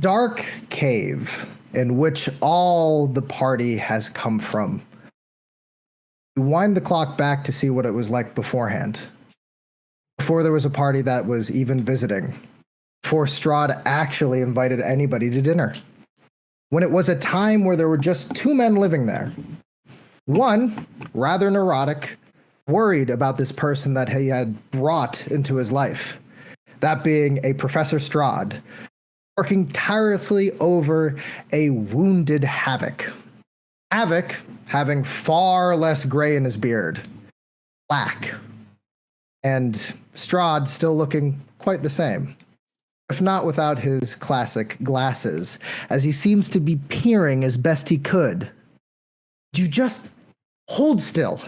dark cave in which all the party has come from. You wind the clock back to see what it was like beforehand. Before there was a party that was even visiting. Before Strahd actually invited anybody to dinner. When it was a time where there were just two men living there. One, rather neurotic, worried about this person that he had brought into his life. That being a Professor Strahd, working tirelessly over a wounded Havoc. Havoc having far less gray in his beard. Black. And Strahd still looking quite the same. If not without his classic glasses, as he seems to be peering as best he could. You just hold still,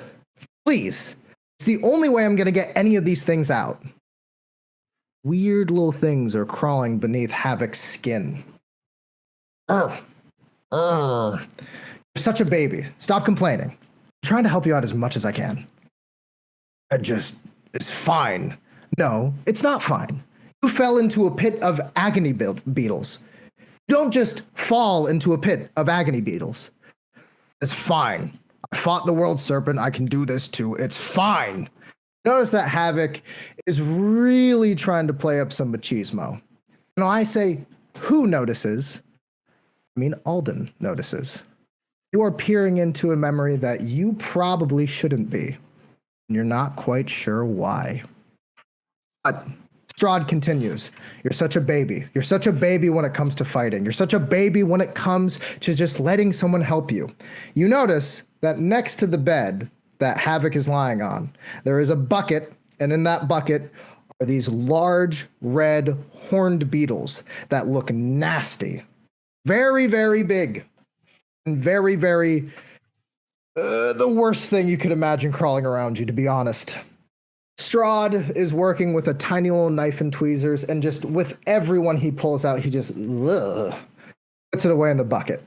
please. It's the only way I'm going to get any of these things out. Weird little things are crawling beneath Havoc's skin. You're such a baby. Stop complaining. I'm trying to help you out as much as I can. It's fine. No, it's not fine. You fell into a pit of agony beetles. You don't just fall into a pit of agony beetles. It's fine. I fought the world serpent. I can do this too. It's fine. Notice that Havoc is really trying to play up some machismo. When I say who notices, I mean Alden notices. You are peering into a memory that you probably shouldn't be. And you're not quite sure why. But Strahd continues. You're such a baby. You're such a baby when it comes to fighting. You're such a baby when it comes to just letting someone help you. You notice that next to the bed that Havoc is lying on, there is a bucket, and in that bucket are these large red horned beetles that look nasty. Very, very big. And very, very the worst thing you could imagine crawling around you, to be honest. Strahd is working with a tiny little knife and tweezers, and just with everyone he pulls out, he just puts it away in the bucket.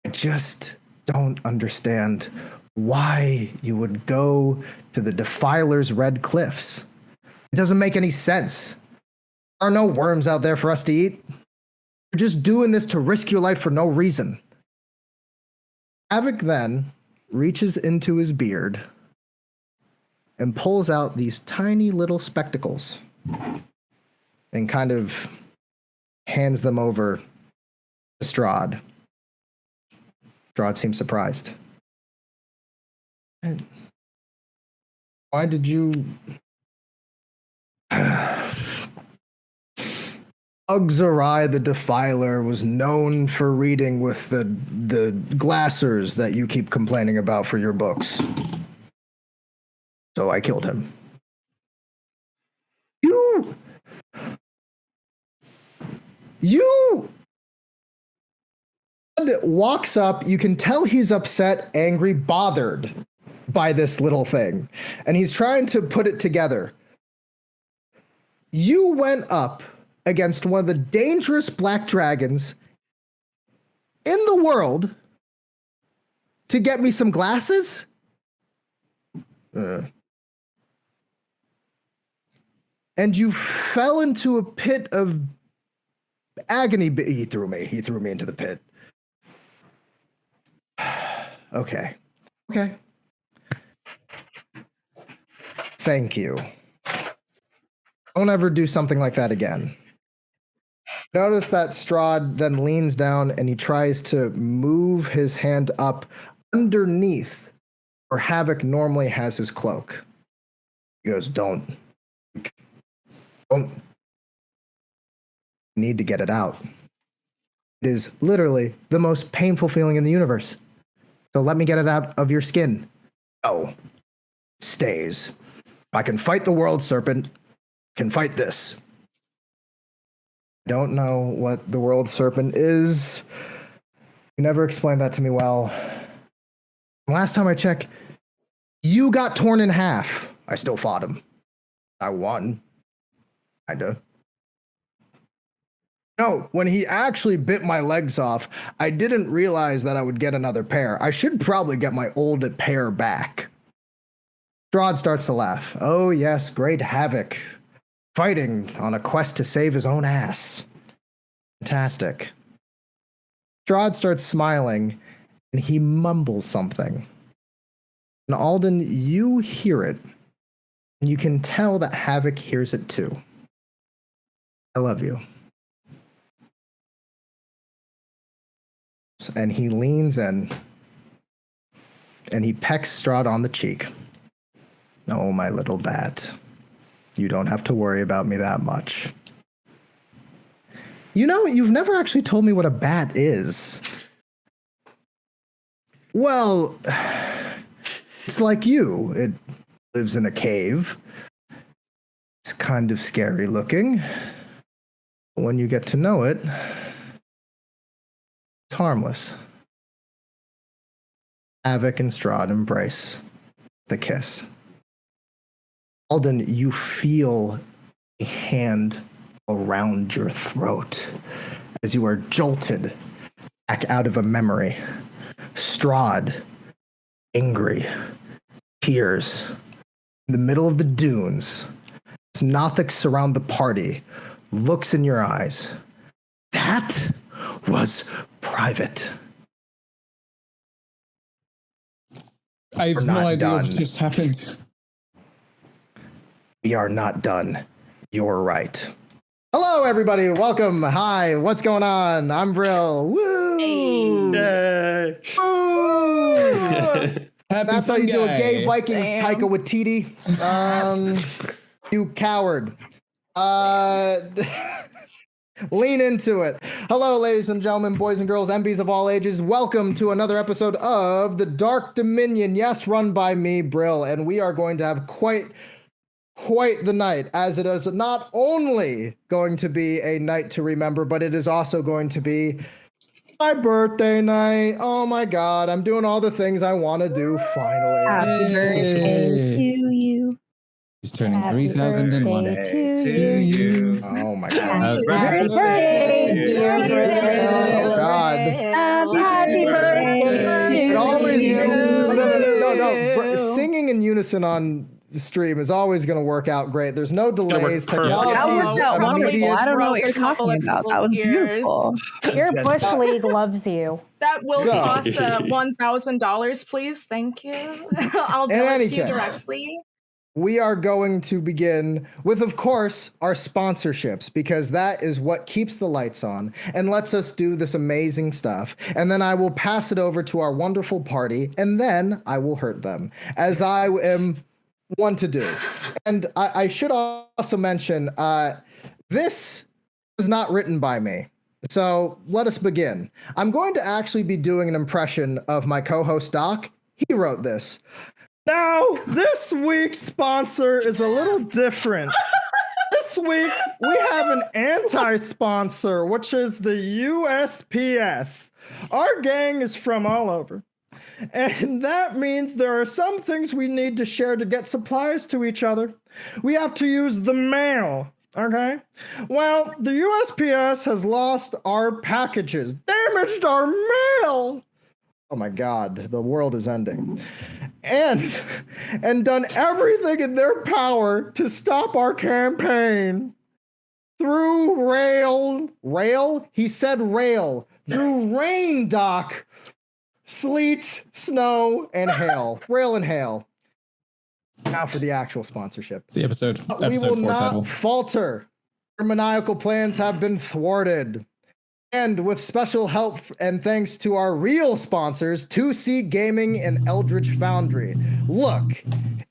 I just don't understand why you would go to the Defiler's Red Cliffs. It doesn't make any sense. There are no worms out there for us to eat. You're just doing this to risk your life for no reason. Havoc then reaches into his beard and pulls out these tiny little spectacles and kind of hands them over to Strahd. Strahd seems surprised. And why did you... Scxrlet the Defiler was known for reading with the glassers that you keep complaining about for your books. So I killed him. You walks up, you can tell he's upset, angry, bothered by this little thing. And he's trying to put it together. You went up against one of the dangerous black dragons in the world to get me some glasses? And you fell into a pit of agony. He threw me into the pit. Okay. Thank you. Don't ever do something like that again. Notice that Strahd then leans down and he tries to move his hand up underneath where Havoc normally has his cloak. He goes, don't. You need to get it out. It is literally the most painful feeling in the universe. So let me get it out of your skin. No. It stays. If I can fight the world serpent, I can fight this. I don't know what the world serpent is. You never explained that to me well. Last time I checked, you got torn in half. I still fought him. I won. Kinda. No, when he actually bit my legs off, I didn't realize that I would get another pair. I should probably get my old pair back. Strahd starts to laugh. Oh yes, great Havoc. fighting on a quest to save his own ass. Fantastic. Strahd starts smiling, and he mumbles something. And Alden, you hear it, and you can tell that Havoc hears it too. I love you. And he leans in, and he pecks Strahd on the cheek. Oh, my little bat. You don't have to worry about me that much. You know, you've never actually told me what a bat is. Well, it's like you. It lives in a cave. It's kind of scary looking. When you get to know it, it's harmless. Havoc and Strahd embrace the kiss. Alden, you feel a hand around your throat as you are jolted back out of a memory. Strahd, angry, tears, in the middle of the dunes, as Nothic surround the party, looks in your eyes. That was private. I have no idea what just happened. We are not done. You're right. Hello, everybody. Welcome. Hi. What's going on? I'm Brill. Woo! Hey. Woo! That's how you do a gay Viking Damn. Taika Waititi. You coward. Lean into it. Hello, ladies and gentlemen, boys and girls, MBs of all ages. Welcome to another episode of The Dark Dominion. Yes, run by me, Brill. And we are going to have quite the night, as it is not only going to be a night to remember, but it is also going to be my birthday night. Oh my God, I'm doing all the things I want to do finally. Happy birthday to you. He's turning Happy 3001. birthday to you. Oh my God. Happy birthday, dear Brill. Oh God. Happy birthday to It always, you. No. Singing in unison on the stream is always going to work out great. There's no delays. Technology That is worked out wonderful. immediate. I don't know what you're talking about. That was beautiful. Your Bush League loves you. That will So- cost $1,000, please. Thank you. I'll In bill any it to you case. directly. We are going to begin with, of course, our sponsorships, because that is what keeps the lights on and lets us do this amazing stuff. And then I will pass it over to our wonderful party, and then I will hurt them, as I am one to do. And I should also mention, this was not written by me. So let us begin. I'm going to actually be doing an impression of my co-host Doc. He wrote this. Now, this week's sponsor is a little different. This week, we have an anti-sponsor, which is the USPS. Our gang is from all over. And that means there are some things we need to share to get supplies to each other. We have to use the mail, okay? Well, the USPS has lost our packages, damaged our mail. Oh my God, the world is ending. And done everything in their power to stop our campaign. Through rail? He said rail. Through rain, Doc. Sleet, snow, and hail. Rail and hail. Now for the actual sponsorship. It's the episode. We will 4 not title. falter. Our maniacal plans have been thwarted. And with special help and thanks to our real sponsors, 2C Gaming and Eldritch Foundry. Look,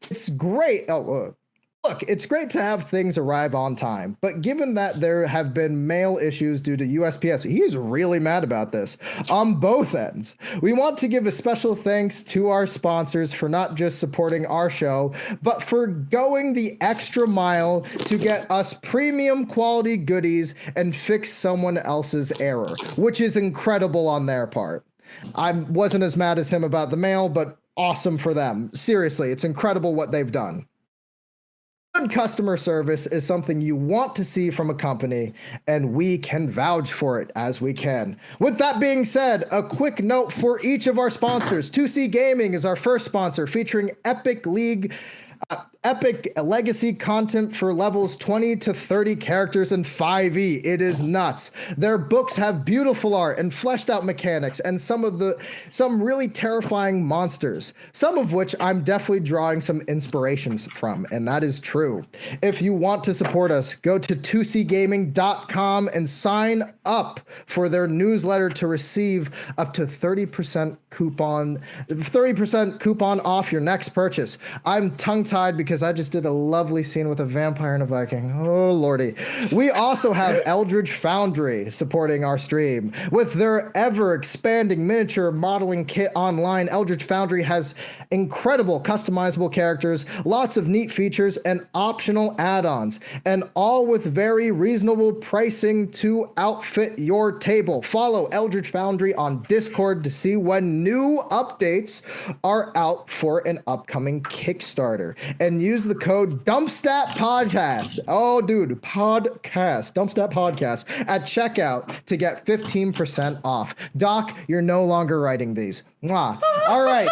it's great. Look, it's great to have things arrive on time, but given that there have been mail issues due to USPS, he's really mad about this on both ends. We want to give a special thanks to our sponsors for not just supporting our show, but for going the extra mile to get us premium quality goodies and fix someone else's error, which is incredible on their part. I wasn't as mad as him about the mail, but awesome for them. Seriously, it's incredible what they've done. Good customer service is something you want to see from a company, and we can vouch for it as we can. With that being said, a quick note for each of our sponsors. 2C Gaming is our first sponsor, featuring Epic League Epic legacy content for levels 20 to 30 characters in 5e. It is nuts. Their books have beautiful art and fleshed out mechanics and some really terrifying monsters, some of which I'm definitely drawing some inspirations from, and that is true. If you want to support us, go to 2cgaming.com and sign up for their newsletter to receive up to 30% coupon off your next purchase. I'm tongue-tied because I just did a lovely scene with a vampire and a Viking. Oh, lordy. We also have Eldritch Foundry supporting our stream. With their ever-expanding miniature modeling kit online, Eldritch Foundry has incredible customizable characters, lots of neat features, and optional add-ons, and all with very reasonable pricing to outfit your table. Follow Eldritch Foundry on Discord to see when new updates are out for an upcoming Kickstarter. And use the code DumpStat Podcast. Oh, dude, podcast. DumpStat Podcast at checkout to get 15% off. Doc, you're no longer writing these. Mwah. All right.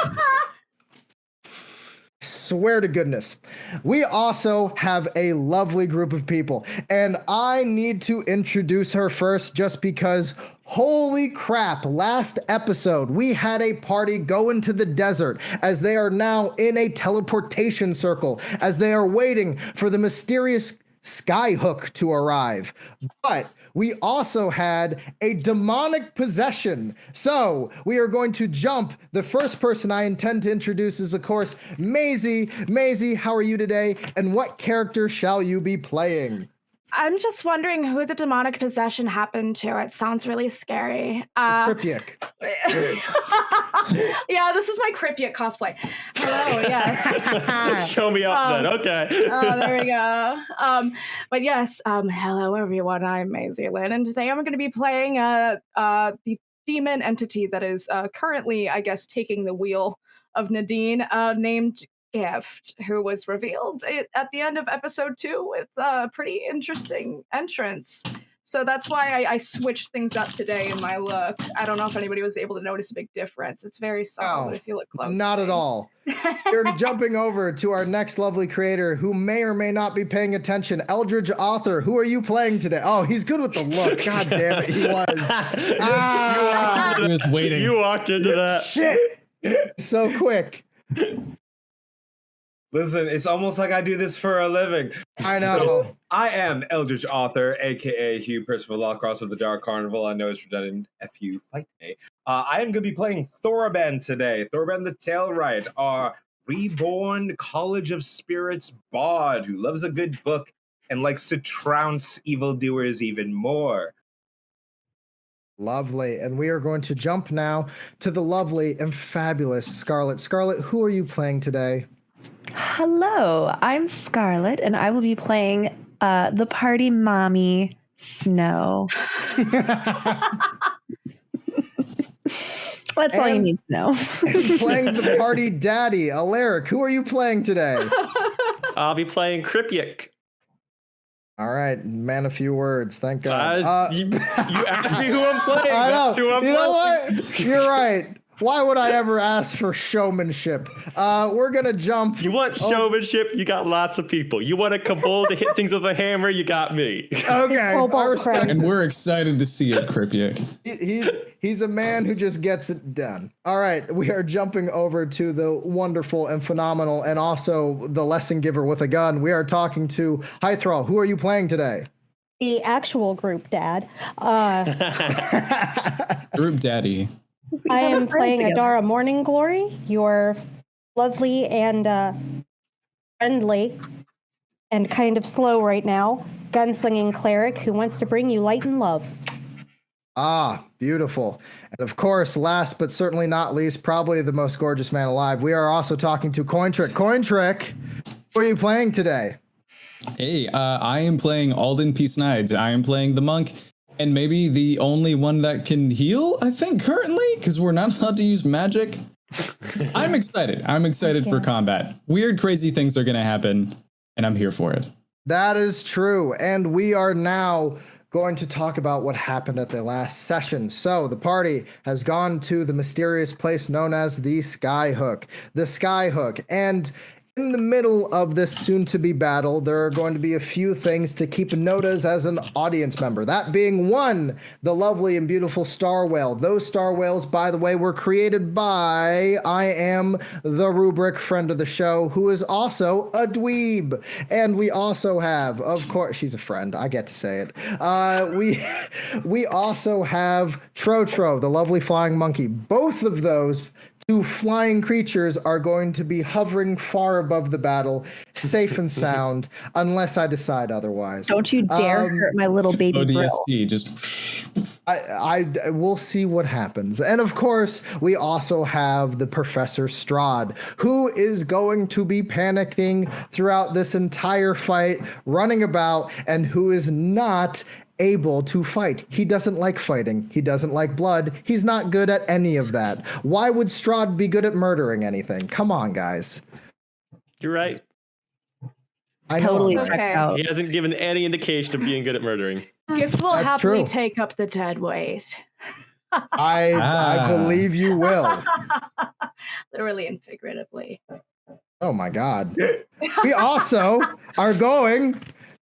Swear to goodness. We also have a lovely group of people, and I need to introduce her first just because holy crap, last episode we had a party go into the desert as they are now in a teleportation circle as they are waiting for the mysterious Skyhook to arrive. But we also had a demonic possession. So we are going to jump. The first person I intend to introduce is, of course, Maisie. Maisie, how are you today? And what character shall you be playing? I'm just wondering who the demonic possession happened to. It sounds really scary. Cryptic. Yeah, this is my Cryptic cosplay. Hello, yes. Show me up then. Okay. Oh, there we go. But yes, hello everyone. I'm Maisie Lynn, and today I'm going to be playing the demon entity that is currently, I guess, taking the wheel of Nadine, named Gift, who was revealed at the end of episode 2 with a pretty interesting entrance. So that's why I switched things up today in my look. I don't know if anybody was able to notice a big difference. It's very subtle, but if you look closely. Not at all. We're jumping over to our next lovely creator who may or may not be paying attention. Eldritch Author, who are you playing today? Oh, he's good with the look. God damn it, he was. He was waiting. You walked into that. Shit. So quick. Listen, it's almost like I do this for a living. I know. So, I am Eldritch Author, aka Hugh Percival Lawcross of the Dark Carnival. I know it's redundant. F-U, fight me. I am going to be playing Thorben today. Thorben the Tailright, our reborn College of Spirits bard who loves a good book and likes to trounce evildoers even more. Lovely. And we are going to jump now to the lovely and fabulous Scxrlet. Scxrlet, who are you playing today? Hello, I'm Scxrlet, and I will be playing the party mommy, Snow. That's all you need to know. Playing the party daddy, Alaric. Who are you playing today? I'll be playing Cryptic. All right, man, a few words. Thank God. You asked me who I'm playing. I know. That's who I'm you playing. know what? You're right. Why would I ever ask for showmanship? We're gonna jump. You want showmanship? You got lots of people. You want a cabal to hit things with a hammer? You got me. Okay, I respect. And we're excited to see it, Cryptic. He's a man who just gets it done. All right, we are jumping over to the wonderful and phenomenal, and also the lesson giver with a gun. We are talking to Hythrall. Who are you playing today? The actual group dad. Group daddy. I am playing Adara Morning Glory, your lovely and friendly and kind of slow right now gunslinging cleric who wants to bring you light and love. Ah, beautiful. And of course, last but certainly not least, probably the most gorgeous man alive, we are also talking to Cointrick. Cointrick, who are you playing today? Hey, I am playing Alden P. Snides. I am playing the monk. And maybe the only one that can heal, I think, currently, because we're not allowed to use magic. I'm excited. I'm excited for combat. Weird, crazy things are going to happen, and I'm here for it. That is true. And we are now going to talk about what happened at the last session. So the party has gone to the mysterious place known as the Skyhook. The Skyhook. And in the middle of this soon-to-be battle, there are going to be a few things to keep notice as an audience member. That being one, the lovely and beautiful star whale. Those star whales, by the way, were created by I Am the Rubric, friend of the show, who is also a dweeb. And we also have, of course, she's a friend. I get to say it. We also have Trotro, the lovely flying monkey. Both of those two flying creatures are going to be hovering far above the battle, safe and sound, unless I decide otherwise. Don't you dare hurt my little baby Brill. ODST, just We'll see what happens. And of course, we also have the Professor Strahd, who is going to be panicking throughout this entire fight, running about, and who is not able to fight. He doesn't like fighting. He doesn't like blood. He's not good at any of that. Why would Strahd be good at murdering anything? Come on, guys. You're right. I know. Totally Okay. checked out. He hasn't given any indication of being good at murdering. Gift will That's happily true. take up the dead weight. I believe you will. Literally and figuratively. Oh my God. We also are going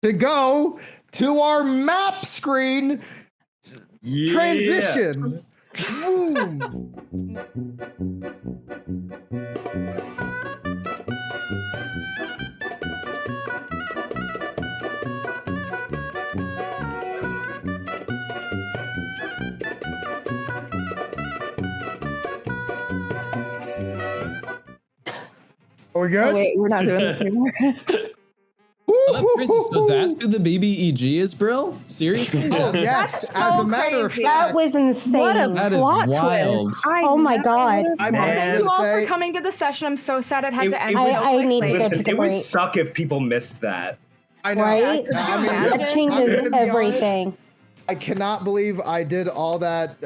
to go to our map screen transition. Boom. Are we good? Oh, wait, we're not doing this anymore. Oh, that's crazy. So that's who the BBEG is, Brill? Seriously? Oh, That's- yes. That's As so a matter of crazy. That fact, was insane. What a That is plot wild. twist. I Oh my never God. knew I'm that. gonna Thank you all for say- coming to the session. I'm so sad it had It- to it end. would- so I need to quickly. go Listen, take a it would break. suck if people missed that. I know. Right? I mean, That That I'm changes gonna be honest. everything. I cannot believe I did all that.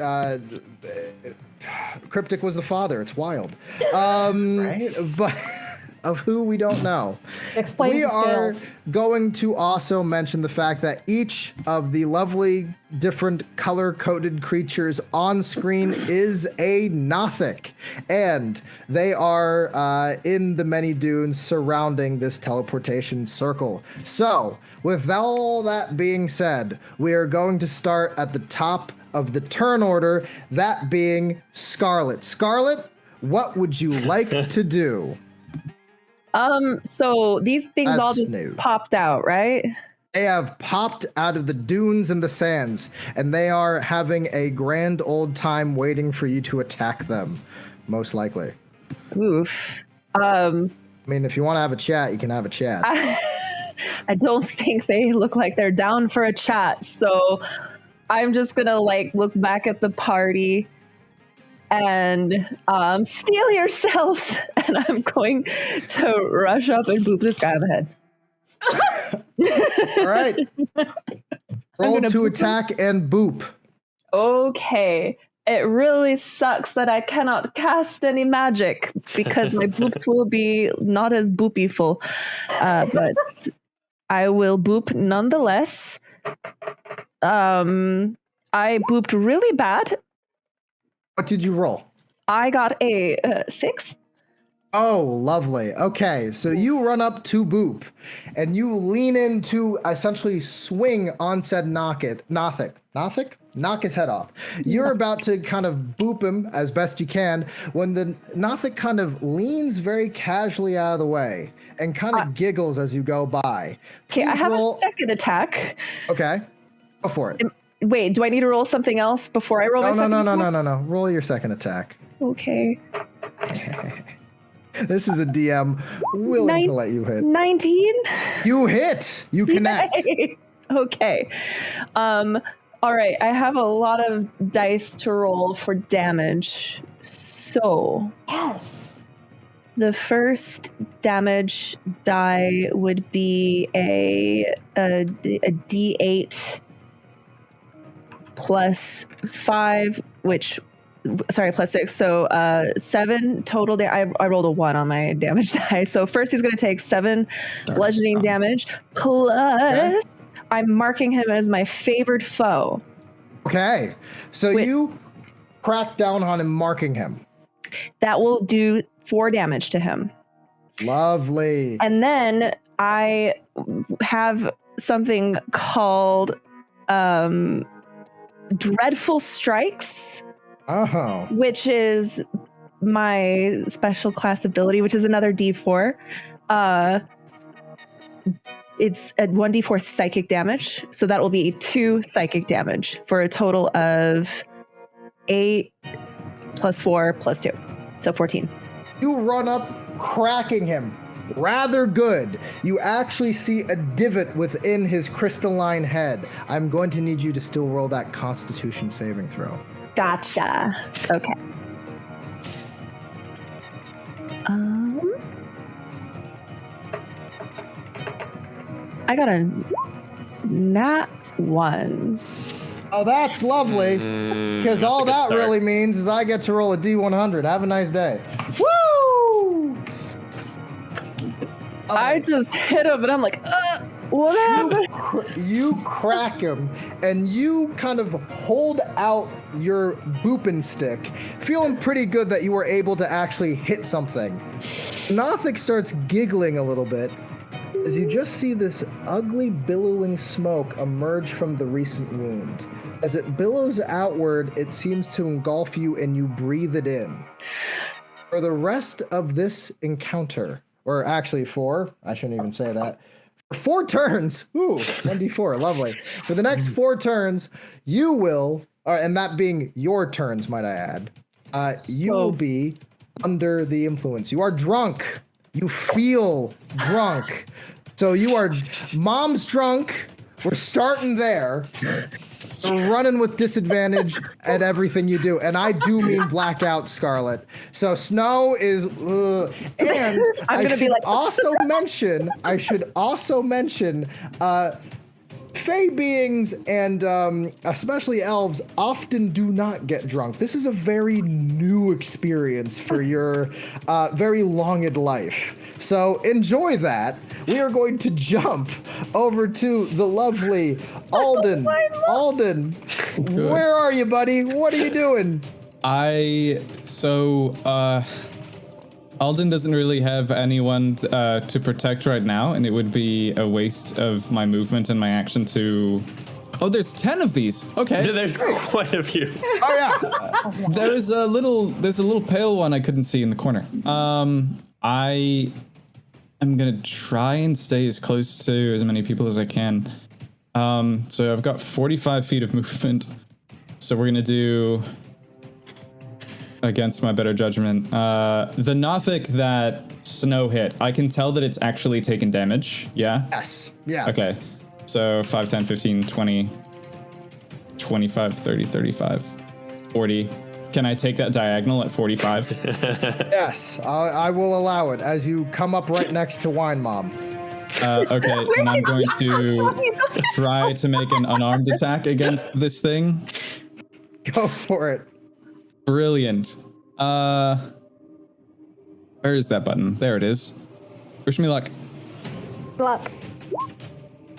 Cryptic was the father. It's wild. Right? But of who we don't know. Explain We the are scales. going to also mention the fact that each of the lovely different color-coded creatures on screen is a Nothic, and they are in the many dunes surrounding this teleportation circle. So, with all that being said, we are going to start at the top of the turn order, that being Scxrlet. Scxrlet, what would you like to do? So these things That's all just new. popped out, right? They have popped out of the dunes and the sands, and they are having a grand old time waiting for you to attack them, most likely. Oof. I mean, if you want to have a chat, you can have a chat. I don't think they look like they're down for a chat, so I'm just gonna look back at the party and steal yourselves, and I'm going to rush up and boop this guy on the head. All right. Roll gonna to boop attack and boop. Okay. It really sucks that I cannot cast any magic because my boops will be not as boopyful. But I will boop nonetheless. I booped really bad. What did you roll? I got a 6. Oh, lovely. Okay, so you run up to Boop, and you lean in to essentially swing on said Nothic. Knock his head off. You're about to kind of boop him as best you can when the Nothic kind of leans very casually out of the way and kind of giggles as you go by. Okay, I Please have roll. a second attack. Okay, go for it. Wait, do I need to roll something else before I roll my second attack? No. Roll your second attack. Okay. This is a DM willing to let you hit. 19? You hit. You connect. Yay! Okay. All right. I have a lot of dice to roll for damage. So Yes. the first damage die would be a D8 plus 5, plus 6. So 7 total. I rolled a 1 on my damage die. So first he's going to take 7 bludgeoning damage plus I'm marking him as my favored foe. Okay, so Wait. you crack down on him, marking him. That will do 4 damage to him. Lovely. And then I have something called Dreadful Strikes, which is my special class ability, which is another D4. It's a 1d4 psychic damage, so that will be 2 psychic damage for a total of 8 plus 4 plus 2, so 14. You run up, cracking him. Rather good. You actually see a divot within his crystalline head. I'm going to need you to still roll that Constitution saving throw. Gotcha. Okay. I got a nat 1. Oh, that's lovely. Because all that really means is I get to roll a D100. Have a nice day. Woo! I just hit him, and I'm like, what happened? You crack him, and you kind of hold out your booping stick, feeling pretty good that you were able to actually hit something. Nothic starts giggling a little bit as you just see this ugly billowing smoke emerge from the recent wound. As it billows outward, it seems to engulf you and you breathe it in. For the rest of this encounter, or actually I shouldn't even say that. For 4 turns, 1d4, lovely. For the next 4 turns, you will, and that being your turns, might I add, you will be under the influence. You are drunk. You feel drunk. So you are, mom's drunk. We're starting there. You're running with disadvantage at everything you do. And I do mean blackout, Scarlet. So Snow is, and I should also mention, Fey beings and especially elves often do not get drunk. This is a very new experience for your very longed life. So enjoy that. We are going to jump over to the lovely Alden. Alden, where are you, buddy? What are you doing? Alden doesn't really have anyone to protect right now, and it would be a waste of my movement and my action to... Oh, there's 10 of these. Okay. There's quite a few. Oh, yeah. There's a little pale one I couldn't see in the corner. I'm gonna try and stay as close to as many people as I can. So I've got 45 feet of movement. So we're gonna do, against my better judgment, the Nothic that Snow hit. I can tell that it's actually taken damage. Yeah? Yes. Yes. Okay. So 5, 10, 15, 20, 25, 30, 35, 40. Can I take that diagonal at 45? Yes, I will allow it as you come up right next to Wine Mom. Okay, and I'm going to try to make an unarmed attack against this thing. Go for it. Brilliant. Where is that button? There it is. Wish me luck. Luck.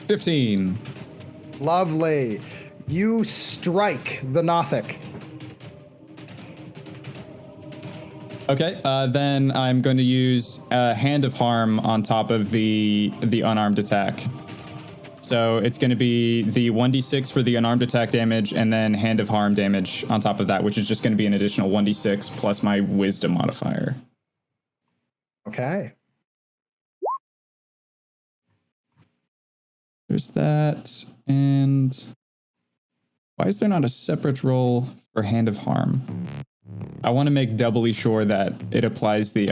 15. Lovely. You strike the Nothic. Okay, then I'm going to use Hand of Harm on top of the unarmed attack. So it's going to be the 1d6 for the unarmed attack damage, and then Hand of Harm damage on top of that, which is just going to be an additional 1d6 plus my Wisdom modifier. Okay. There's that, and why is there not a separate roll for Hand of Harm? I want to make doubly sure that it applies the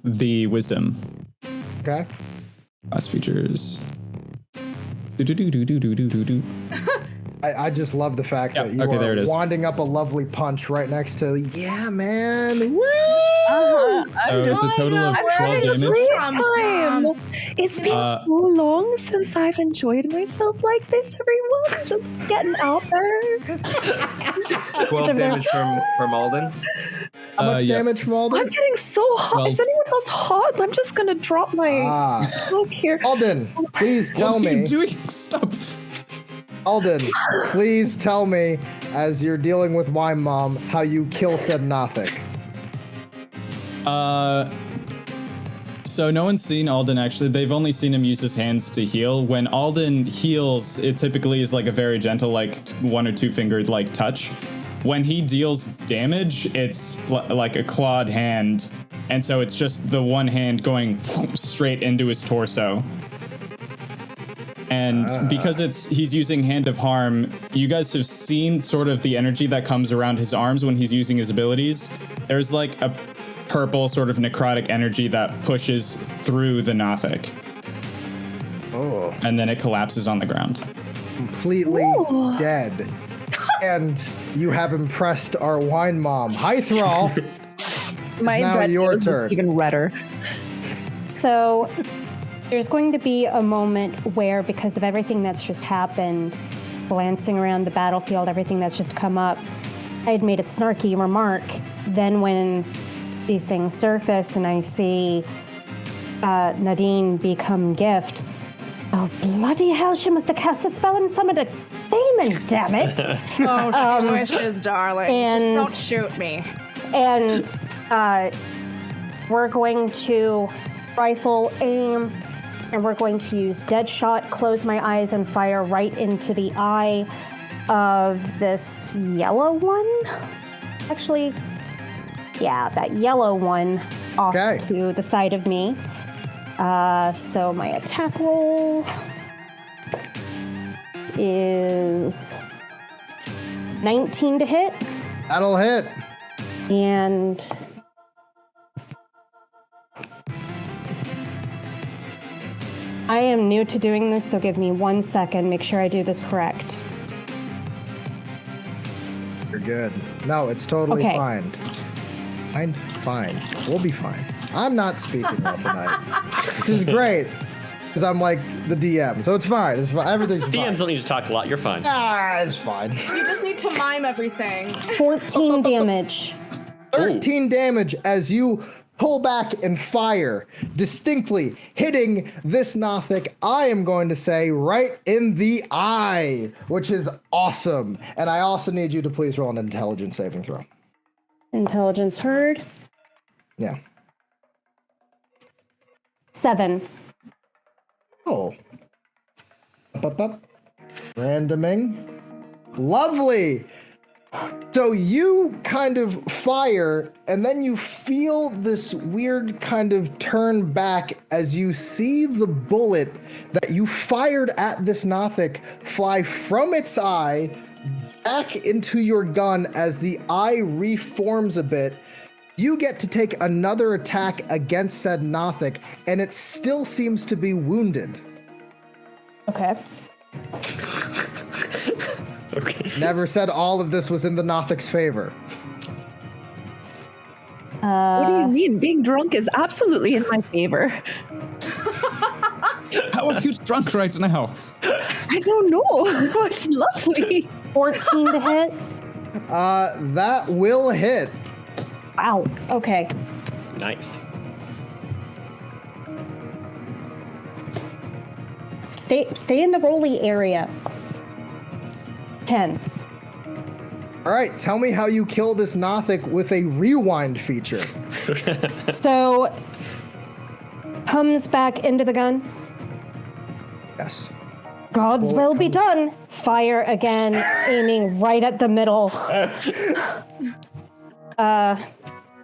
Wisdom. Okay. Class features. I just love the fact that you are wanding up a lovely punch right next to, yeah, man. Woo! So it's a total of 12 damage. Time. It's been so long since I've enjoyed myself like this, everyone. Just getting out there. 12 damage from Alden. How much damage from Alden? I'm getting so hot. Is anyone else hot? I'm just gonna drop my cloak here. Alden, please tell me. What are you doing? Stop. Alden, please tell me, as you're dealing with Wine Mom, how you kill said Nothic. So no one's seen Alden actually. They've only seen him use his hands to heal. When Alden heals, it typically is like a very gentle, like 1 or 2 fingered like touch. When he deals damage, it's like a clawed hand. And so it's just the one hand going straight into his torso. And because he's using Hand of Harm, you guys have seen sort of the energy that comes around his arms when he's using his abilities. There's like a purple sort of necrotic energy that pushes through the Nothic. Oh. And then it collapses on the ground. Completely dead. And you have impressed our wine mom. Hythrall. My now red your nose is turn. even redder. So there's going to be a moment where, because of everything that's just happened, glancing around the battlefield, everything that's just come up, I had made a snarky remark. Then when these things surface and I see Nadine become Gift, oh, bloody hell, she must have cast a spell and summoned a demon, damn it. Oh, she wishes, darling. and- Just don't shoot me. And we're going to rifle aim, and we're going to use dead shot, close my eyes, and fire right into the eye of this yellow one. Actually, yeah, that yellow one off to the side of me. So my attack roll is 19 to hit. That'll hit. And I am new to doing this, so give me 1 second. Make sure I do this correct. You're good. No, it's totally Okay. fine. Fine. We'll be fine. I'm not speaking well tonight, which is great, because I'm like the DM, so it's fine. It's fine. Everything's fine. DMs don't need to talk a lot. You're fine. It's fine. You just need to mime everything. 14 damage. 13 damage as you pull back and fire, distinctly hitting this Nothic, I am going to say, right in the eye, which is awesome. And I also need you to please roll an intelligence saving throw. Intelligence heard. Yeah. 7. Oh. Up. Randoming. Lovely. So you kind of fire, and then you feel this weird kind of turn back as you see the bullet that you fired at this Nothic fly from its eye back into your gun as the eye reforms a bit. You get to take another attack against said Nothic, and it still seems to be wounded. Okay. Never said all of this was in the Nothic's favor. What do you mean? Being drunk is absolutely in my favor. How are you drunk right now? I don't know. It's lovely. 14 to hit. That will hit. Wow. Okay. Nice. Stay in the rolly area. 10. All right, tell me how you kill this Nothic with a rewind feature. So, comes back into the gun. Yes. God's Bullet will be comes- done. Fire again, aiming right at the middle.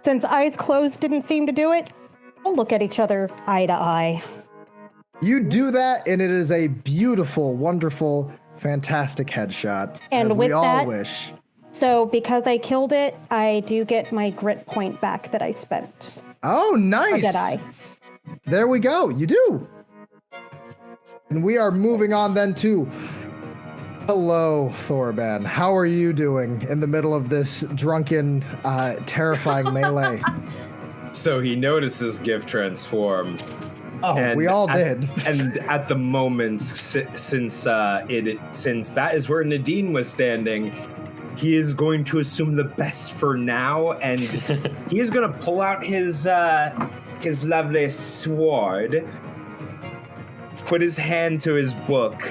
Since eyes closed didn't seem to do it, we'll look at each other eye to eye. You do that, and it is a beautiful, wonderful, fantastic headshot. And as with we all that- wish. So, because I killed it, I do get my grit point back that I spent. Oh, nice. Or did I? There we go. You do. And we are moving on then to hello, Thorban. How are you doing in the middle of this drunken, terrifying melee? So he notices Gift transform. Oh, we all did. And at the moment, since that is where Nadine was standing, he is going to assume the best for now, and he is going to pull out his lovely sword, put his hand to his book,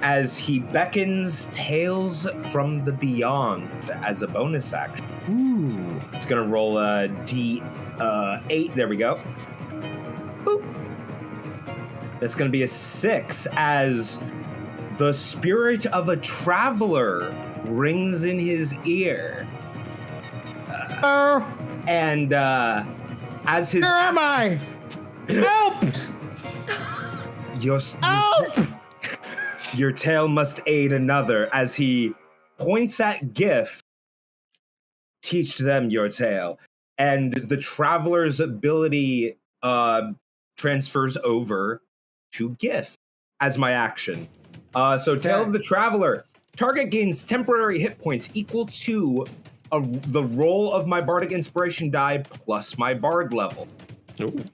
as he beckons Tales from the Beyond as a bonus action. Ooh. It's going to roll a D8. There we go. Boop. That's going to be a 6 as the spirit of a traveler rings in his ear. And as his... Where am I? Help! Your tale must aid another as he points at Gift. Teach them your tale. And the traveler's ability transfers over to Gift as my action. So Tale of the Traveler. Target gains temporary hit points equal to the roll of my Bardic Inspiration die plus my Bard level.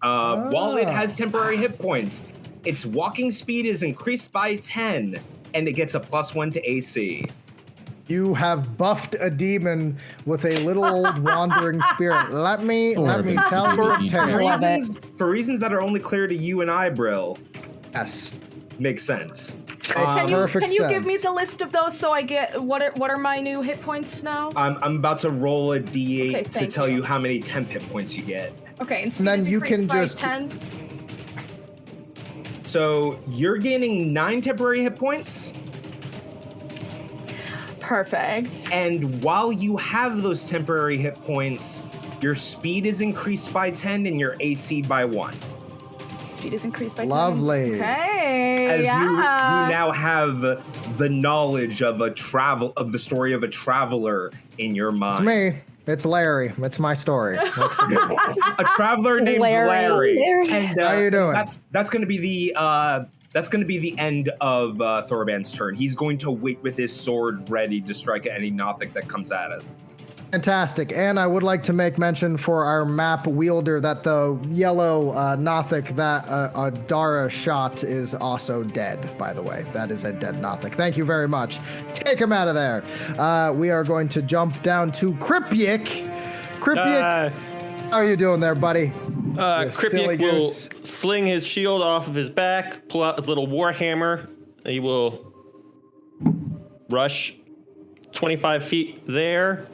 While it has temporary hit points, its walking speed is increased by 10, and it gets a +1 to AC. You have buffed a demon with a little old wandering spirit. Let me tell you a tale. For reasons that are only clear to you and I, Brill. Yes. Makes sense. Can you Perfect give me sense. the list of those so I get what are my new hit points now? I'm about to roll a D8 Okay, to thank tell you. you how many temp hit points you get. Okay, and And then speed is you can increased by just- 10. So you're gaining 9 temporary hit points. Perfect. And while you have those temporary hit points, your speed is increased by 10 and your AC by 1. Speed is increased by 10. Lovely. Okay, As yeah. you now have the knowledge of the story of a traveler in your mind. It's me. It's Larry. It's my story. A traveler named Larry. And, How you doing? That's going to be the end of Thorban's turn. He's going to wait with his sword ready to strike at any Nothic that comes at it. Fantastic. And I would like to make mention for our map wielder that the yellow Nothic that Adara shot is also dead, by the way. That is a dead Nothic. Thank you very much. Take him out of there. We are going to jump down to Kripyik. Kripyik, how are you doing there, buddy? Kripyik will sling his shield off of his back, pull out his little warhammer. He will rush 25 feet there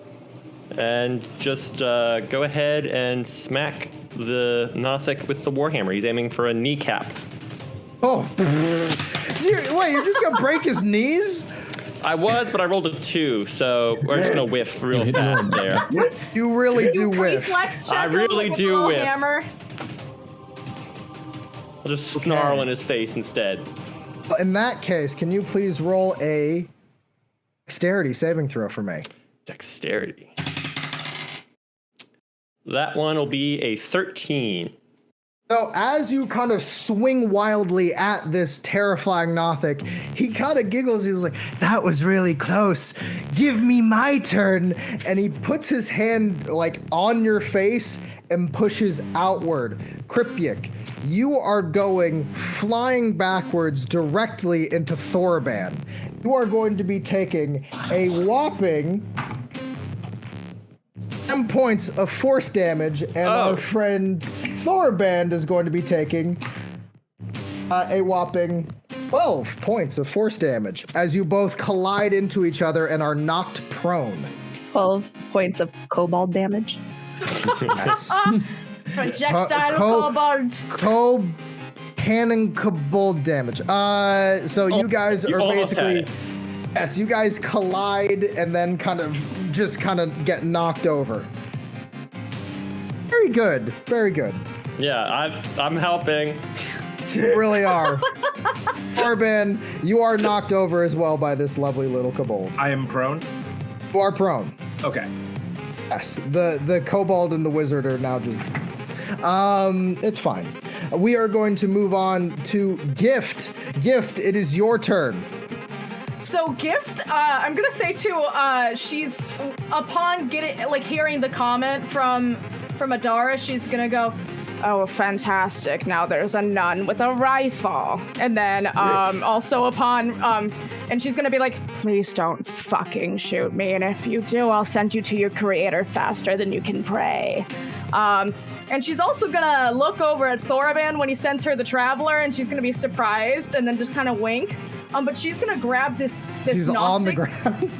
and just go ahead and smack the Nothic with the warhammer. He's aiming for a kneecap. Oh, wait, you're just going to break his knees? I was, but I rolled a 2, so we're just going to whiff real fast there. You really do whiff. Reflex check I really with do the whiff. hammer. I'll just snarl in his face instead. In that case, can you please roll a dexterity saving throw for me? Dexterity. That one will be a 13. So as you kind of swing wildly at this terrifying Nothic, he kind of giggles. He's like, that was really close. Give me my turn. And he puts his hand like on your face and pushes outward. Kripyik, you are going flying backwards directly into Thorban. You are going to be taking a whopping 10 points of force damage, and our friend Thorban is going to be taking a whopping 12 points of force damage as you both collide into each other and are knocked prone. 12 points of kobold damage. Yes. Projectile kobold. Cannon kobold damage. So you guys are almost had basically... it. Yes, you guys collide and then kind of get knocked over. Very good. Very good. Yeah, I'm helping. You really are. Thorban, you are knocked over as well by this lovely little kobold. I am prone. You are prone. Okay. Yes, the kobold and the wizard are now just... it's fine. We are going to move on to Gift. Gift, it is your turn. So Gift, I'm gonna say too, she's upon hearing the comment from Adara, she's gonna go, oh, fantastic! Now there's a nun with a rifle, and then also upon and she's gonna be like, please don't fucking shoot me, and if you do, I'll send you to your creator faster than you can pray. And she's also gonna look over at Thorban when he sends her the Traveler, and she's gonna be surprised, and then just kind of wink. But she's gonna grab this She's on the Nothic. ground.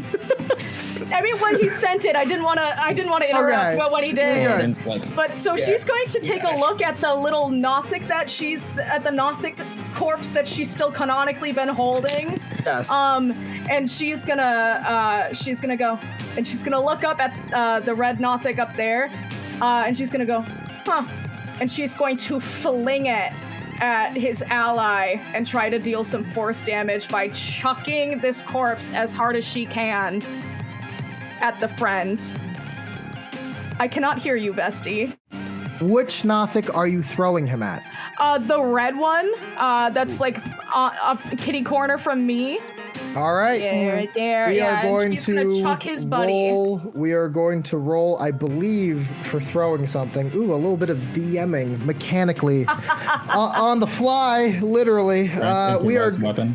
I mean, when he sent it, I didn't want to interrupt what he did. But so she's going to take a look at the little Nothic at the Nothic corpse that she's still canonically been holding. Yes. And she's gonna go, and she's gonna look up at the red Nothic up there, and she's gonna go, huh, and she's going to fling it at his ally and try to deal some force damage by chucking this corpse as hard as she can at the friend. I cannot hear you, bestie. Which Nothic are you throwing him at? The red one, that's like a kitty corner from me. All right. Yeah, right there. We yeah, are going she's gonna chuck his buddy. We are going to roll, I believe, for throwing something. Ooh, a little bit of DMing mechanically on the fly, literally. We are weapon.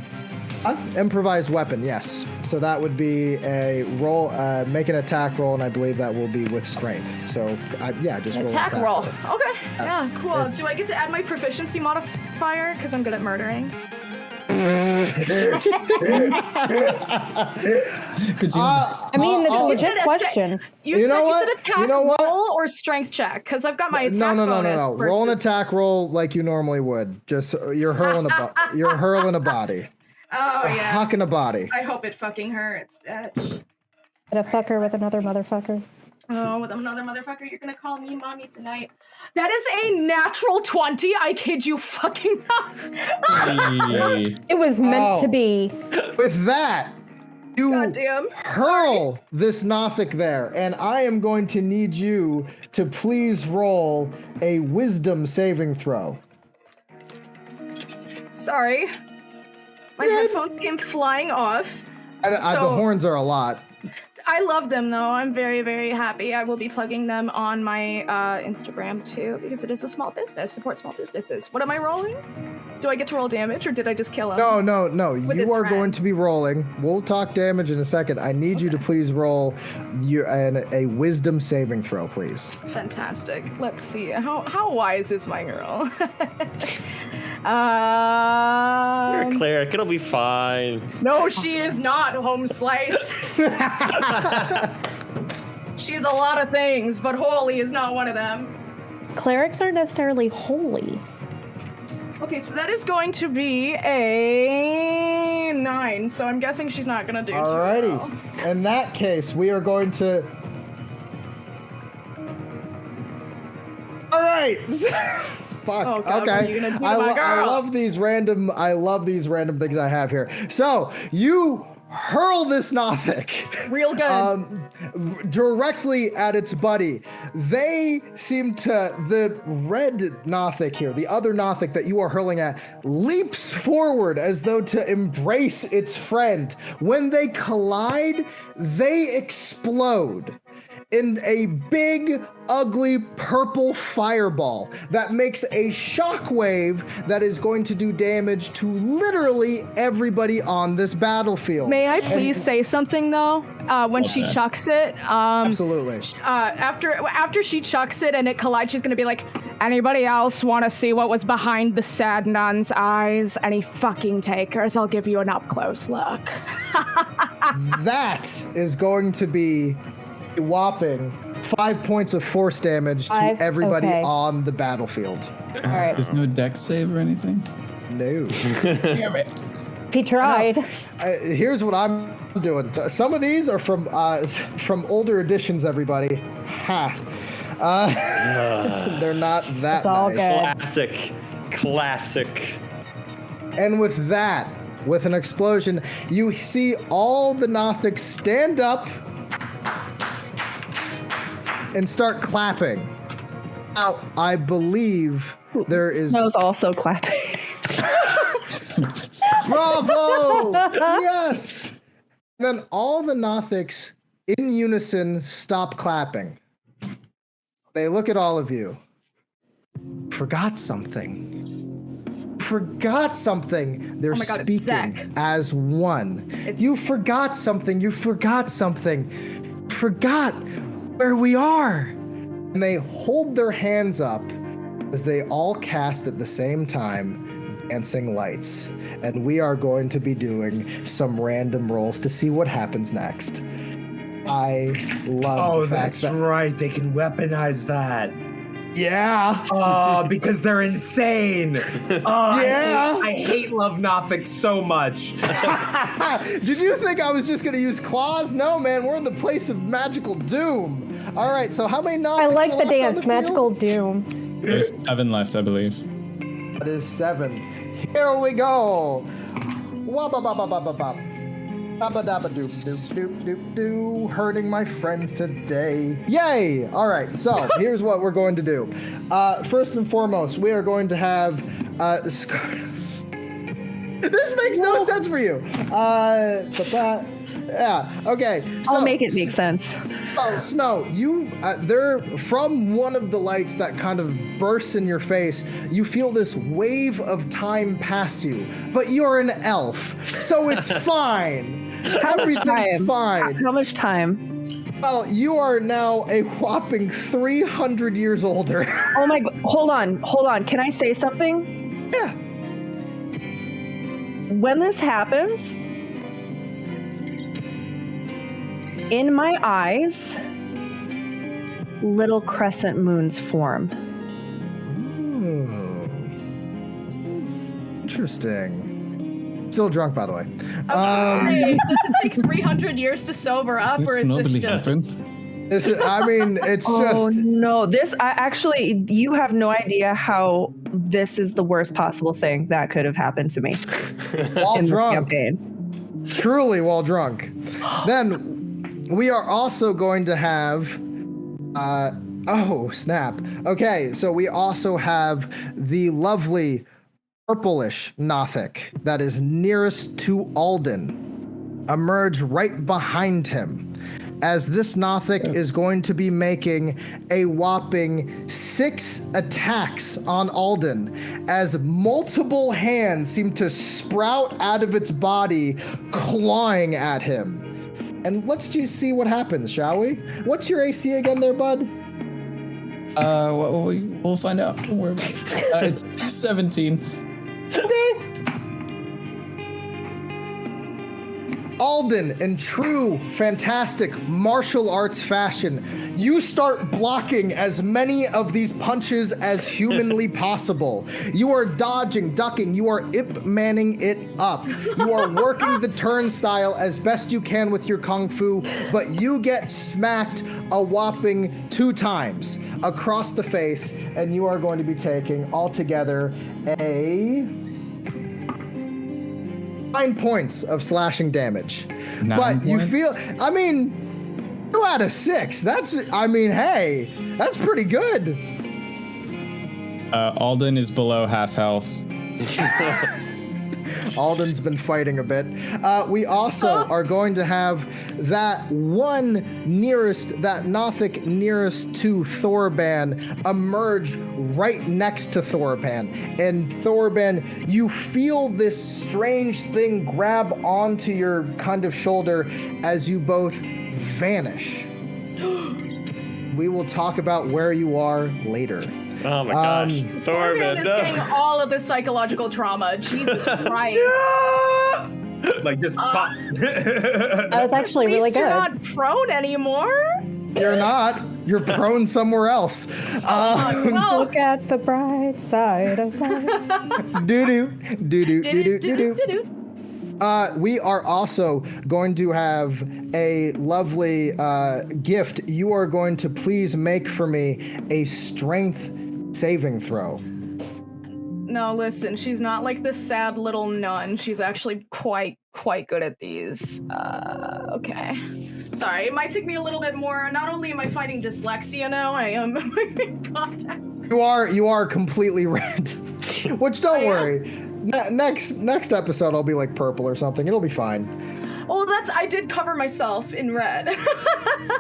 Improvised weapon, yes. So that would be a roll, make an attack roll, and I believe that will be with strength. So yeah, just roll Attack roll. Okay. Yes. Yeah, cool. Do I get to add my proficiency modifier because I'm good at murdering? Could you? I mean, it's a legit question. You know what? said attack You know what? roll or strength check? Because I've got my attack No. bonus. Roll an versus- attack roll like you normally would. Just you're hurling a body. Oh yeah. Hucking a body. I hope it fucking hurts, bitch. Get a fucker with another motherfucker. Oh, with another motherfucker, you're gonna call me mommy tonight. That is a natural 20. I kid you fucking not. Hey. It was meant to be. With that, you Goddamn. hurl this Nothic there, and I am going to need you to please roll a wisdom saving throw. Sorry. My headphones came flying off. The horns are a lot. I love them though. I'm very, very happy. I will be plugging them on my Instagram too because it is a small business. Support small businesses. What am I rolling? Do I get to roll damage or did I just kill him? No. With You his are friend. going to be rolling. We'll talk damage in a second. I need you to please roll a wisdom saving throw, please. Fantastic. Let's see. How wise is my girl? You're a cleric. It'll be fine. No, she is not, home slice. She's a lot of things, but holy is not one of them. Clerics aren't necessarily holy. Okay, so that is going to be a 9, so I'm guessing she's not gonna do too well. Alrighty. In that case, we are going to. All right. Fuck. Oh, God, what are okay. you gonna do to I my girl? love these random. I love these random things I have here. So you hurl this Nothic. Real good. Directly at its buddy. They seem to, the red Nothic here, the other Nothic that you are hurling at, leaps forward as though to embrace its friend. When they collide, they explode in a big, ugly purple fireball that makes a shockwave that is going to do damage to literally everybody on this battlefield. May I please say something though? When she chucks it, Absolutely. after she chucks it and it collides, she's gonna be like, anybody else want to see what was behind the sad nun's eyes? Any fucking takers? I'll give you an up close look. That is going to be a whopping 5 points of force damage to Five? everybody Okay. on the battlefield. All right. There's no dex save or anything? No. Damn it. He tried. Here's what I'm doing. Some of these are from older editions, everybody. Ha. They're not that It's all nice. good. Classic. And with that, with an explosion, you see all the Nothics stand up and start clapping. Now, I believe there is... Snow's also clapping. Bravo! Yes! Then all the Nothics in unison stop clapping. They look at all of you. Forgot something. Forgot something. They're Oh my God, it's speaking Zach. as one. You forgot something. You forgot something. Forgot where we are. And they hold their hands up as they all cast at the same time dancing lights, and we are going to be doing some random rolls to see what happens next. I love the fact that right. They can weaponize that. yeah. Oh, because they're insane. Oh, Yeah. I hate Love Nothic so much. Did you think I was just gonna use claws? No, man, we're in the place of magical doom. All right, so how many Nothics I like are the left on dance, field? Magical Doom. There's 7 left, I believe. That is 7. Here we go. Wabba-ba-ba-ba-ba-ba. Dabba-dabba-doop-doop-doop-doop-doo. Hurting my friends today. Yay! All right, so here's what we're going to do. First and foremost, we are going to have... This makes no sense for you. Yeah, okay. I'll so- make it make sense. Oh, Snow, you, they're from one of the lights that kind of bursts in your face. You feel this wave of time pass you, but you're an elf, so it's fine. Everything's fine. How much time? Well, you are now a whopping 300 years older. Oh my god, hold on. Can I say something? Yeah. When this happens, in my eyes, little crescent moons form. Interesting. Still drunk, by the way. Hey, does it take 300 years to sober up, or is this Nobody just... happen. I mean, it's Oh just... no, you have no idea how this is the worst possible thing that could have happened to me While in this drunk. campaign. Truly while drunk. Then we are also going to have oh snap. Okay, so we also have the lovely purplish Nothic that is nearest to Alden emerge right behind him, as this Nothic is going to be making a whopping 6 attacks on Alden, as multiple hands seem to sprout out of its body, clawing at him. And let's just see what happens, shall we? What's your AC again there, bud? We'll find out. Don't worry about it. It's 17. Okay. Alden, in true, fantastic martial arts fashion, you start blocking as many of these punches as humanly possible. You are dodging, ducking, you are Ip-manning it up. You are working the turnstile as best you can with your kung fu, but you get smacked a whopping 2 times across the face, and you are going to be taking altogether a 9 points of slashing damage. 9 But you points? feel, I mean, 2 out of 6. That's, I mean, hey, that's pretty good. Alden is below half health. Alden's been fighting a bit. We also are going to have that Nothic nearest to Thorban emerge right next to Thorban. And Thorban, you feel this strange thing grab onto your kind of shoulder as you both vanish. We will talk about where you are later. Oh my gosh. Thorban Thorban, is no. getting all of the psychological trauma. Jesus Christ. Like just pop. That was actually At really least good. you're not prone anymore. You're not. You're prone somewhere else. Well, Look at the bright side of life. Doo-doo. Doo-doo. Doo-doo. Doo-doo. do-do-do-do. We are also going to have a lovely gift. You are going to please make for me a strength saving throw. No, listen, she's not like this sad little nun. She's actually quite good at these. Okay. Sorry, it might take me a little bit more. Not only am I fighting dyslexia now, I am in contacts. You are completely red. Which, don't worry. Next episode, I'll be like purple or something. It'll be fine. Oh, I did cover myself in red.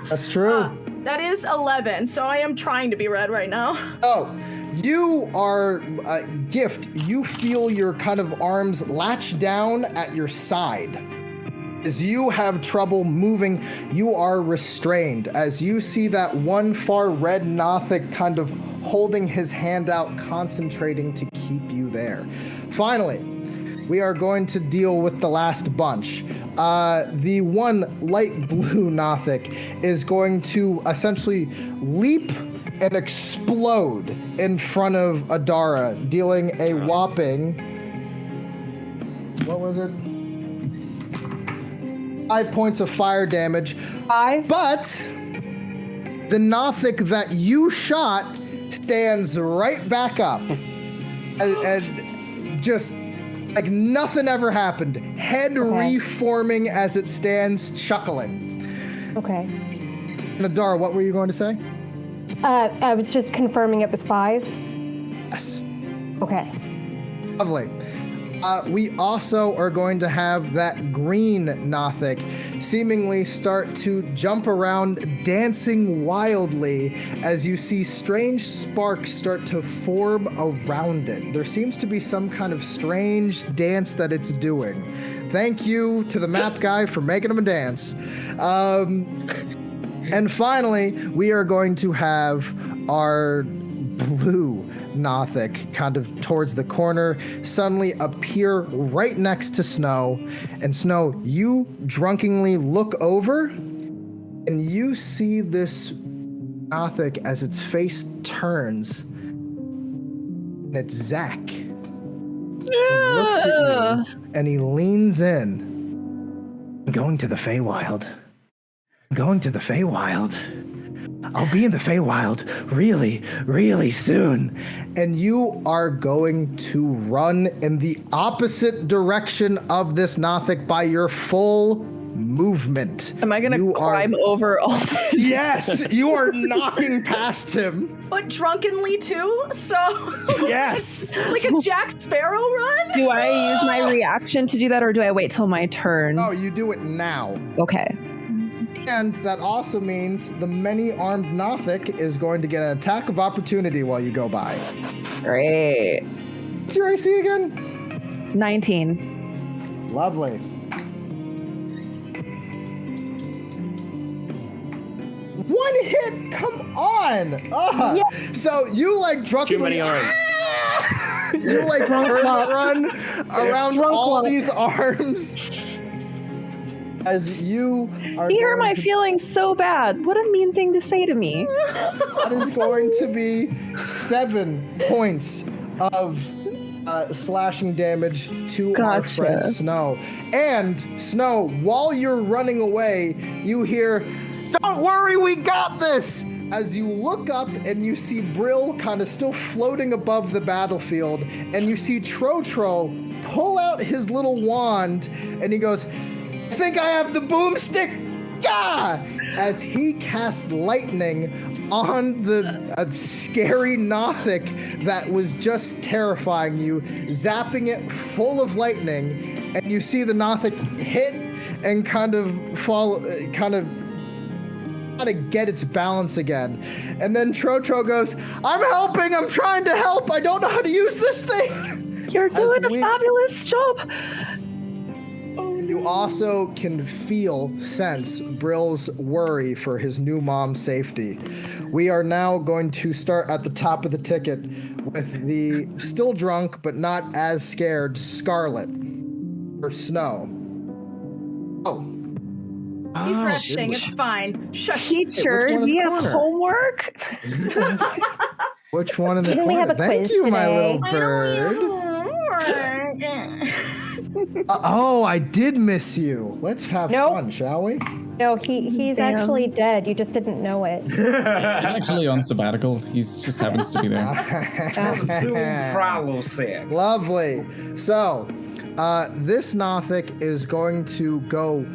That's true. That is 11, so I am trying to be red right now. Oh, you are Gift. You feel your kind of arms latch down at your side, As you have trouble moving, you are restrained. As you see that one far red Nothic kind of holding his hand out, concentrating to keep you there. Finally, we are going to deal with the last bunch. The one light blue Nothic is going to essentially leap and explode in front of Adara, dealing a whopping... What was it? 5 points of fire damage. 5? But the Nothic that you shot stands right back up. And just like nothing ever happened. Head reforming as it stands, chuckling. Okay. Nadar, what were you going to say? I was just confirming it was 5. Yes. Okay. Lovely. We also are going to have that green Nothic seemingly start to jump around, dancing wildly as you see strange sparks start to form around it. There seems to be some kind of strange dance that it's doing. Thank you to the map guy for making him a dance. And finally, we are going to have our blue Nothic kind of towards the corner suddenly appear right next to Snow. And Snow, you drunkenly look over and you see this Nothic as its face turns. And it's Zach. He looks at you and he leans in. I'm going to the Feywild. I'm going to the Feywild. I'll be in the Feywild really, really soon. And you are going to run in the opposite direction of this Nothic by your full movement. Am I going to climb over Alden? Yes, you are knocking past him. But drunkenly too, so... Yes. Like a Jack Sparrow run? Do I use my reaction to do that, or do I wait till my turn? Oh, you do it now. Okay. And that also means the many-armed Nothic is going to get an attack of opportunity while you go by. Great. What's your AC again? 19. Lovely. One hit, come on! So you like drunkenly... Too many arms. You like run around all these arms. As you are... He hurt my feelings so bad. What a mean thing to say to me. That is going to be 7 points of slashing damage to our friend Snow. And Snow, while you're running away, you hear, "Don't worry, we got this!" As you look up and you see Brill kind of still floating above the battlefield, and you see Trotro pull out his little wand, and he goes, "I think I have the boomstick!" Gah! As he casts lightning on the scary Nothic that was just terrifying you, zapping it full of lightning, and you see the Nothic hit and kind of fall, kind of to get its balance again. And then Trotro goes, "I'm helping, I'm trying to help, I don't know how to use this thing." You're doing a fabulous job. You also can sense Brill's worry for his new mom's safety. We are now going to start at the top of the ticket with the still drunk but not as scared Scxrlet or Snow. He's resting, it's fine. Shush. Teacher, do you have homework? Which one in the Didn't we corner? have a Thank quiz you, today? my little bird. I did miss you. Let's have fun, shall we? No, he's actually dead. You just didn't know it. He's actually on sabbatical. He just happens to be there. Lovely. So, this Nothic is going to go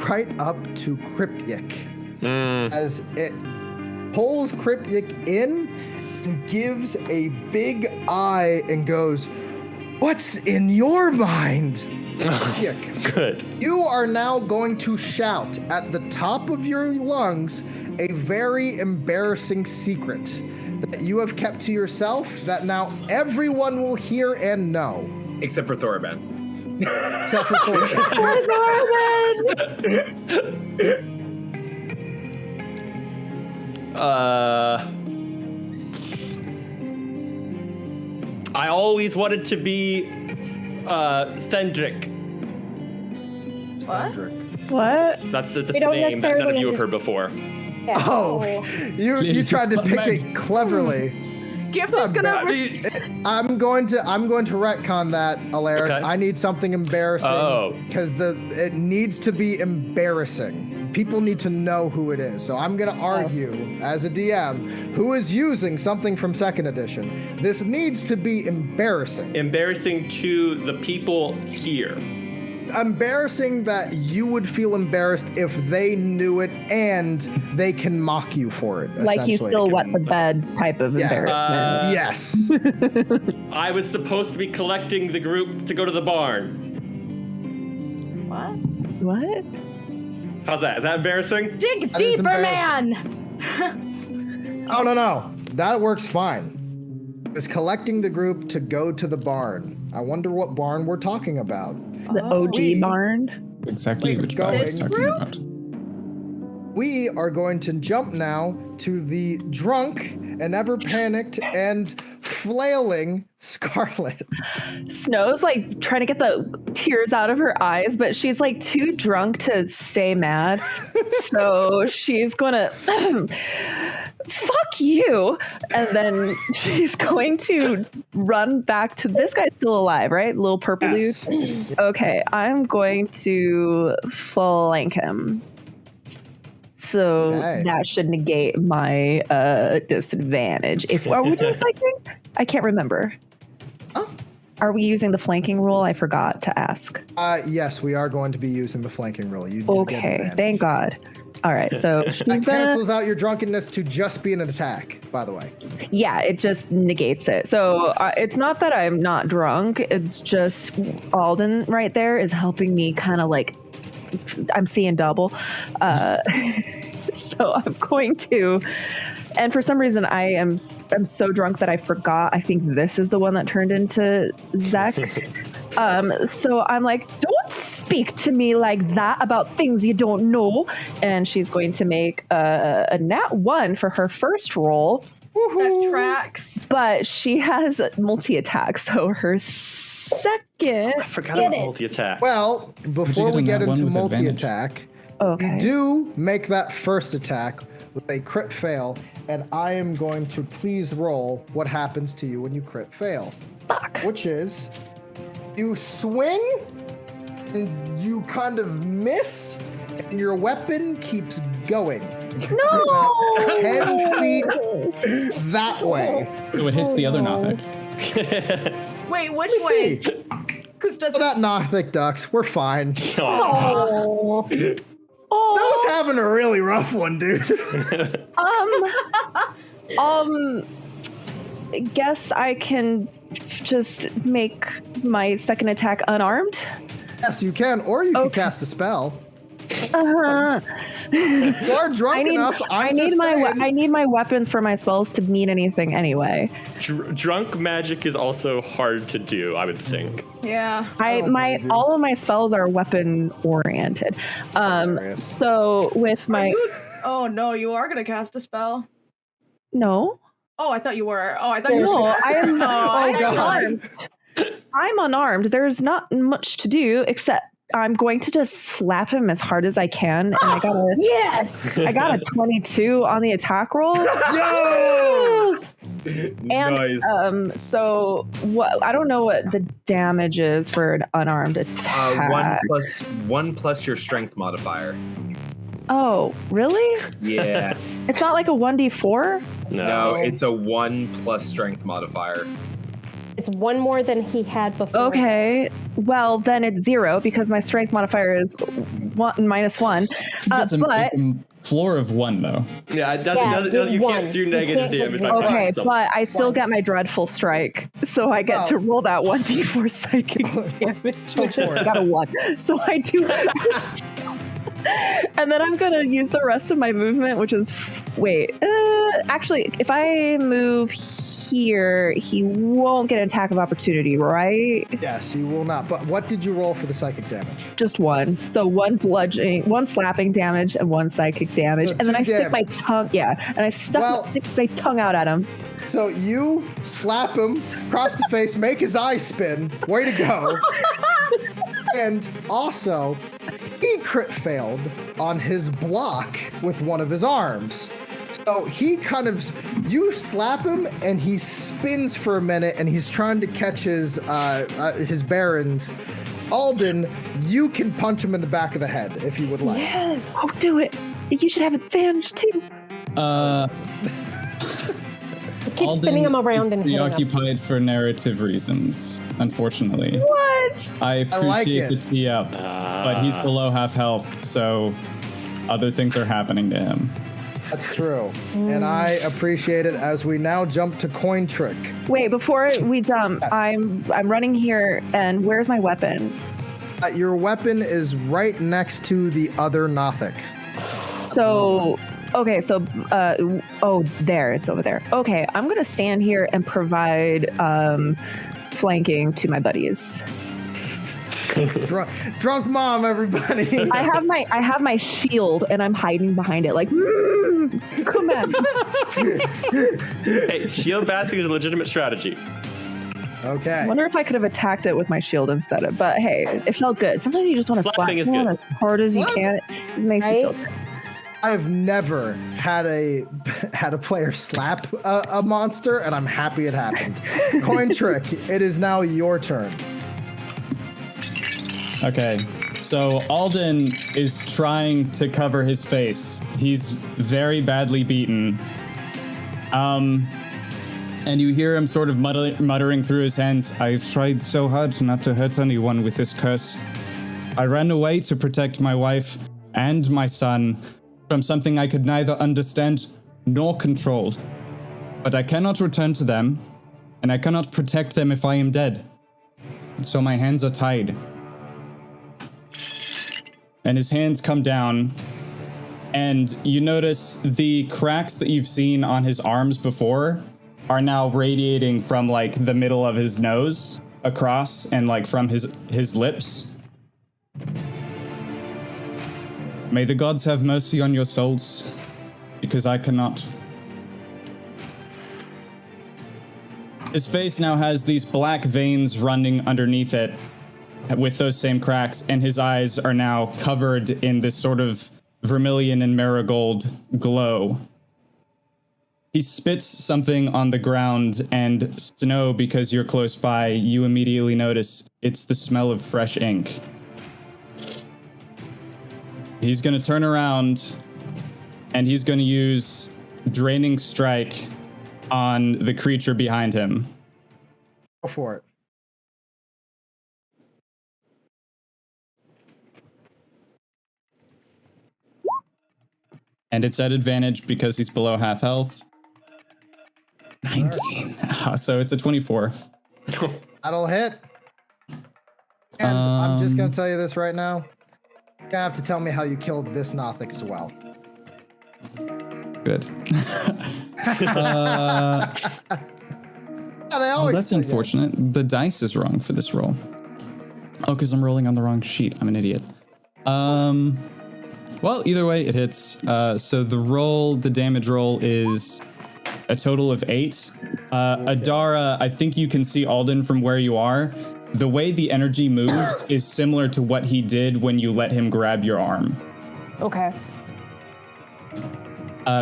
right up to Cryptic as it pulls Cryptic in and gives a big eye and goes, "What's in your mind?" Good. You are now going to shout at the top of your lungs a very embarrassing secret that you have kept to yourself that now everyone will hear and know. Except for Thorben. Except for fortune. I always wanted to be Thendrick. What? That's the We don't name that none of necessarily you have heard before. Yeah. Oh, you tried to pick it cleverly. Gift is gonna. I'm going to retcon that, Alaric. Okay. I need something embarrassing. Oh. Because it needs to be embarrassing. People need to know who it is. So I'm gonna argue as a DM who is using something from 2nd edition. This needs to be embarrassing. Embarrassing to the people here. Embarrassing that you would feel embarrassed if they knew it and they can mock you for it. Like you essentially. still wet the bed type of embarrassment. Yes. I was supposed to be collecting the group to go to the barn. What? How's that? Is that embarrassing? Dig That is deeper, embarrassing. man. Oh, no. That works fine. It's collecting the group to go to the barn. I wonder what barn we're talking about. The OG barn? Exactly Wait, which barn I was this talking group? about. We are going to jump now to the drunk and ever panicked and flailing Scxrlet. Snow's like trying to get the tears out of her eyes, but she's like too drunk to stay mad. So she's gonna fuck you. And then she's going to run back to this guy's still alive, right? Little purple Yes. dude. Okay, I'm going to flank him. So Okay. that should negate my disadvantage. Are we doing flanking? I can't remember. Oh. Are we using the flanking rule? I forgot to ask. Yes, we are going to be using the flanking rule. You do get Okay, advantage. thank God. All right, so That she's gonna. cancels out your drunkenness to just be an attack, by the way. Yeah, it just negates it. So it's not that I'm not drunk. It's just Alden right there is helping me kind of like. I'm seeing double. So I'm going to. And for some reason, I'm so drunk that I forgot. I think this is the one that turned into Zach. So I'm like, don't speak to me like that about things you don't know. And she's going to make a nat 1 for her first roll. That tracks. But she has multi-attack, so her second. I forgot about multi-attack. Well, before we get that one into with multi-attack, Okay. do make that first attack with a crit fail, and I am going to please roll what happens to you when you crit fail. Fuck. Which is, you swing, and you kind of miss, and your weapon keeps going. No! 10 feet that way. So it hits the other Nothic. Wait, which Let me way? see. Because does So that Nothic ducks, we're fine. Aw. Oh, Those having a really rough one, dude. guess I can just make my second attack unarmed. Yes, you can, or you can cast a spell. Uh-huh. You are drunk enough. I need my weapons for my spells to mean anything anyway. Drunk magic is also hard to do, I would think. Yeah. All of my spells are weapon oriented. Hilarious. So with my Oh no, you are gonna cast a spell. no. Oh, I thought you were. Oh, I thought you No, were. I'm Oh, God. unarmed. I'm unarmed. There's not much to do except I'm going to just slap him as hard as I can, and I got a Yes. I got a 22 on the attack roll. Yes! And Nice. so what? I don't know what the damage is for an unarmed attack. One plus your strength modifier. Oh, really? Yeah. It's not like a 1d4? No, it's a 1 plus strength modifier. It's one more than he had before. Okay. Well, then it's 0 because my strength modifier is -1. That's a But floor of 1 though. Yeah, it doesn't, Yeah, doesn't, do you one. can't do You negative can't get damage. zero. by okay, cracking something. but I still get my dreadful strike, so I get to roll that 1d4 psychic damage, which I got a 1. So I do. And then I'm gonna use the rest of my movement, which is actually, if I move here, he won't get an attack of opportunity, right? Yes, you will not. But what did you roll for the psychic damage? Just one. So one bludgeoning, one slapping damage, and one psychic damage. So And then I 2 stick my damage. tongue, and I stick my tongue out at him. So you slap him across the face, make his eye spin. Way to go. And also, he crit failed on his block with one of his arms. So he you slap him and he spins for a minute and he's trying to catch his bearings. Alden, you can punch him in the back of the head if you would like. Yes. Oh, do it. You should have advantage too. Just keep spinning him around and hitting him. Preoccupied for narrative reasons, unfortunately. What? I like appreciate it. the tee up, but he's below half health, so other things are happening to him. That's true. And I appreciate it as we now jump to Cointrick. Wait, before we jump, Yes. I'm running here, and where's my weapon? Your weapon is right next to the other Nothic. So, okay, so, there, it's over there. Okay, I'm gonna stand here and provide flanking to my buddies. Drunk mom, everybody. I have my shield, and I'm hiding behind it, like, come at me. Hey, shield basking is a legitimate strategy. Okay. I wonder if I could have attacked it with my shield instead of, but hey, it felt good. Sometimes you just want to slap Slapping is someone good. as hard as you can. It makes you feel good. I've never had a player slap a monster, and I'm happy it happened. Cointrick, it is now your turn. Okay, so Alden is trying to cover his face. He's very badly beaten. And you hear him sort of muttering through his hands, "I've tried so hard not to hurt anyone with this curse. I ran away to protect my wife and my son from something I could neither understand nor control. But I cannot return to them, and I cannot protect them if I am dead. So my hands are tied." And his hands come down, and you notice the cracks that you've seen on his arms before are now radiating from like the middle of his nose across and like from his lips. "May the gods have mercy on your souls, because I cannot." His face now has these black veins running underneath it with those same cracks, and his eyes are now covered in this sort of vermilion and marigold glow. He spits something on the ground, and Snow, because you're close by, you immediately notice it's the smell of fresh ink. He's going to turn around, and he's going to use Draining Strike on the creature behind him. Go for it. And it's at advantage because he's below half health. 19. So it's a 24. That'll hit. And I'm just going to tell you this right now. You're going to have to tell me how you killed this Nothic as well. Good. They always That's forget. unfortunate. The dice is wrong for this roll. Oh, because I'm rolling on the wrong sheet. I'm an idiot. Well, either way, it hits. So the damage roll is a total of 8. Adara, I think you can see Alden from where you are. The way the energy moves is similar to what he did when you let him grab your arm. Okay.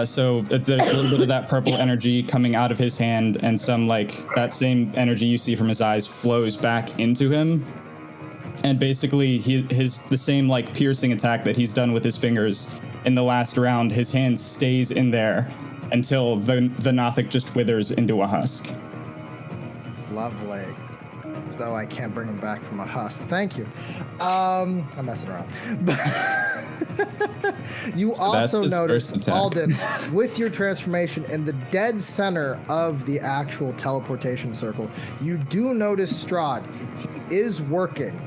So there's a little bit of that purple energy coming out of his hand, and some like that same energy you see from his eyes flows back into him. And basically, the same like piercing attack that he's done with his fingers in the last round, his hand stays in there until the Nothic just withers into a husk. Lovely. As though I can't bring him back from a husk. Thank you. I'm messing around. You also his notice, first attack. Alden, with your transformation in the dead center of the actual teleportation circle, you do notice Strahd. He is working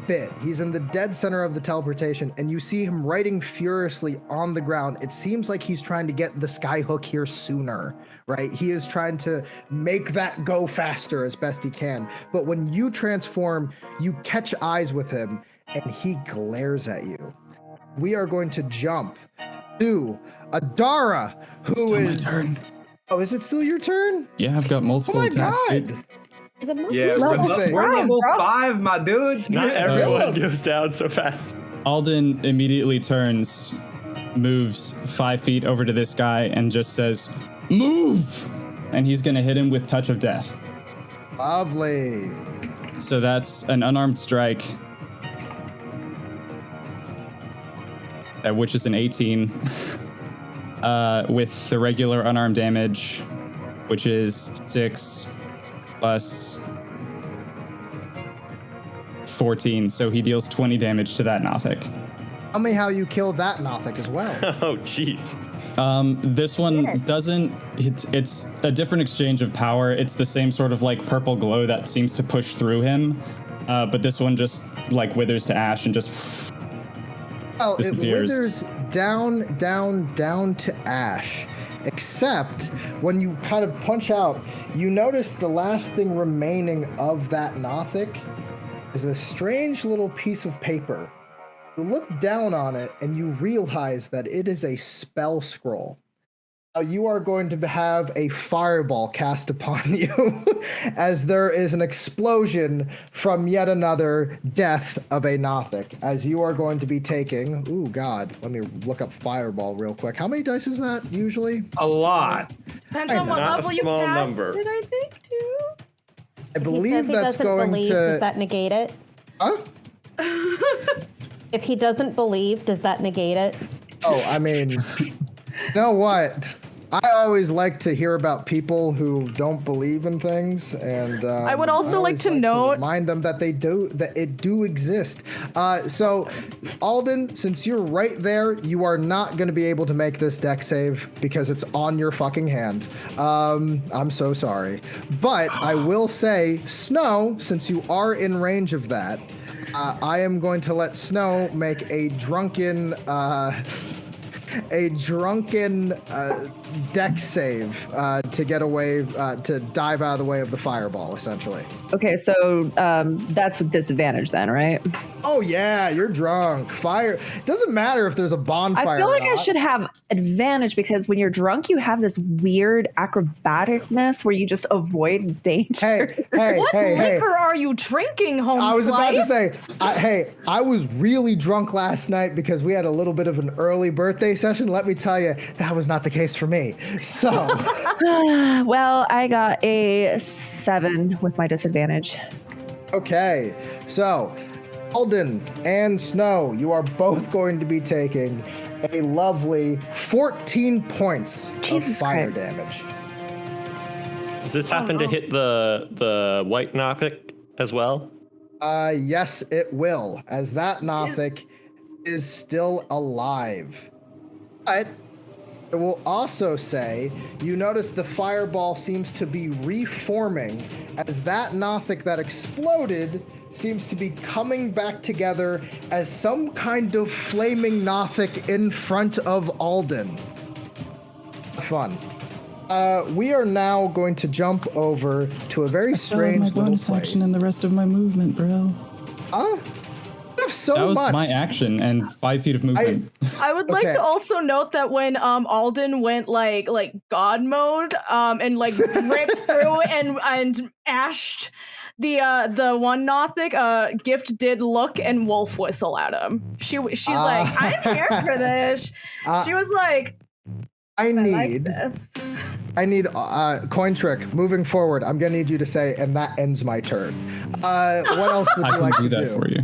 bit. He's in the dead center of the teleportation, and you see him writing furiously on the ground. It seems like he's trying to get the skyhook here sooner, right? He is trying to make that go faster as best he can. But when you transform, you catch eyes with him, and he glares at you. We are going to jump to Adara, who is... Still my turn. Oh, is it still your turn? Yeah, I've got Oh multiple my attacks. god! dude. Is it Yeah, Lovely. we're level Bro. 5, my dude. Not everyone Philip. goes down so fast. Alden immediately turns, moves 5 feet over to this guy, and just says, "Move!" And he's gonna hit him with Touch of Death. Lovely. So that's an unarmed strike, which is an 18, with the regular unarmed damage, which is 6 plus 14. So he deals 20 damage to that Nothic. Tell me how you killed that Nothic as well. Oh, jeez. This one doesn't, it's a different exchange of power. It's the same sort of like purple glow that seems to push through him. But this one just like withers to ash and just Well, it disappears. withers down, down, down to ash. Except when you kind of punch out, you notice the last thing remaining of that Nothic is a strange little piece of paper. You look down on it and you realize that it is a spell scroll. Now you are going to have a fireball cast upon you as there is an explosion from yet another death of a Nothic. As you are going to be taking, ooh God, let me look up fireball real quick. How many dice is that usually? A lot. Depends on what Not a level you small cast number. it, I think, too. I He believe says he that's doesn't going believe, to. does that negate it? Huh? If he doesn't believe, does that negate it? Oh, I mean, you know what? I always like to hear about people who don't believe in things, and I would also like always to note- remind them that it do exist. So, Alden, since you're right there, you are not going to be able to make this deck save because it's on your fucking hand. I'm so sorry, but I will say, Snow, since you are in range of that, I am going to let Snow make a drunken. Deck save to get away, to dive out of the way of the fireball, essentially. Okay, so that's with disadvantage then, right? Oh yeah, you're drunk. Fire. Doesn't matter if there's a bonfire. I feel like or I not. should have advantage because when you're drunk, you have this weird acrobaticness where you just avoid danger. Hey, What hey, hey. liquor are you drinking, home I was about to slice? say, I was really drunk last night because we had a little bit of an early birthday session. Let me tell you, that was not the case for me. So, Well, I got a 7 with my disadvantage. okay. So, Alden and Snow, you are both going to be taking a lovely 14 points Jesus of fire Christ. damage. Does this happen to hit the white Nothic as well? Yes, it will, as that Nothic is still alive. But it will also say, you notice the fireball seems to be reforming as that Nothic that exploded seems to be coming back together as some kind of flaming Nothic in front of Alden. Fun. We are now going to jump over to a very strange my little bonus place. action and the rest of my movement, bro. You have so That was much. my action and 5 feet of movement. I would like Okay. to also note that when Alden went like God mode and like ripped through and ashed the one Nothic, Gift did look and wolf whistle at him. She's like, I'm here for this. She was like, I I like need this. Cointrick. Moving forward, I'm gonna need you to say, and that ends my turn. What else would I you can like do to that do? for you.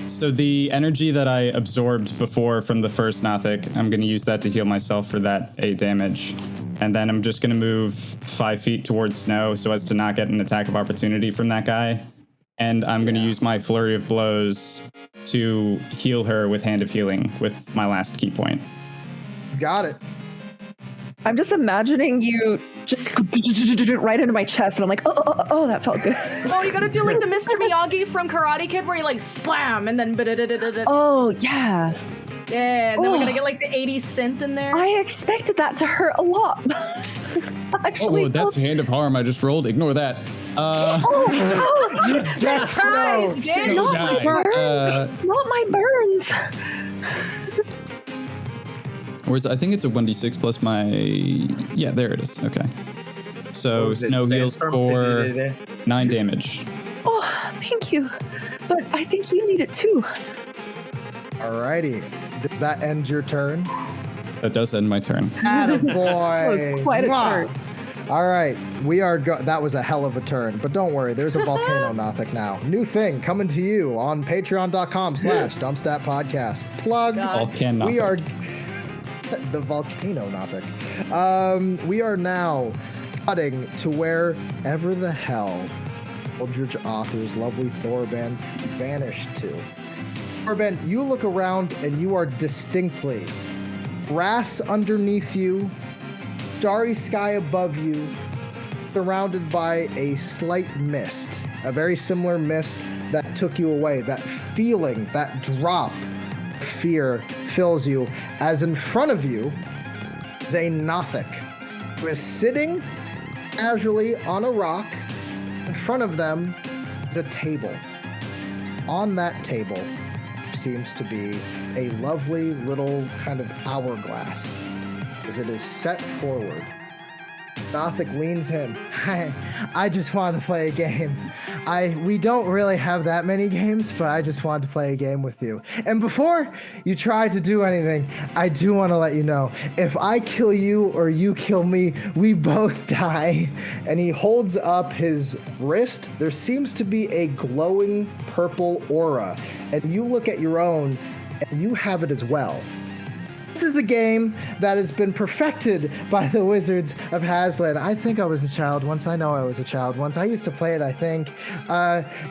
So the energy that I absorbed before from the first Nothic, I'm going to use that to heal myself for that 8 damage. And then I'm just going to move 5 feet towards Snow so as to not get an attack of opportunity from that guy. And I'm going to use my Flurry of Blows to heal her with Hand of Healing with my last key point. Got it. I'm just imagining you just right into my chest, and I'm like, oh, that felt good. Oh, you gotta do like the Mr. Miyagi from Karate Kid where you like slam and then Oh, yeah. Yeah, and then we're gonna get like the 80s synth in there. I expected that to hurt a lot. Actually, Oh, that's a hand of harm I just rolled. Ignore that. You just know. Bitch. Not my burns. Not my burns. Whereas I think it's a 1d6 plus my... Yeah, there it is. Okay. So Snow heals for 9 damage. Oh, thank you. But I think you need it too. Alrighty. Does that end your turn? That does end my turn. Attaboy. Oh, quite a turn. All right, that was a hell of a turn, but don't worry, there's a volcano Nothic now. New thing coming to you on patreon.com/DumpStat podcast. Plug. Volcano We are the volcano Nothic. We are now cutting to wherever the hell Eldritch Author's lovely Thorben vanished to. Thorben, you look around and you are distinctly grass underneath you, starry sky above you, surrounded by a slight mist, a very similar mist that took you away. That feeling, that drop of fear fills you as in front of you is a Nothic who is sitting casually on a rock. In front of them is a table. On that table seems to be a lovely little kind of hourglass as it is set forward. Nothic leans in. I just wanted to play a game. We don't really have that many games, but I just wanted to play a game with you. And before you try to do anything, I do want to let you know, if I kill you or you kill me, we both die. And he holds up his wrist. There seems to be a glowing purple aura. And you look at your own, and you have it as well. This is a game that has been perfected by the Wizards of Haslin. I think I was a child once. I know I was a child once. I used to play it, I think.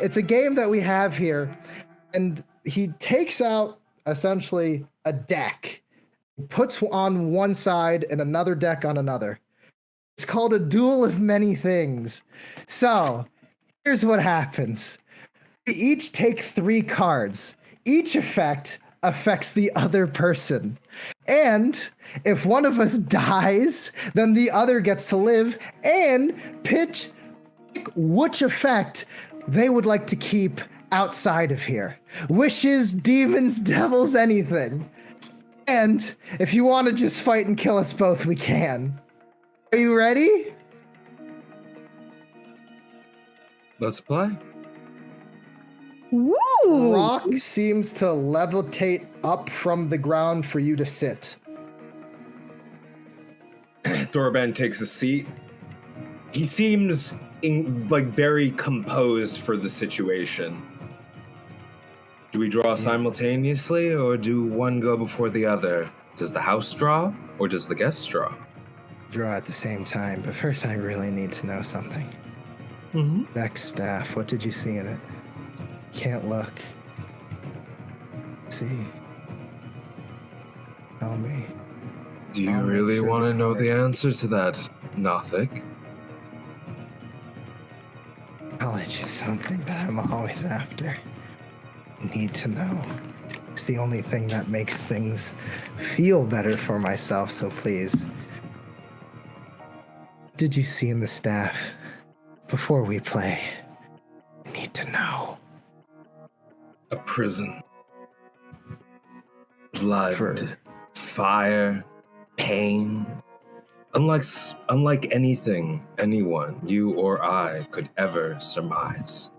It's a game that we have here. And he takes out, essentially, a deck. He puts on one side and another deck on another. It's called a duel of many things. So, here's what happens. We each take 3 cards. Each effect affects the other person. And if one of us dies, then the other gets to live and pick which effect they would like to keep outside of here. Wishes, demons, devils, anything. And if you want to just fight and kill us both, we can. Are you ready? Let's play. Woo! Rock seems to levitate up from the ground for you to sit. Thorben takes a seat. He seems very composed for the situation. Do we draw simultaneously, or do one go before the other? Does the house draw, or does the guest draw? Draw at the same time, but first I really need to know something. Dex staff, what did you see in it? Can't look. See. Tell me. Do you really want to know the answer to that, Nothic? Knowledge is something that I'm always after. Need to know. It's the only thing that makes things feel better for myself, so please. What did you see in the staff before we play? I need to know. A prison. Blood, fire, pain. Unlike anything anyone, you or I, could ever surmise.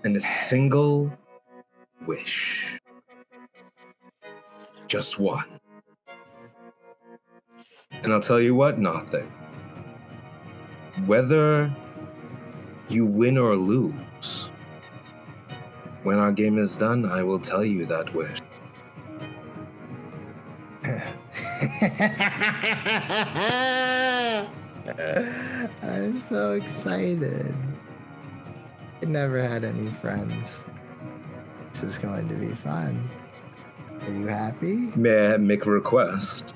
And a single wish. Just one. And I'll tell you what, Nothic. Whether you win or lose, when our game is done, I will tell you that wish. I'm so excited. I never had any friends. This is going to be fun. Are you happy? May I make a request?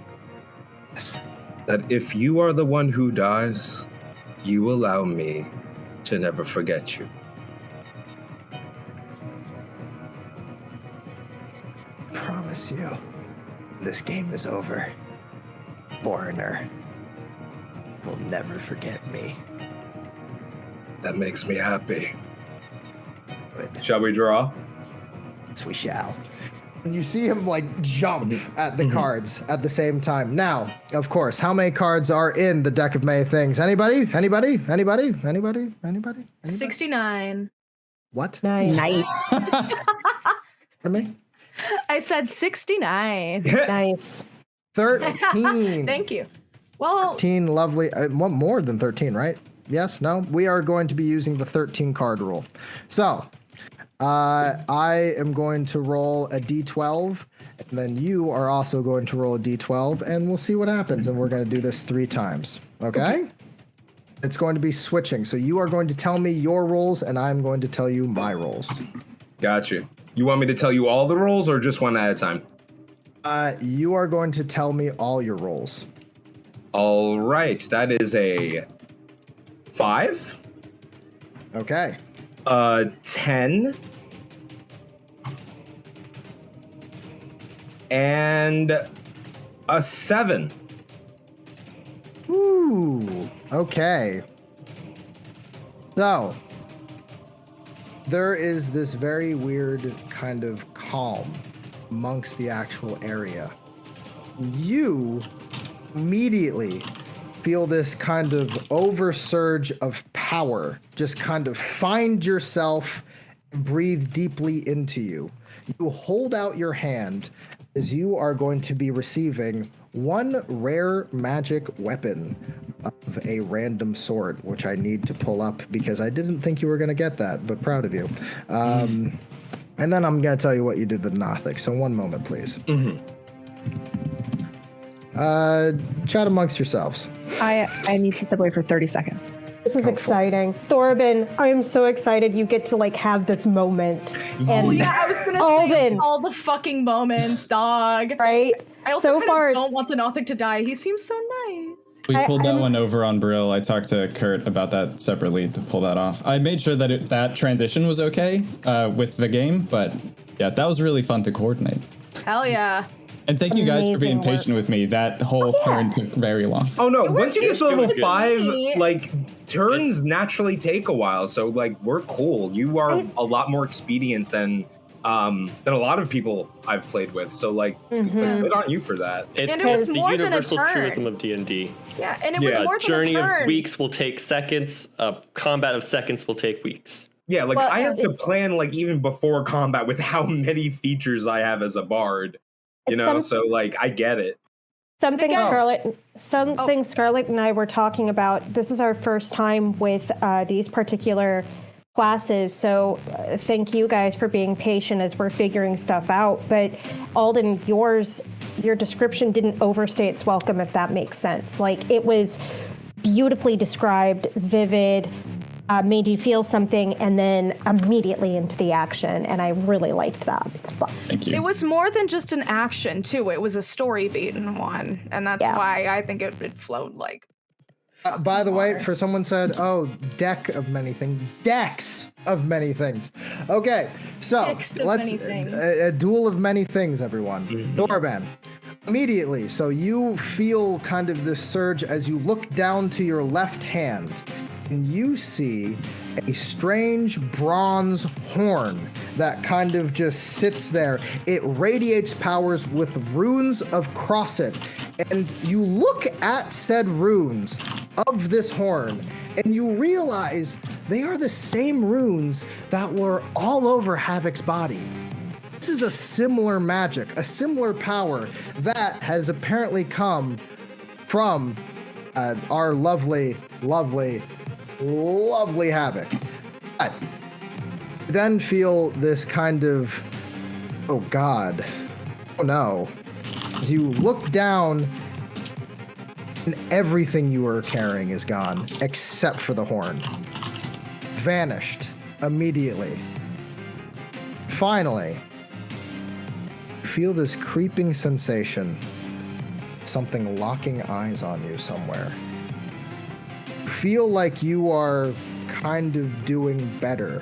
that if you are the one who dies, you allow me to never forget you. Promise you, this game is over. Foreigner will never forget me. That makes me happy. Good. Shall we draw? Yes, we shall. And you see him like jump at the cards at the same time. Now, of course, how many cards are in the deck of May things? Anybody? 69. What? Nice. Pardon me? I said 69. Nice. 13. Thank you. Well, 13, lovely. More than 13, right? Yes, no? We are going to be using the 13 card rule. So, I am going to roll a d12, and then you are also going to roll a d12, and we'll see what happens. And we're going to do this 3 times. Okay? It's going to be switching. So you are going to tell me your rolls, and I'm going to tell you my rolls. Gotcha. You want me to tell you all the rolls or just one at a time? You are going to tell me all your rolls. All right. That is a 5. Okay. 10. And a 7. Ooh, okay. So, there is this very weird kind of calm amongst the actual area. You immediately feel this kind of oversurge of power just kind of find yourself and breathe deeply into you. You hold out your hand as you are going to be receiving one rare magic weapon of a random sort, which I need to pull up because I didn't think you were going to get that, but proud of you. And then I'm going to tell you what you did to the Nothic. So one moment, please. Chat amongst yourselves. I need to step away for 30 seconds. This is exciting. Thorben, I am so excited you get to like have this moment. And yeah, I was gonna say Alden, all the fucking moments, dog. right? I also So kind far, of don't want the Nothic to die. He seems so nice. We pulled that one over on Brill. I talked to Kurt about that separately to pull that off. I made sure that that transition was okay with the game, but yeah, that was really fun to coordinate. Hell yeah. And thank you guys for being Amazing work. patient with me. That whole turn took very long. Oh no, once you get to level good. 5, like, turns naturally take a while, so like, we're cool. You are a lot more expedient than a lot of people I've played with, so like, good on you for that. And It's it was the more than a universal turn. truism of D&D. Yeah, and it was more than Journey a turn. of weeks will take seconds. Combat of seconds will take weeks. Yeah, like, Well, I have to plan, like, even before combat with how many features I have as a bard, you It's know, so like, I get it. Something Again- Scxrlet and I were talking about. This is our first time with these particular classes, so thank you guys for being patient as we're figuring stuff out. But Alden, your description didn't overstay its welcome, if that makes sense. Like, it was beautifully described, vivid, made you feel something, and then immediately into the action. And I really liked that. It's fun. Thank you. It was more than just an action, too. It was a story-beaten one. And that's why I think it flowed like... By the way, for someone said, oh, deck of many things. Decks of many things. Okay, so Decks of let's many things. a duel of many things, everyone. Thorben, immediately, so you feel kind of this surge as you look down to your left hand, and you see a strange bronze horn that kind of just sits there. It radiates powers with runes of Crosset, and you look at said runes of this horn, and you realize they are the same runes that were all over Havoc's body. This is a similar magic, a similar power that has apparently come from our lovely Havoc. But then feel this kind of, oh God, oh no. As you look down, and everything you were carrying is gone, except for the horn. Vanished immediately. Finally, feel this creeping sensation something locking eyes on you somewhere. You feel like you are kind of doing better.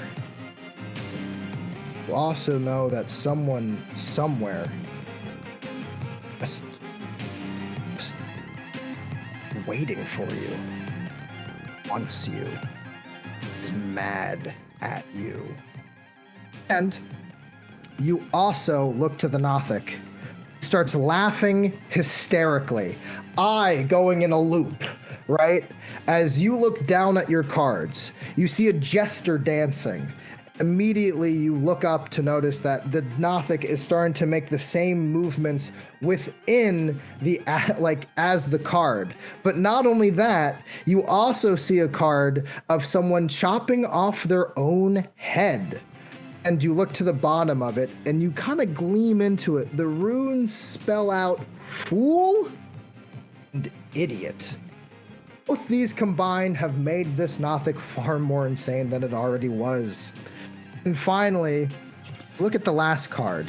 You also know that someone somewhere just waiting for you, wants you, is mad at you. And you also look to the Nothic. He starts laughing hysterically, eye going in a loop, right? As you look down at your cards, you see a jester dancing. Immediately you look up to notice that the Nothic is starting to make the same movements within the, like, as the card. But not only that, you also see a card of someone chopping off their own head. And you look to the bottom of it and you kind of gleam into it. The runes spell out fool and idiot. Both these combined have made this Nothic far more insane than it already was. And finally, look at the last card.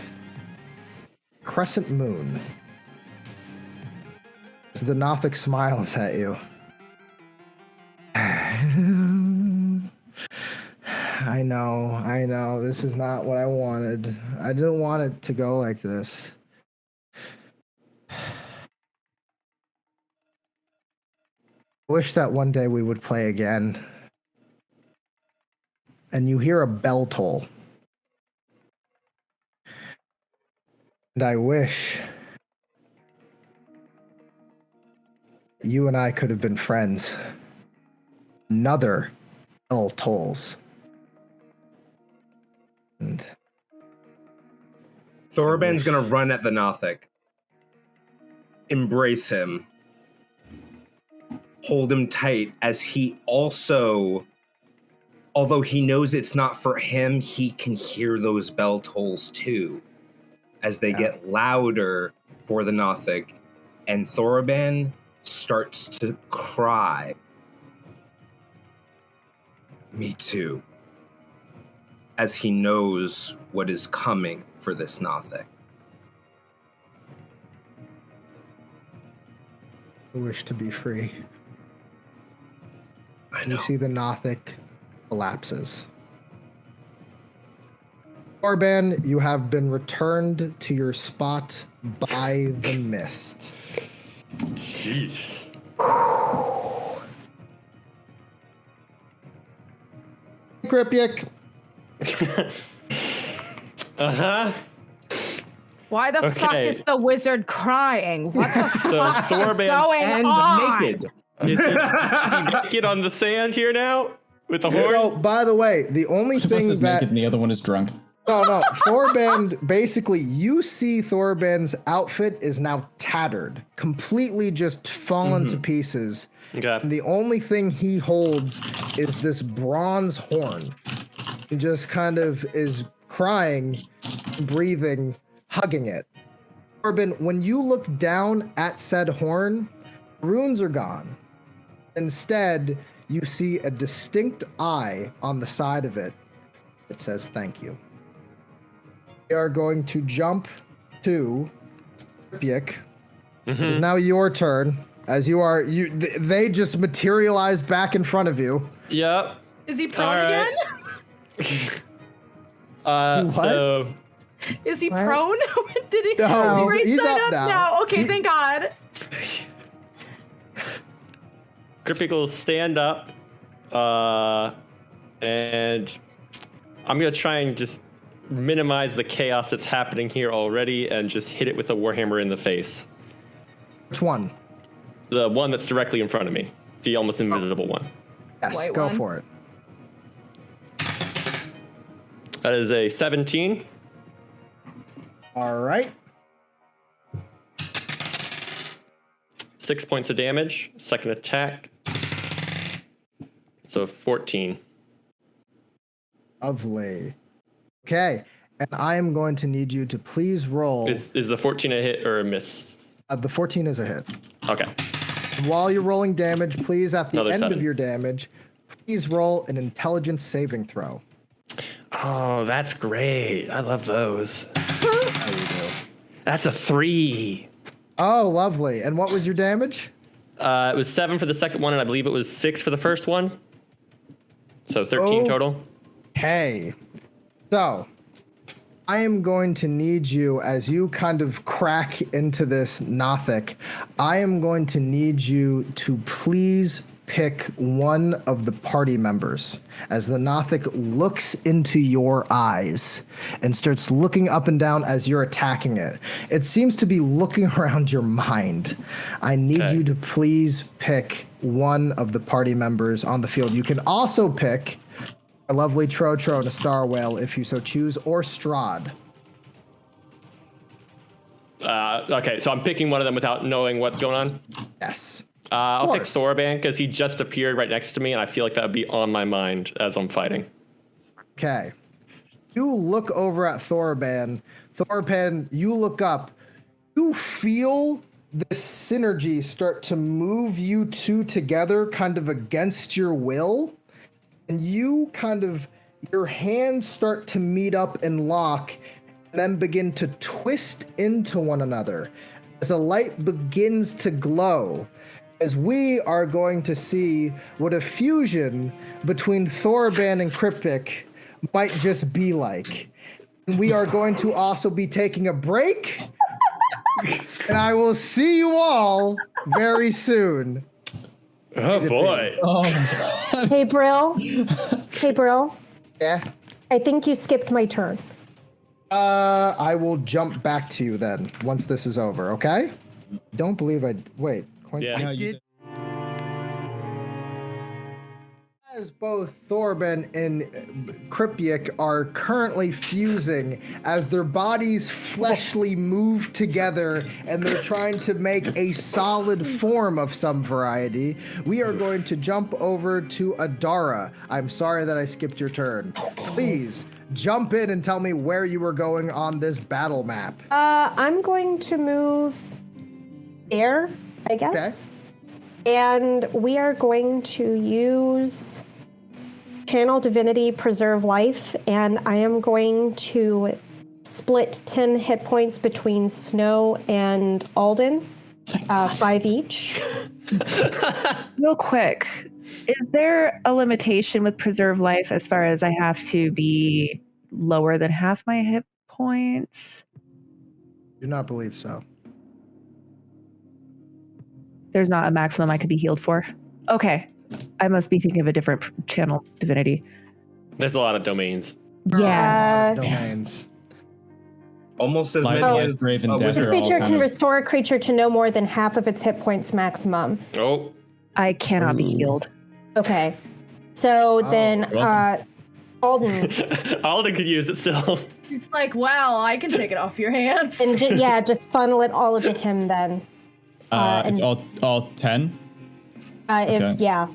Crescent Moon. As the Nothic smiles at you. I know, this is not what I wanted. I didn't want it to go like this. I wish that one day we would play again. And you hear a bell toll. And I wish you and I could have been friends. Another bell tolls. And Thorben's gonna run at the Nothic, embrace him, hold him tight as he also, although he knows it's not for him, he can hear those bell tolls too, as they get louder for the Nothic, and Thorben starts to cry. Me too. As he knows what is coming for this Nothic. I wish to be free. I know. You see the Nothic collapses. Thorben, you have been returned to your spot by the mist. Jeez. Gripyik. Uh-huh. Why the fuck Okay. is the wizard crying? What the So fuck is Thorben's going on? naked. Is he naked on the sand here now? With the horn? Oh, by the way, the only One of us thing is that naked and the other one is drunk. No, Thorben, basically, you see Thorben's outfit is now tattered, completely just fallen to pieces. Okay. And the only thing he holds is this bronze horn. He just kind of is crying, breathing, hugging it. Thorben, when you look down at said horn, runes are gone. Instead, you see a distinct eye on the side of it. It says thank you. We are going to jump to Gripyik. It is now your turn. As they just materialized back in front of you. Yep. Is he prone All right. again? what? So Is he prone? Did he? No, is he he's right up side now. Okay, thank God. Gripyik will stand up, and I'm gonna try and just minimize the chaos that's happening here already, and just hit it with a warhammer in the face. Which one? The one that's directly in front of me, the almost invisible one. Yes, White go one. for it. That is a 17. All right. 6 points of damage. Second attack. So 14. Lovely. Okay, and I am going to need you to please roll. Is the 14 a hit or a miss? The 14 is a hit. Okay. While you're rolling damage, please, at the Another end 7. of your damage, please roll an intelligence saving throw. Oh, that's great. I love those. How you do? That's a 3. Oh, lovely. And what was your damage? It was 7 for the second one, and I believe it was 6 for the first one. So 13 total. Hey. So, I am going to need you, as you kind of crack into this Nothic, I am going to need you to please pick one of the party members as the Nothic looks into your eyes and starts looking up and down as you're attacking it. It seems to be looking around your mind. I need you to please pick one of the party members on the field. You can also pick a lovely Trotro and a Star Whale if you so choose, or Strahd. Okay, so I'm picking one of them without knowing what's going on? Yes. I'll pick Thorban because he just appeared right next to me, and I feel like that would be on my mind as I'm fighting. Okay. You look over at Thorban. Thorban, you look up. You feel this synergy start to move you two together kind of against your will. And you kind of, your hands start to meet up and lock and then begin to twist into one another as a light begins to glow. As we are going to see what a fusion between Thorban and Cryptic might just be like. And we are going to also be taking a break. And I will see you all very soon. Oh boy. Oh my god. Hey, Brill. Hey, Brill. Yeah? I think you skipped my turn. I will jump back to you then once this is over, okay? Don't believe I... Wait. Yeah. No, you did. As both Thorban and Cryptic are currently fusing as their bodies fleshly move together and they're trying to make a solid form of some variety, we are going to jump over to Adara. I'm sorry that I skipped your turn. Please, jump in and tell me where you were going on this battle map. I'm going to move there, I guess. And we are going to use Channel Divinity Preserve Life, and I am going to split 10 hit points between Snow and Alden, 5 each. Real quick, is there a limitation with Preserve Life as far as I have to be lower than half my hit points? Do not believe so. There's not a maximum I could be healed for? Okay. I must be thinking of a different channel divinity. There's a lot of domains. Yeah. Domains. Almost as Life, many Life, as Raven, a Death This are all feature kind can of- restore a creature to no more than half of its hit points maximum. Oh. I cannot be healed. Okay. So then, welcome. Alden, Alden could use it still. He's like, well, I can take it off your hands. and just funnel it all into him then. It's and- all 10? Okay. Yeah.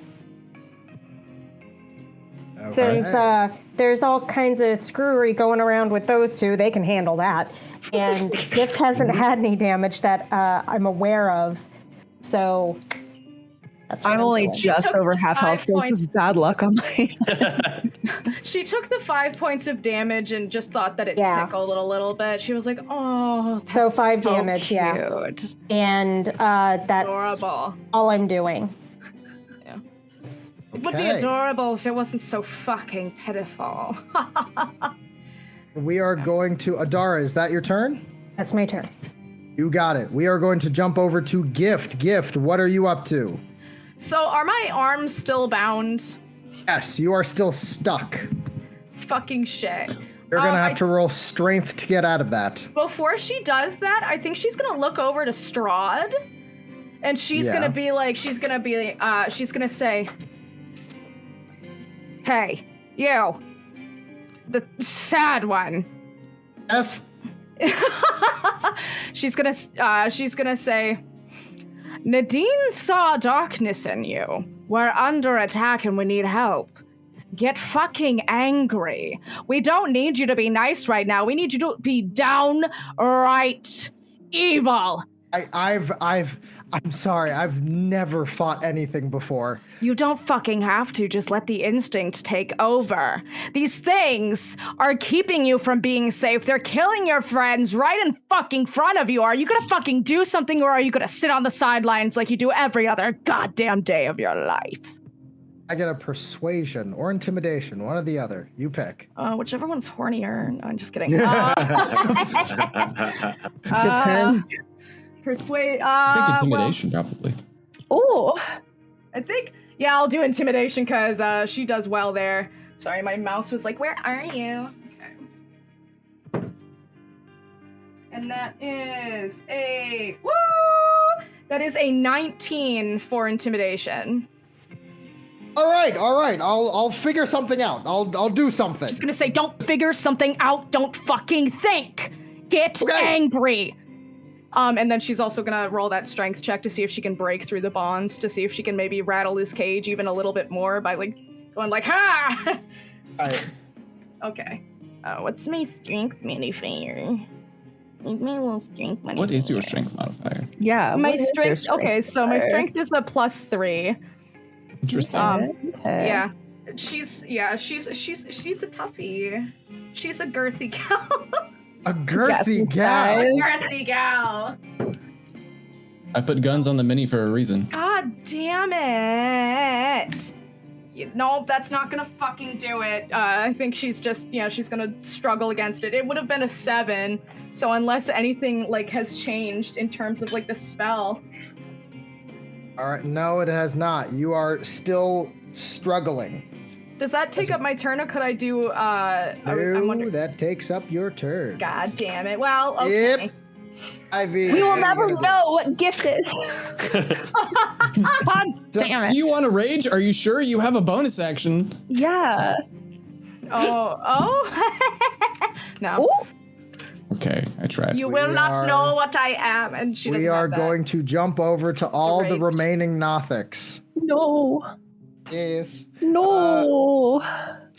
Okay. Since there's all kinds of screwery going around with those two, they can handle that. And Gift hasn't had any damage that I'm aware of, so that's what I'm only doing. just over half health, so this is bad luck on my She took the 5 points of damage and just thought that it Yeah. tickled a little bit. She was like, oh, that's So 5 so damage, cute. yeah. And that's Adorable. all I'm doing. It would be Okay. adorable if it wasn't so fucking pitiful. We are going to Adara. Is that your turn? That's my turn. You got it. We are going to jump over to Gift. Gift, what are you up to? So are my arms still bound? Yes, you are still stuck. Fucking shit. You're gonna have to roll strength to get out of that. Before she does that, I think she's gonna look over to Strahd, and she's gonna be like, she's gonna say, "Hey, you, the sad one." Yes. She's gonna say, Nadine saw darkness in you. We're under attack and we need help. Get fucking angry. We don't need you to be nice right now. We need you to be downright evil. I'm sorry, I've never fought anything before. You don't fucking have to. Just let the instinct take over. These things are keeping you from being safe. They're killing your friends right in fucking front of you. Are you gonna fucking do something, or are you gonna sit on the sidelines like you do every other goddamn day of your life? I get a persuasion or intimidation, one or the other. You pick. Whichever one's hornier. No, I'm just kidding. Depends. Persuade. I think intimidation, probably. Oh, I think. Yeah, I'll do intimidation because she does well there. Sorry, my mouse was like, "Where are you?" Okay. And that is a woo. That is a 19 for intimidation. All right. I'll figure something out. I'll do something. Just gonna say, don't figure something out. Don't fucking think. Get angry. And then she's also gonna roll that strength check to see if she can break through the bonds, to see if she can maybe rattle his cage even a little bit more by like going like, ha! Alright. Okay. What's my strength modifier? Make me a little strength modifier. What is your strength modifier? Yeah. My what is your strength. Okay, so my strength is a +3. Interesting. Okay. Yeah. She's a toughie. She's a girthy gal. A girthy gal. A girthy gal. I put guns on the mini for a reason. God damn it. No, that's not gonna fucking do it. I think she's just, she's gonna struggle against it. It would have been a 7, so unless anything, like, has changed in terms of, like, the spell. Alright, no, it has not. You are still struggling. Does that take up my turn, or could I do, I'm wondering. That takes up your turn. God damn it. Well, okay. Yep. Ivy. We will never know what gift is. God damn it. Do you want to rage? Are you sure you have a bonus action? Yeah. Oh. No. Ooh. Okay, I tried. You will not know what I am, and she doesn't We are have that. going to jump over to all the Great. remaining Nothics. No. Yes. No.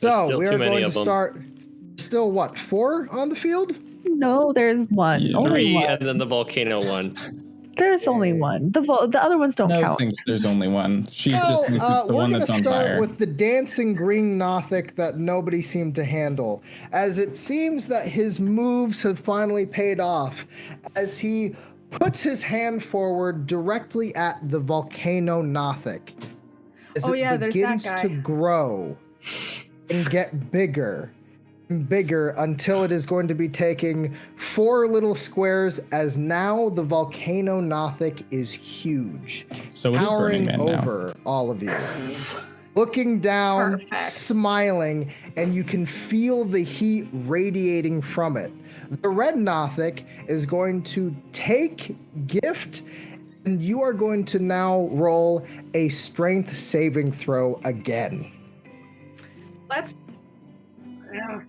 So still we too are many going of to them. start. Still, what? 4 on the field? No, there's one. Yeah. Only 3 one. and then the volcano one. There's only one. The other ones don't No count. thinks there's only one. She just Well, thinks it's the we're one going that's to on start fire. with the dancing green Nothic that nobody seemed to handle, as it seems that his moves have finally paid off, as he puts his hand forward directly at the volcano Nothic. As Oh, it yeah, there's that begins guy. to grow and get bigger and bigger until it is going to be taking 4 little squares, as now the volcano Nothic is huge, So it is towering Burning Man now. over all of you. Looking down, Perfect. smiling, and you can feel the heat radiating from it. The red Nothic is going to take gift, and you are going to now roll a strength saving throw again. Let's. Yeah.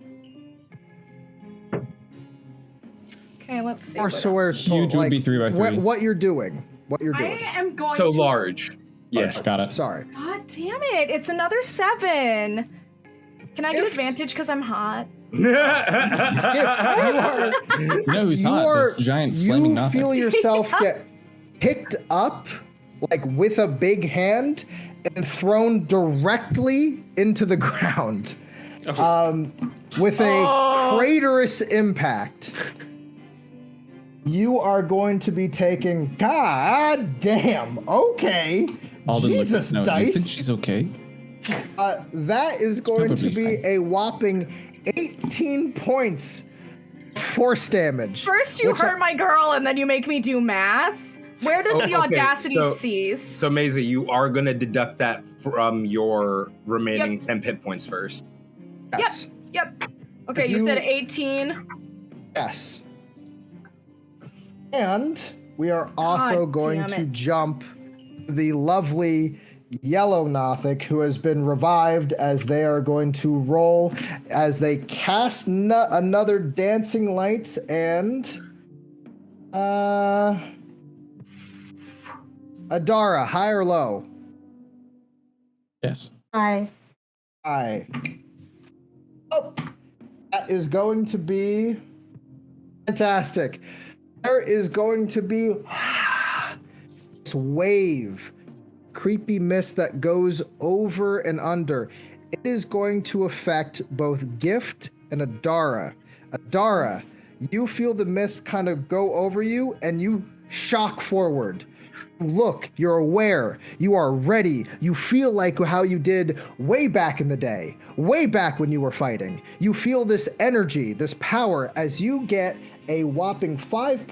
Okay, let's see. Or what so where's Huge would be 3 by 3. What you're doing. I am going So to. large. Yeah. Got it. Sorry. God damn it! It's another 7. Can I get Gift. advantage because I'm hot? You know who's hot? This giant flaming You Nothic. feel yourself get picked up, like with a big hand, and thrown directly into the ground, with a craterous impact. You are going to be taking. God damn. Okay. Alden looks Jesus, no, you think dice. she's okay? That is going to probably be a whopping 18 points force damage. First, you which I- hurt my girl, and then you make me do math. Where does the audacity cease? So Maisie, you are gonna deduct that from your remaining 10 hit points first. Yes. Yep. Okay, As you you- said 18. Yes. And we are also God going damn to it. jump the lovely yellow Nothic, who has been revived, as they are going to roll as they cast another dancing lights and Adara, high or low? Yes. Hi. High. Oh, that is going to be fantastic. there is going to be this wave, creepy mist that goes over and under. It is going to affect both Gift and Adara. Adara, you feel the mist kind of go over you and you shock forward. Look, you're aware, you are ready, you feel like how you did way back in the day, way back when you were fighting. You feel this energy, this power as you get a whopping 5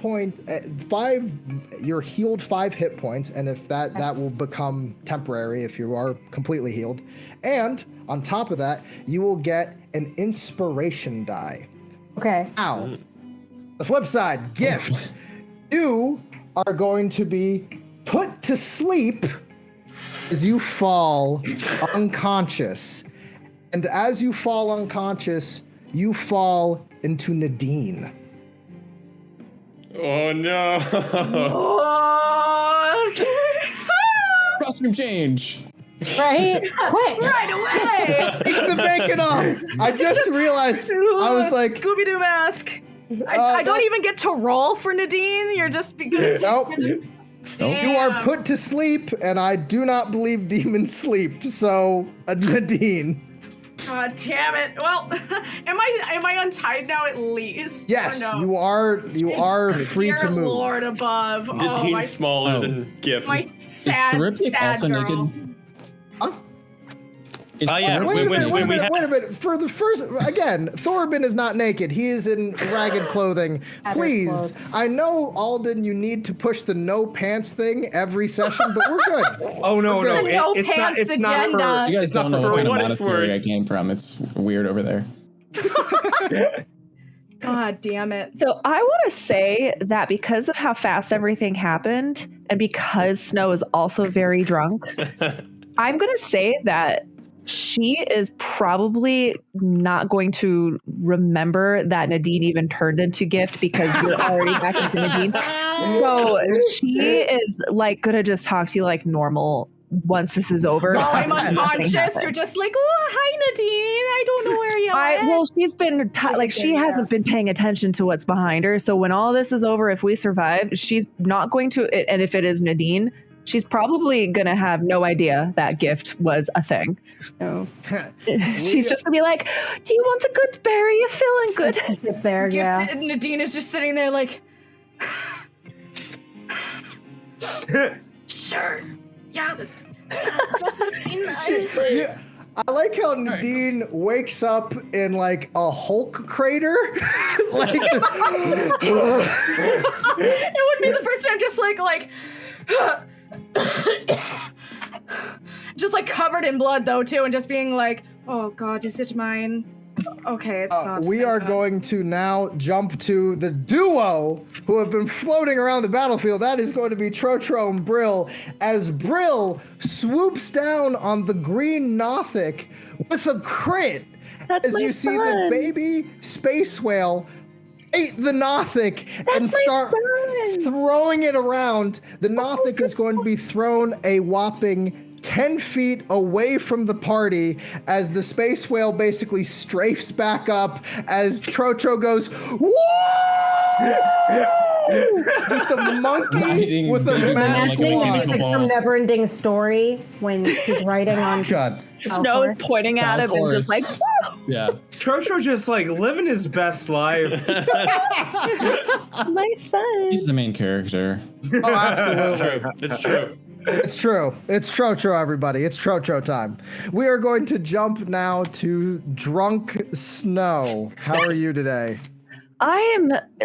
you're healed 5 hit points, and if that will become temporary if you are completely healed. And on top of that, you will get an inspiration die. Okay. Now, the flip side, Gift, you are going to be put to sleep as you fall unconscious. And as you fall unconscious, you fall into Nadine. Oh no! Costume change. Right? Quick. Right away! Take the bacon off! I just realized, I was like, Scooby-Doo mask. I don't even get to roll for Nadine. You're just gonna nope. Damn. You are put to sleep, and I do not believe demons sleep, so Nadine. God damn it! Well, am I untied now at least? Yes, Or no? you are free Dear to move. Lord above. Oh, Nadine's my, smaller than Gift. my sad, Terrific sad also girl. naked? Huh? It's Oh, yeah, Wait a when we minute. For the first, again, Thorben is not naked. He is in ragged clothing. Please, clothes. I know, Alden, you need to push the no pants thing every session, but we're good. Oh no, Listen, no, The it's no not. pants It's not agenda. for. You guys It's not don't know for what kind of what it's monastery worth. I came from. It's weird over there. God damn it. So I want to say that because of how fast everything happened, and because Snow is also very drunk, I'm going to say that she is probably not going to remember that Nadine even turned into Gift because you're already back into Nadine. So she is like going to just talk to you like normal once this is over. While I'm Nothing unconscious, happened. you're just like, oh, hi, Nadine. I don't know where you are. Well, she's been she hasn't been paying attention to what's behind her. So when all this is over, if we survive, she's not going to. And if it is Nadine, she's probably gonna have no idea that Gift was a thing. So she's just gonna be like, "Do you want a good berry? You feeling good?" Get there, yeah. Nadine is just sitting there like, sure. Yeah. Yeah, I like how Nadine wakes up in like a Hulk crater. Like, It would be the first time just like just like covered in blood though too, and just being like, oh god, is it mine? Okay, it's not. we are going to now jump to the duo who have been floating around the battlefield. That is going to be Trotro and Brill, as Brill swoops down on the green Nothic with a crit. That's as my you see the son. baby space whale ate the Nothic and That's my start son. throwing it around. The Nothic is going to be thrown a whopping 10 feet away from the party as the space whale basically strafes back up as Trotro goes, woo! Just a monkey Riding with a baby magic like a Imagine wand. it's like ball. some never-ending story when he's writing on. God. Snow is pointing at him and just like, Yeah. Trotro just like living his best life. "My son." He's the main character. Oh, absolutely. It's true. It's true. It's Trotro, everybody. It's Trotro time. We are going to jump now to Drunk Snow. How are you today?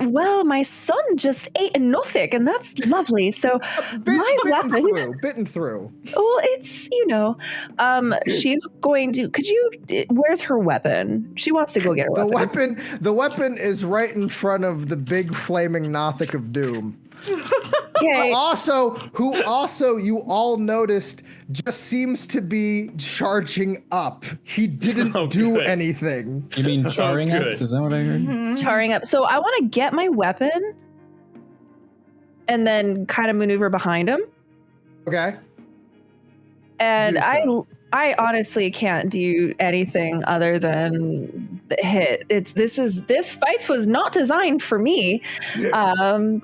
Well, my son just ate a Nothic, and that's lovely. So my weapon. Bitten through. Oh, it's, she's going to, where's her weapon? She wants to go get her weapon. The weapon is right in front of the big flaming Nothic of Doom. Okay. Who also you all noticed just seems to be charging up. He didn't do good. anything. You mean charring up? good. Is that what I heard? Charring up. So I want to get my weapon and then kind of maneuver behind him. Okay. And Do so. I honestly can't do anything other than hit. This fight was not designed for me, but I'm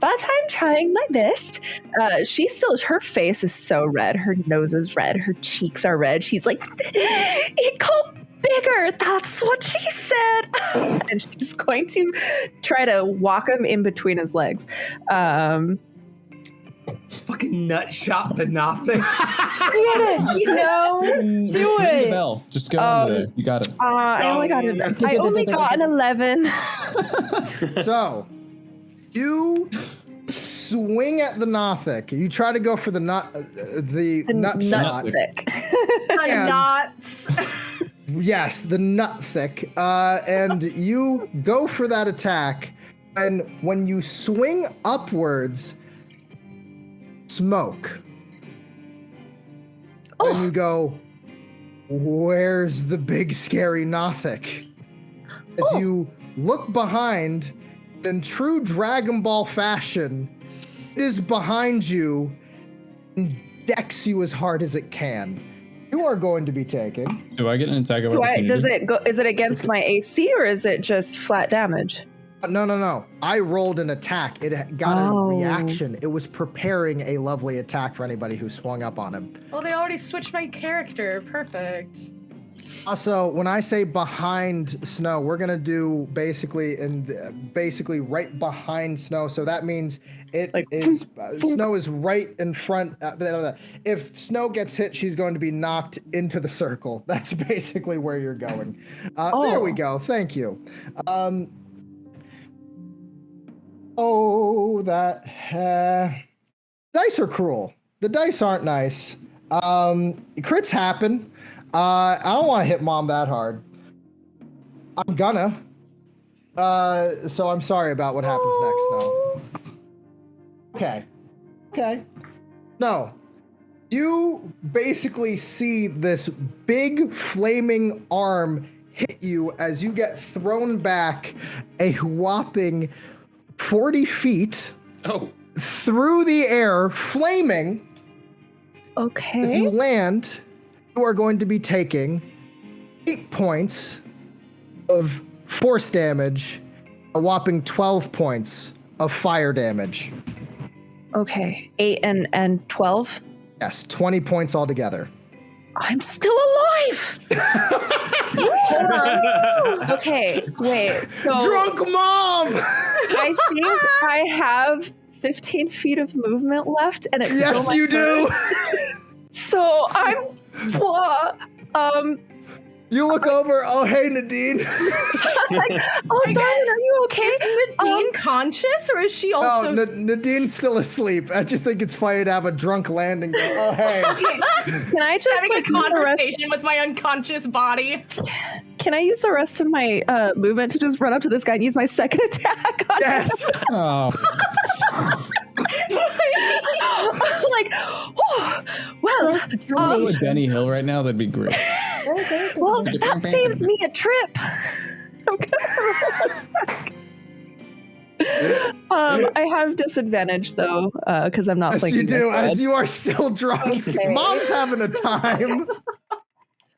trying my best. Her face is so red. Her nose is red. Her cheeks are red. She's like, it got bigger. That's what she said. And she's going to try to walk him in between his legs. Fucking nut shot the nothing. Do Ring the it. bell. Just go into there. You got it. I only got an 11. So, you swing at the Nothic. You try to go for the nut shot. The knots. Yes, the nut thick. And you go for that attack. And when you swing upwards, smoke. And you go, where's the big scary Nothic? As you look behind, in true Dragon Ball fashion, it is behind you and decks you as hard as it can. You are going to be taking. Do I get an attack of opportunity? Is it against my AC or is it just flat damage? No. I rolled an attack. It got a reaction. It was preparing a lovely attack for anybody who swung up on him. Well, they already switched my character. Perfect. Also, when I say behind Snow, we're gonna do basically right behind Snow. So that means Snow is right in front. If Snow gets hit, she's going to be knocked into the circle. That's basically where you're going. There we go. Thank you. Dice are cruel. The dice aren't nice. Crits happen. I don't want to hit Mom that hard. I'm gonna. So I'm sorry about what happens next, though. Okay. No. You basically see this big flaming arm hit you as you get thrown back a whopping 40 feet through the air, flaming. Okay. As you land, you are going to be taking 8 points of force damage, a whopping 12 points of fire damage. Okay. 8 and 12? Yes, 20 points altogether. I'm still alive! Hold on. Okay, wait. So Drunk Mom! I think I have 15 feet of movement left, and it's Yes, still you do! So I'm You look over, oh hey Nadine. like, oh darling, are you okay? Is Nadine conscious, or is she also? Oh, Nadine's still asleep. I just think it's funny to have a drunk land and go, oh hey. Can I just having a conversation with my unconscious body? Can I use the rest of my movement to just run up to this guy and use my second attack on Yes. Oh. like, oh, well, Like Benny Hill right now, that'd be great. well, that saves me a trip. I'm gonna attack. I have disadvantage though, because I'm not Yes, playing. you do, this as you are still drunk. Okay. Mom's having a time.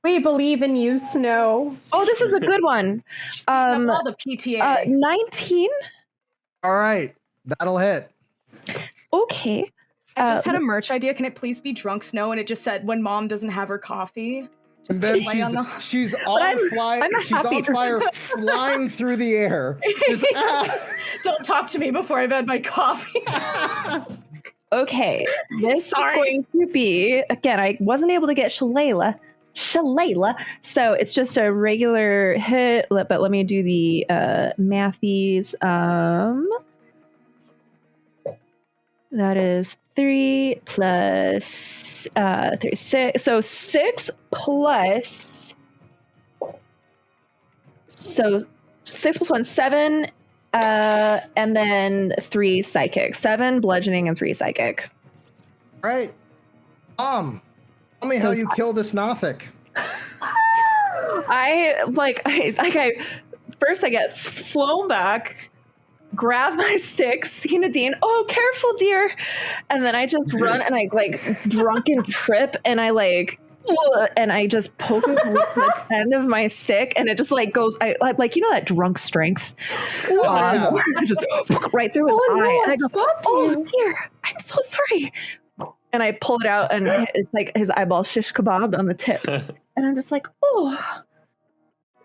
We believe in you, Snow. Oh, this is a good one. All the PTA. 19. All right, that'll hit. Okay. I just had a merch idea. Can it please be Drunk Snow? And it just said when Mom doesn't have her coffee. And then play on she's I'm she's happy on to- fire, flying through the air. Just, Don't talk to me before I've had my coffee. Okay. This Sorry. is going to be, again, I wasn't able to get Shalala. So it's just a regular hit, but let me do the mathies. That is 3 plus 3, 6. So 6 plus. So 6 plus 1, 7. And then 3 psychic. 7 bludgeoning and 3 psychic. right. Tell me how you kill this Nothic. First I get flown back, grab my stick, see Nadine, oh, careful, dear. And then I just run and I drunken trip and I and I just poke it with the end of my stick, and it just like goes, I like, you know, that drunk strength. Just right through his eye. And I go, oh dear, I'm so sorry. And I pull it out, and it's like his eyeball shish kebabbed on the tip. And I'm just like, oh,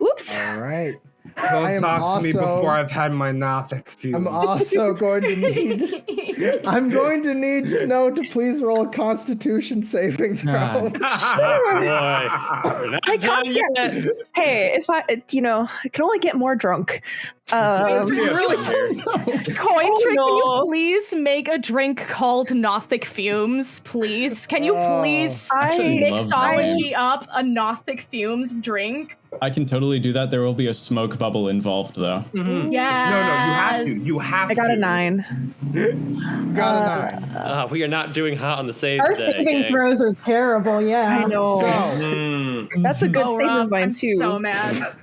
oops. All right. Don't talk to me before I've had my Nothic fumes. I'm also going to need. I'm going to need Snow to please roll a Constitution saving throw. I can't get. Hey, if I can only get more drunk. Cointrick, can you please make a drink called Nothic Fumes, please? Can you please mixology up a Nothic Fumes drink? I can totally do that. There will be a smoke bubble involved, though. Mm-hmm. Yeah. No, you have to. You have to. I got a 9. Got a 9. We are not doing hot on the save Our today. saving gang. throws are terrible, yeah. I know. So, That's a good save of mine I'm too. so mad.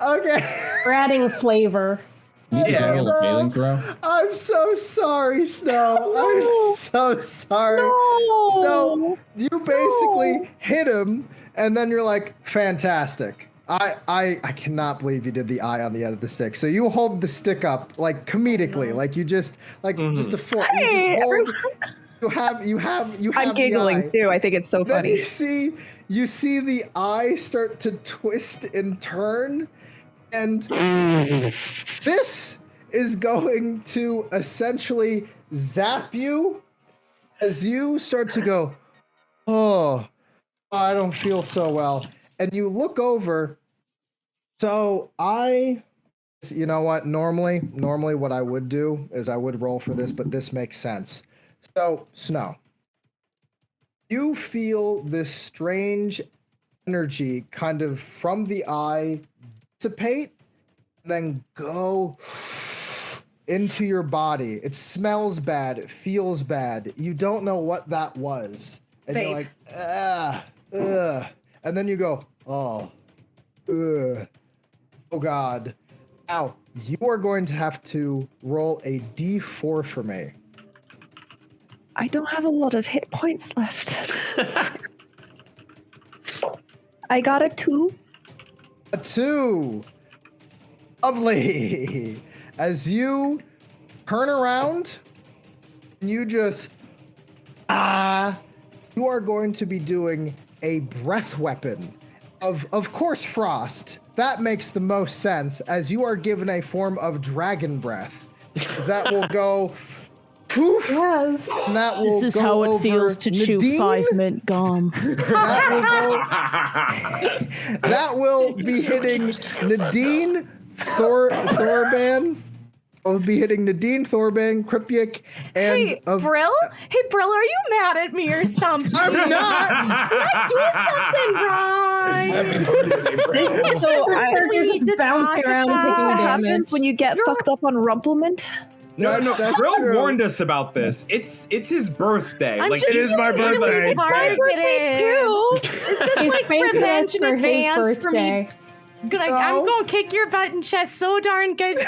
okay. We're adding flavor. Need to Yeah, roll a bro. failing throw. I'm so sorry, Snow. I'm so sorry. No. Snow, you basically hit him, and then you're like, fantastic. I cannot believe you did the eye on the end of the stick. So you hold the stick up like comedically, like you just just a foot. Hey, You have. I'm the giggling eye. too. I think it's so Then funny. you see the eye start to twist and turn, and this is going to essentially zap you as you start to go, oh, I don't feel so well. And you look over. So you know what? Normally what I would do is I would roll for this, but this makes sense. So, Snow, you feel this strange energy kind of from the eye dissipate, and then go into your body. It smells bad. It feels bad. You don't know what that was. And Fake. you're like, ugh. And then you go, oh, ugh. Oh, God. Now, you are going to have to roll a d4 for me. I don't have a lot of hit points left. I got a 2. A 2. Lovely. As you turn around, and you just, you are going to be doing a breath weapon of course, frost. That makes the most sense, as you are given a form of dragon breath. Because that will go poof. Yes. And that will This is go how it over feels to chew Nadine. 5 mint gum. That will be hitting Nadine, Thorban. Will be hitting Nadine, Thorban, Kripyik, and Hey, Brill? Hey, Brill, are you mad at me or something? I'm not. Did I do something wrong? So We need to just bouncing talk around about- taking what damage. happens when you get fucked up on Rumplement? No, That's Brill true. warned us about this. It's his birthday. I'm Like just it is my really birthday. targeted. Is this He's like thanking us revenge in for his advance for me? birthday. I'm No. gonna kick your butt and chest so darn good, bud.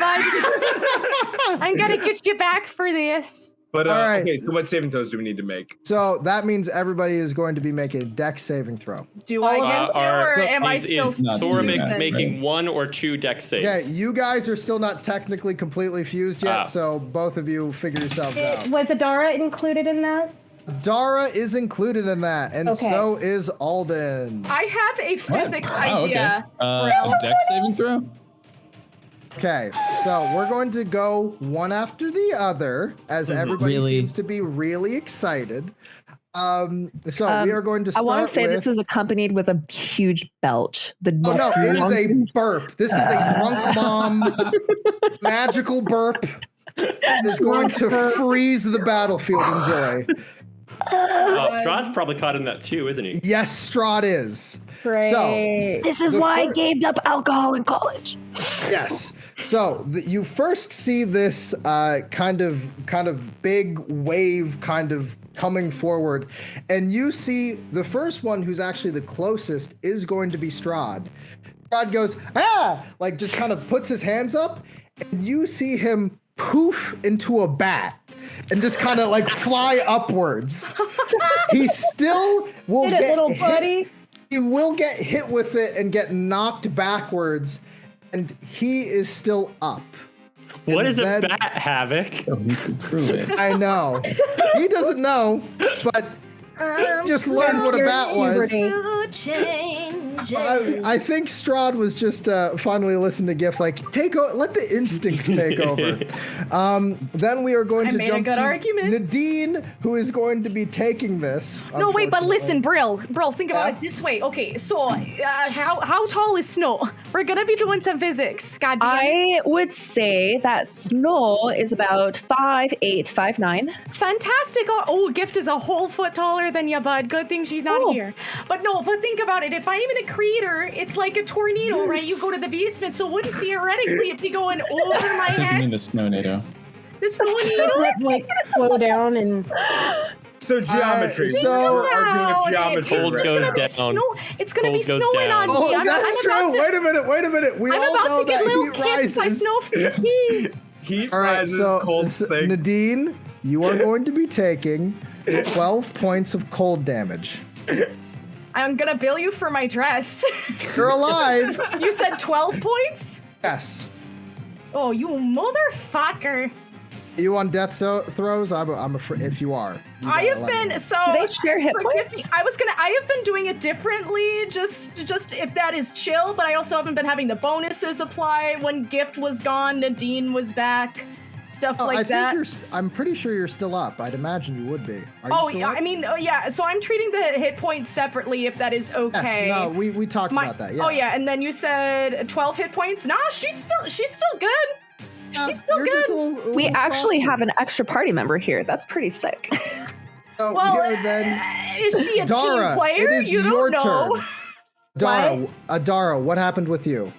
I'm gonna get you back for this. But All right. okay, so what saving throws do we need to make? So that means everybody is going to be making a dex saving throw. Do I get to, or am I Is still not doing Thorabik that, making right? 1 or 2 dex saves? Yeah, you guys are still not technically completely fused yet, Ah. so both of you figure yourselves out. Was Adara included in that? Dara is included in that, and Okay. so is Alden. I have a physics Oh, idea. okay. A dex saving throw? Okay, so we're going to go one after the other, as everybody Really? seems to be really excited. So we are going to I start want to say with... this is accompanied with a huge belch. The Oh no, most it is a drunk- burp. This is a drunk mom magical burp that is going to freeze the battlefield in joy. Strahd's probably caught in that too, isn't he? Yes, Strahd is. Great. So, This is The why I fir- gave up alcohol in college. yes. So you first see this kind of big wave kind of coming forward, and you see the first one, who's actually the closest, is going to be Strahd. Strahd goes, like just kind of puts his hands up, and you see him poof into a bat and just kind of like fly upwards. He still will Hit it, get little hit. buddy. He will get hit with it and get knocked backwards, and he is still up. What is then- a bat, Havoc? Oh, he could prove it. I know. He doesn't know, but he just learned what a bat was. I think Strahd was just finally listening to GIF, like, let the instincts take over. Then we are going to made a jump good to argument. Nadine, who is going to be taking this. No, wait, but listen, unfortunately. Brill, think about Yeah? it this way. Okay, so how tall is Snow? We're gonna be doing some physics. God damn it. I would say that Snow is about 5'8", 5'9". Fantastic. Oh, Gift is a whole foot taller than you, bud. Good thing she's not Oh. here. But think about it. If I'm in a crater, it's like a tornado, right? You go to the basement, so wouldn't theoretically it be going over my I think you mean head? the snow NATO. The tornado? Like slow down and So geometry. so- we're arguing a geometry. Cold right goes now. down. It's gonna be Cold goes snowing down. on Oh, me. I'm that's about true. to, Wait a minute. We I'm all about know to get that a little heat kissed by rises. Snow. Heat All right, rises, so cold sinks. Nadine, you are going to be taking 12 points of cold damage. I'm gonna bill you for my dress. You're alive. You said 12 points? Yes. Oh, you motherfucker. Are you on death throws? I'm afraid if you are. You I gotta have let me been know. so. Do they share hit forgive points? me, I have been doing it differently, just if that is chill. But I also haven't been having the bonuses apply. When Gift was gone, Nadine was back, stuff Oh, like I that. think I'm pretty sure you're still up. I'd imagine you would be. Are you Oh still yeah, up? I mean, yeah. So I'm treating the hit points separately, if that is Yes, okay. no, we talked about that. Yeah. Oh yeah, and then you said 12 hit points. Nah, she's still good. She's still You're just good. a little We actually frosty. have an extra party member here. That's pretty sick. So Well, here then, is she a Dara, team player? it is You your don't know. turn. Dara, Dara, what happened with you?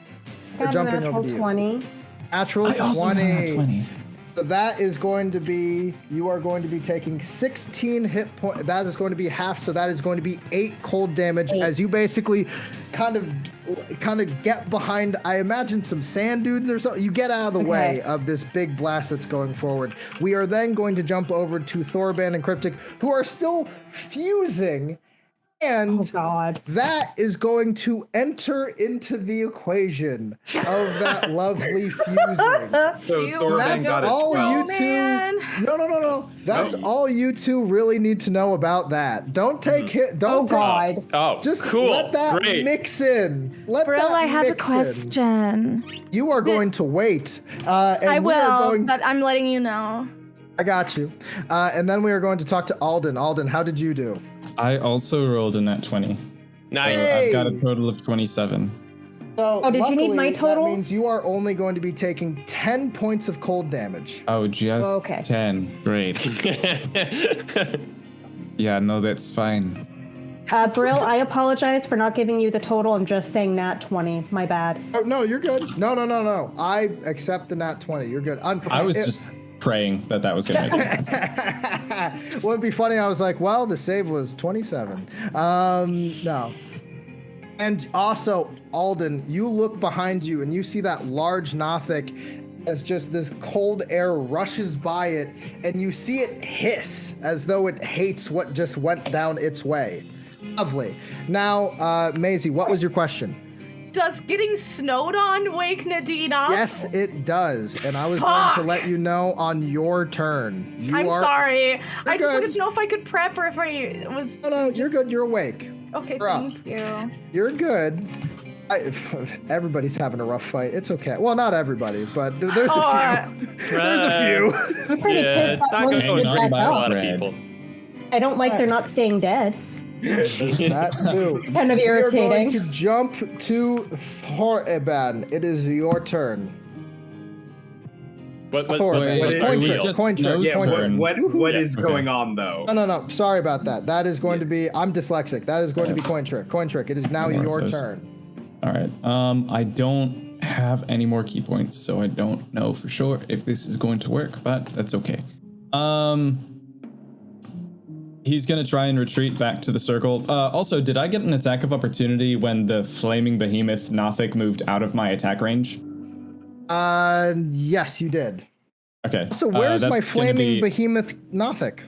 We're got a jumping natural over to you. 20. Natural I also got 20. 20. So that is going to be, you are going to be taking 16 hit points. That is going to be half, so that is going to be 8 cold damage as you basically kind of get behind, I imagine, some sand dudes or something. You get out of the way of this big blast that's going forward. We are then going to jump over to Thorban and Cryptic, who are still fusing, and Oh God. that is going to enter into the equation of that lovely fusing. So You Thorban That's got his all 12. you two. man. No. That's No. all you two really need to know about that. Don't take hit. Oh Don't take, God. Oh, just cool. let that Great. mix in. Let Brill, that I have a mix question. in. You are going to wait. And I we are will, going- but I'm letting you know. I got you. And then we are going to talk to Alden. Alden, how did you do? I also rolled a nat 20. Nice. Hey. I've got a total of 27. So, Oh, did you need my luckily, total? That means you are only going to be taking 10 points of cold damage. Oh, just Okay. 10. Great. Yeah, no, that's fine. Brill, I apologize for not giving you the total and just saying nat 20. My bad. Oh, no, you're good. No. I accept the nat 20. You're good. I was just praying that was going to happen. Well, it'd be funny. I was like, well, the save was 27. No. And also, Alden, you look behind you and you see that large Nothic as just this cold air rushes by it, and you see it hiss as though it hates what just went down its way. Lovely. Now, Maisie, what was your question? Does getting snowed on wake Nadine up? Yes, it does. And I was going to let you know on your turn. I'm sorry. I just good. wanted to know if I could prep or if I was. No, you're good. You're awake. Okay, You're up. thank you. You're good. Everybody's having a rough fight. It's okay. Well, not everybody, but there's a few. There's a few. I'm pretty Yeah, pissed it's that not one's going getting great back by a up. lot of Red. people. I don't like they're not staying dead. That too. Kind of We are going irritating. to jump to Thoreban. It is your turn. What Thorban. Wait, it Coin was trick, just coin trick, nose Yeah, coin turn. trick. what Yeah, is okay. going on though? No. Sorry about that. That is going to be. I'm dyslexic. That is going to be coin trick. Coin trick. It is now More of your those. turn. All right. I don't have any more key points, so I don't know for sure if this is going to work, but that's okay. He's gonna try and retreat back to the circle. Also, did I get an attack of opportunity when the flaming behemoth Nothic moved out of my attack range? Yes, you did. Okay. So where's my that's gonna flaming be- behemoth Nothic?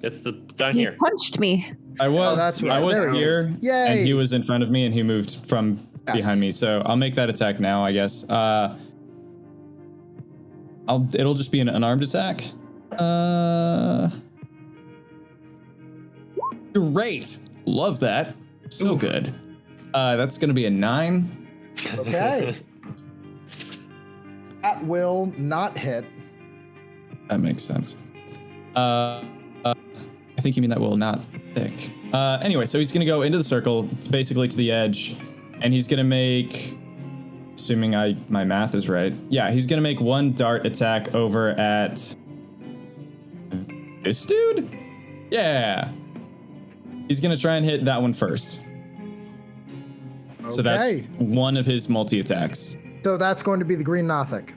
It's the down He here. punched me. I was that's right. I was There he is. here, Yay. and he was in front of me, and he moved from Yes. behind me. So I'll make that attack now, I guess. It'll just be an unarmed attack. Great, love that. So good. That's gonna be a 9. Okay. That will not hit. That makes sense. I think you mean that will not stick. Anyway, so he's gonna go into the circle. It's basically to the edge, and he's gonna make, assuming my math is right. Yeah, he's gonna make one dart attack over at this dude. Yeah, he's gonna try and hit that one first. So that's Okay. one of his multi attacks. So that's going to be the green Nothic.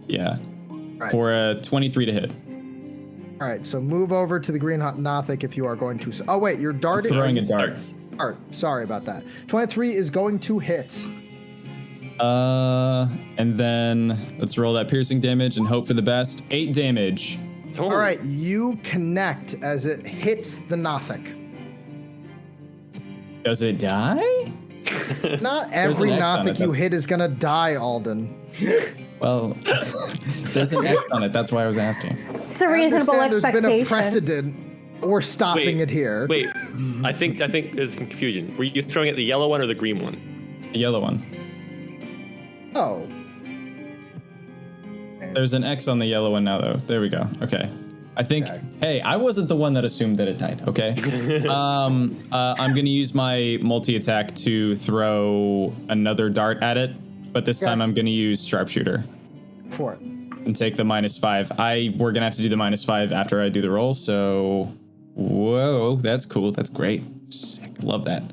Yeah, Right. for a 23 to hit. All right, so move over to the green Nothic if you are going to. Oh wait, you're darting. Throwing a dart. Dart. Sorry about that. 23 is going to hit. And then let's roll that piercing damage and hope for the best. 8 damage. Oh. All right, you connect as it hits the Nothic. Does it die? Not There's every an X on Nothic it, you that's- hit is gonna die, Alden. Well, there's an X on it. That's why I was asking. It's a I reasonable understand there's been a expectation. precedent. We're stopping it here. Wait, I think there's confusion. Were you throwing at the yellow one or the green one? The yellow one. Oh. There's an X on the yellow one now, though. There we go. Okay. I think. Okay. Hey, I wasn't the one that assumed that it died. Okay. I'm gonna use my multi attack to throw another dart at it, but this time I'm gonna use sharpshooter For it. and take the -5. We're gonna have to do the -5 after I do the roll. So, whoa, that's cool. That's great. Sick. Love that.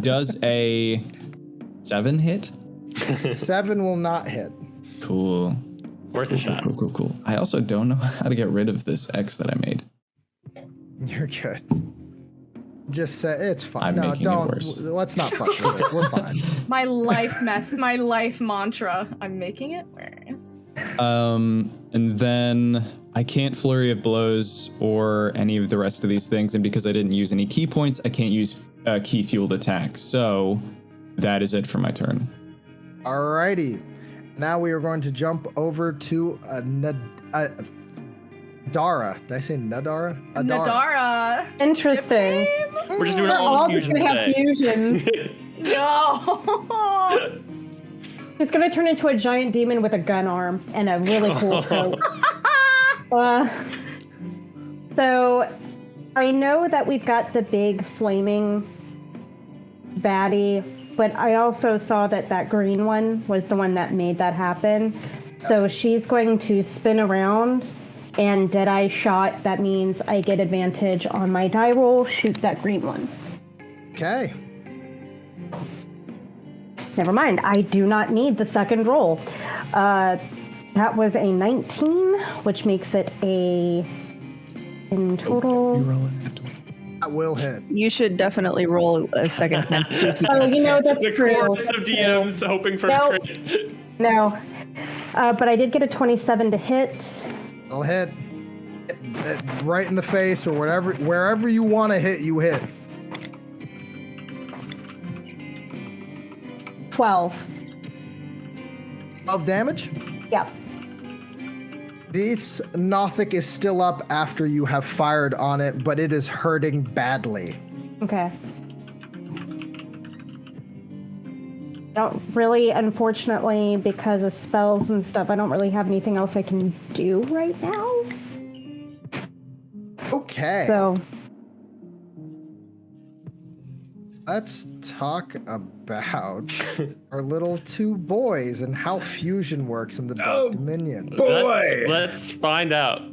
Does a 7 hit? 7 will not hit. Cool. Worth a shot. Cool. I also don't know how to get rid of this X that I made. You're good. Just say it's fine. I'm no, making it don't. worse. Let's not fuck with it. We're fine. My life mantra. I'm making it worse. And then I can't flurry of blows or any of the rest of these things, and because I didn't use any key points, I can't use key fueled attacks. So that is it for my turn. Alrighty. Now we are going to jump over to Dara. Did I say Nadara? Nadara. Interesting. We're just doing We're all all the just fusions gonna have today. fusions. No. He's gonna turn into a giant demon with a gun arm and a really cool coat. So I know that we've got the big flaming baddie, but I also saw that that green one was the one that made that happen. So she's going to spin around, and Deadeye shot. That means I get advantage on my die roll. Shoot that green one. Okay. Never mind. I do not need the second roll. That was a 19, which makes it a in total. That will hit. You should definitely roll a second time. Oh, you know that's The true. chorus of DMs hoping for Nope. crit. No, but I did get a 27 to hit. It'll hit. Right in the face or whatever, wherever you want to hit, you hit. 12. 12 damage. Yep. This Nothic is still up after you have fired on it, but it is hurting badly. Okay. Don't really, unfortunately, because of spells and stuff, I don't really have anything else I can do right now. Okay. So, Let's talk about our little two boys and how fusion works in the Dark Dominion. Boy! Let's find out.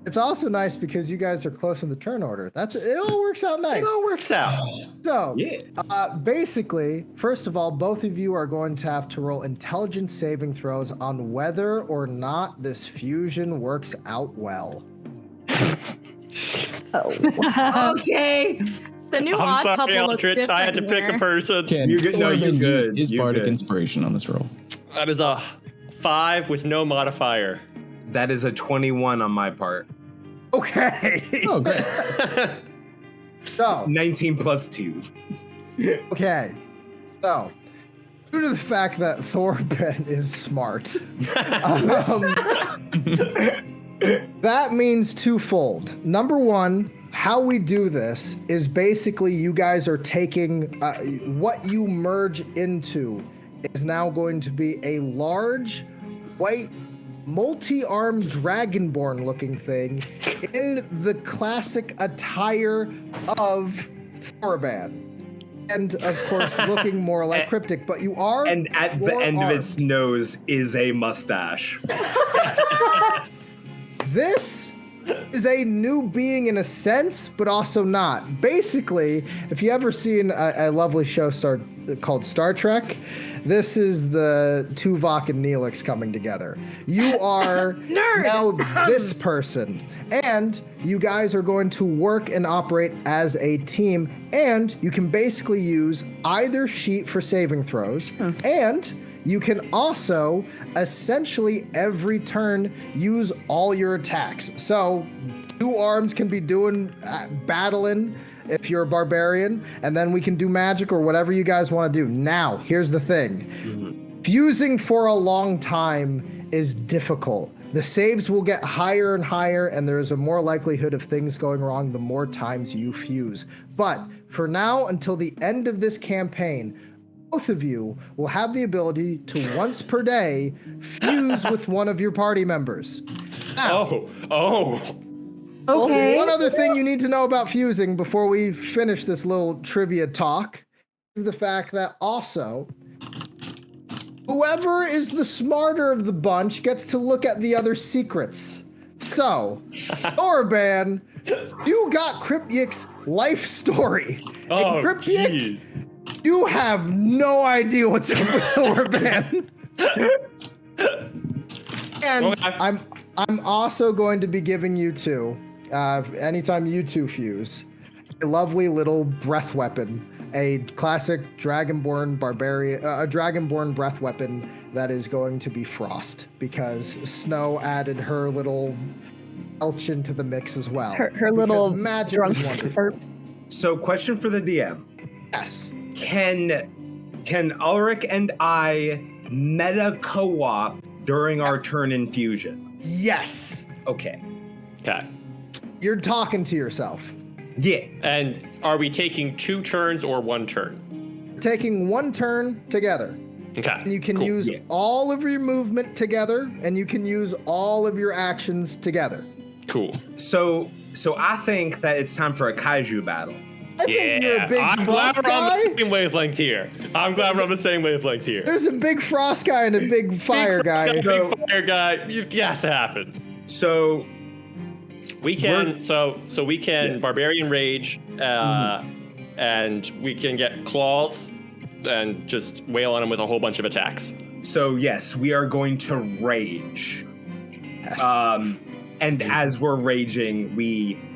It's also nice because you guys are close in the turn order. It all works out nice. It all works out. So, Yeah. basically, first of all, both of you are going to have to roll intelligence saving throws on whether or not this fusion works out well. Okay. The new I'm odd sorry, couple looks Eldritch. different I had to pick a here. person. Can You good- no, you Thorman use good. his You bardic good. inspiration on this roll? That is a 5 with no modifier. That is a 21 on my part. Okay. Oh, great. So, 19 plus 2. okay. So, due to the fact that Thorben is smart, that means twofold. Number one, how we do this is basically you guys are taking what you merge into is now going to be a large, white, multi-armed dragonborn looking thing in the classic attire of Thorben. And of course, looking more like cryptic, but you are. And at the end of its nose is a mustache. This is a new being in a sense, but also not. Basically, if you ever seen a lovely show called Star Trek, this is the Tuvok and Neelix coming together. You are now this person, and you guys are going to work and operate as a team, and you can basically use either sheet for saving throws, and you can also essentially every turn use all your attacks. So 2 arms can be doing battling if you're a barbarian, and then we can do magic or whatever you guys want to do. Now, here's the thing. Fusing for a long time is difficult. The saves will get higher and higher, and there's a more likelihood of things going wrong the more times you fuse. But for now, until the end of this campaign, both of you will have the ability to once per day fuse with one of your party members. Now, Okay. one other thing you need to know about fusing before we finish this little trivia talk is the fact that also whoever is the smarter of the bunch gets to look at the other secrets. So, Thorben, you got Cryptyk's life story. And Cryptyk, you have no idea what's up with Thorben. And I'm also going to be giving you two, anytime you two fuse, a lovely little breath weapon, a classic dragonborn barbarian, a dragonborn breath weapon that is going to be Frost, because Snow added her little belch into the mix as well. Her little magic drunk is wonderful. burps. So, question for the DM. Yes. Can Alaric and I meta co-op during our turn in fusion? Yes. Okay. Okay. You're talking to yourself. Yeah. And are we taking 2 turns or 1 turn? You're taking 1 turn together. Okay. And you can use all of your movement together, and you can use all of your actions together. Cool. So I think that it's time for a kaiju battle. I think you're a big I'm glad frost we're on guy. the same wavelength here. There's a big frost guy and a big fire guy. Big fire guy. It has to happen. So we can. So we can barbarian rage, and we can get claws, and just wail on him with a whole bunch of attacks. So yes, we are going to rage. Yes. And as we're raging,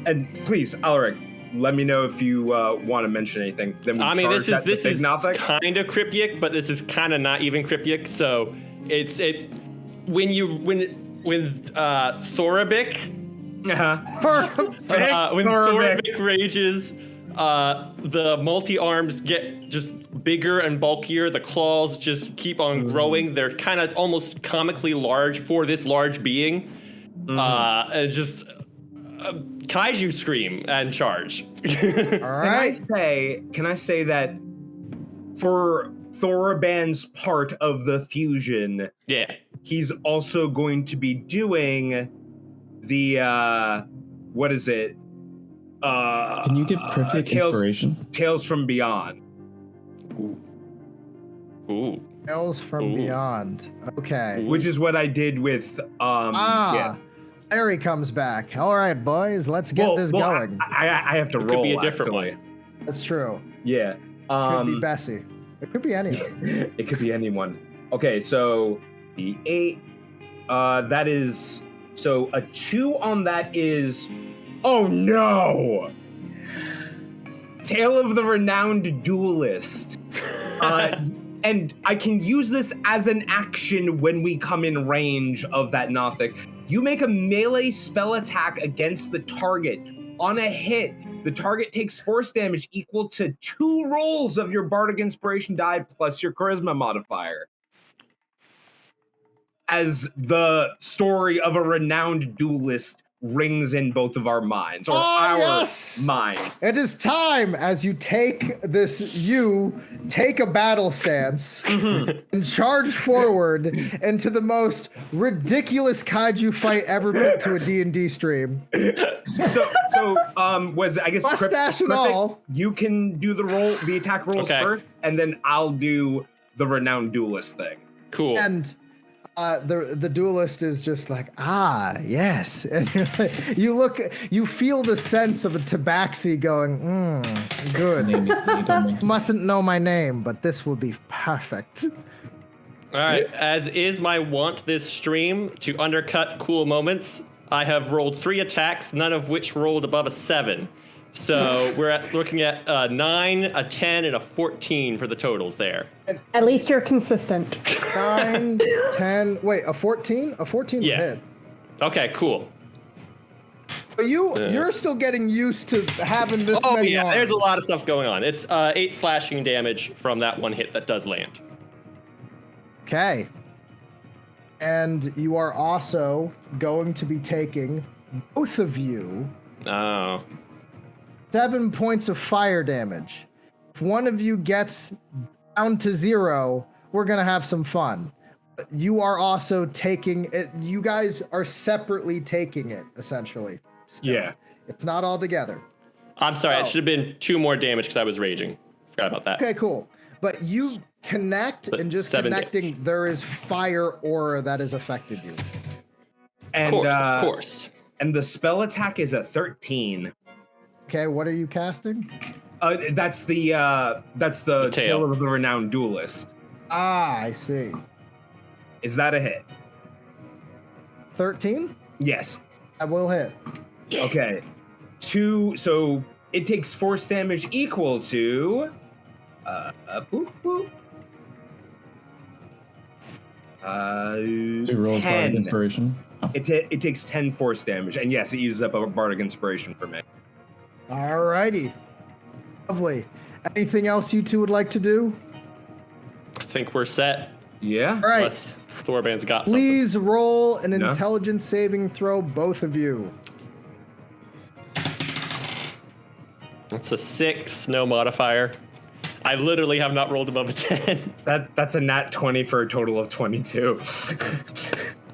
and please, Alaric, let me know if you want to mention anything. Then we this is Nothic. kind of cryptic, but this is kind of not even cryptic. So when Thorabik, when Thorabik rages, the multi-arms get just bigger and bulkier. The claws just keep on growing. They're kind of almost comically large for this large being. And just kaiju scream and charge. All right. Can I say that for Thorban's part of the fusion, he's also going to be doing the what is it? Can you give Cryptic inspiration? Tales from Beyond. Ooh. Tales from Beyond. Okay. Which is what I did with There he comes back. All right, boys, let's get this going. I have to roll. Could be a different one. That's true. Yeah. Could be Bessie. It could be anyone. It could be anyone. Okay, so the 8. That is so a 2 on that is. Oh no! Tale of the Renowned Duelist. And I can use this as an action when we come in range of that Nothic. You make a melee spell attack against the target. On a hit, the target takes force damage equal to 2 rolls of your Bardic Inspiration die plus your Charisma modifier. As the story of a renowned duelist rings in both of our minds, or our mind. It is time as you take a battle stance and charge forward into the most ridiculous kaiju fight ever put to a D&D stream. So was I guess Mustache and all. You can do the attack rolls first, and then I'll do the renowned duelist thing. Cool. And the duelist is just like, yes. And you feel the sense of a tabaxi going, good. Mustn't know my name, but this will be perfect. All right, as is my wont this stream, to undercut cool moments, I have rolled 3 attacks, none of which rolled above a 7. So we're looking at a 9, a 10, and a 14 for the totals there. At least you're consistent. 9, 10, wait, a 14? A 14 would hit. Okay, cool. But you're still getting used to having this many arms. There's a lot of stuff going on. It's 8 slashing damage from that one hit that does land. Okay. And you are also going to be taking, both of you, 7 points of fire damage. If one of you gets down to 0, we're going to have some fun. But you are also taking it. You guys are separately taking it, essentially. Still. Yeah. It's not all together. I'm sorry, it should have been 2 more damage because I was raging. Forgot about that. Okay, cool. But you connect, and just connecting, there is fire aura that has affected you. And, of course. And the spell attack is a 13. Okay, what are you casting? That's the Tale of the Renowned Duelist. I see. Is that a hit? 13? Yes. I will hit. Okay. 2, so it takes force damage equal to 2 rolls Bardic Inspiration. It takes 10 force damage, and yes, it uses up a Bardic Inspiration for me. Alrighty. Lovely. Anything else you two would like to do? I think we're set. Yeah. All right. Unless Thorban's got something. Please roll an intelligence saving throw, both of you. That's a 6, no modifier. I literally have not rolled above a 10. That's a nat 20 for a total of 22.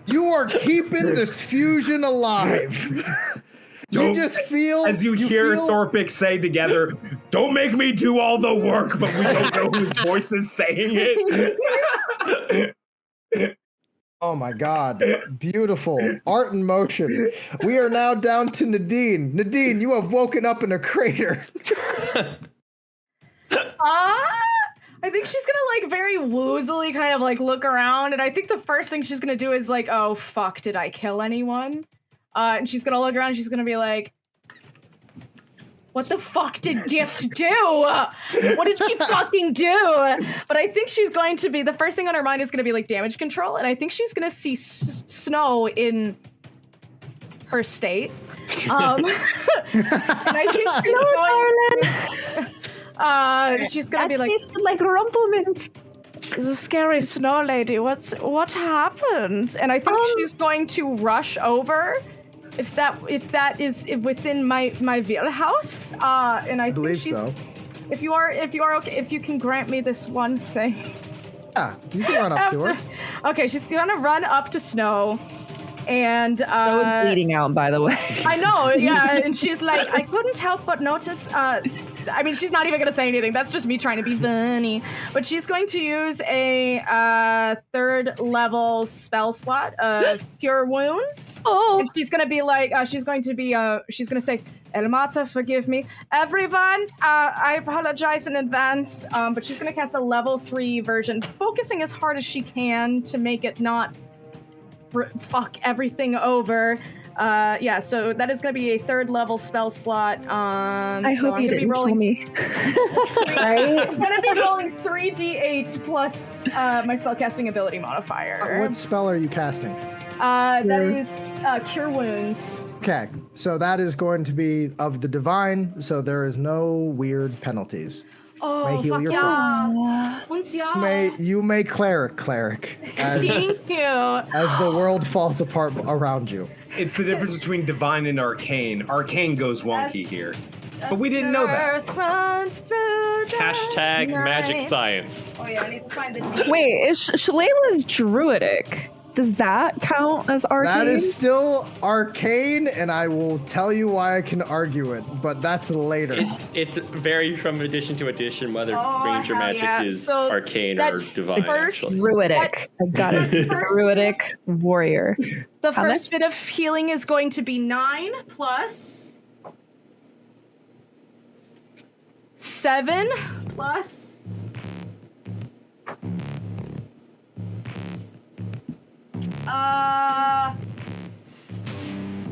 You are keeping this fusion alive. You just feel... As you hear Thorpic say together, don't make me do all the work, but we don't know whose voice is saying it. Oh my God. Beautiful. Art in motion. We are now down to Nadine. Nadine, you have woken up in a crater. I think she's gonna like very woozily kind of like look around, and I think the first thing she's gonna do is like, oh fuck, did I kill anyone? And she's gonna look around, she's gonna be like, what the fuck did Gift do? What did she fucking do? But I think she's going to be, the first thing on her mind is gonna be like damage control, and I think she's gonna see Snow in her state. And I think she's going to be like, tasted like rumplemint. The scary snow lady. What happened? And I think she's going to rush over, if that is within my wheelhouse. And I believe think so. If you are okay, if you can grant me this one thing. Yeah, you can run up to her. Okay, she's gonna run up to Snow. And I was bleeding out, by the way. I know, yeah. And she's like, I couldn't help but notice. I mean, she's not even gonna say anything. That's just me trying to be funny. But she's going to use a 3rd level spell slot of Cure Wounds. Oh. And she's gonna be like, she's gonna say, Elmata, forgive me. Everyone, I apologize in advance. But she's gonna cast a level 3 version, focusing as hard as she can to make it not fuck everything over. Yeah, so that is going to be a 3rd level spell slot. I hope you didn't kill me. Right? I'm going to be rolling 3d8 plus my spellcasting ability modifier. What spell are you casting? That is Cure Wounds. Okay, so that is going to be of the divine, so there is no weird penalties. Oh, May heal fuck your yeah. Once ya. You may cleric, as, Thank you. as the world falls apart around you. It's the difference between divine and arcane. Arcane goes wonky here. But we didn't know that. Earth runs through the Hashtag magic night. science. Oh yeah, I need to find this. Wait, is Shalala's druidic? Does that count as arcane? That is still arcane, and I will tell you why I can argue it, but that's later. It's very from edition to edition whether Oh, ranger hell magic yeah. is So arcane that or divine. first- Actually. druidic. I got it. Druidic warrior. The How first bit of healing is going to be 9 plus 7 plus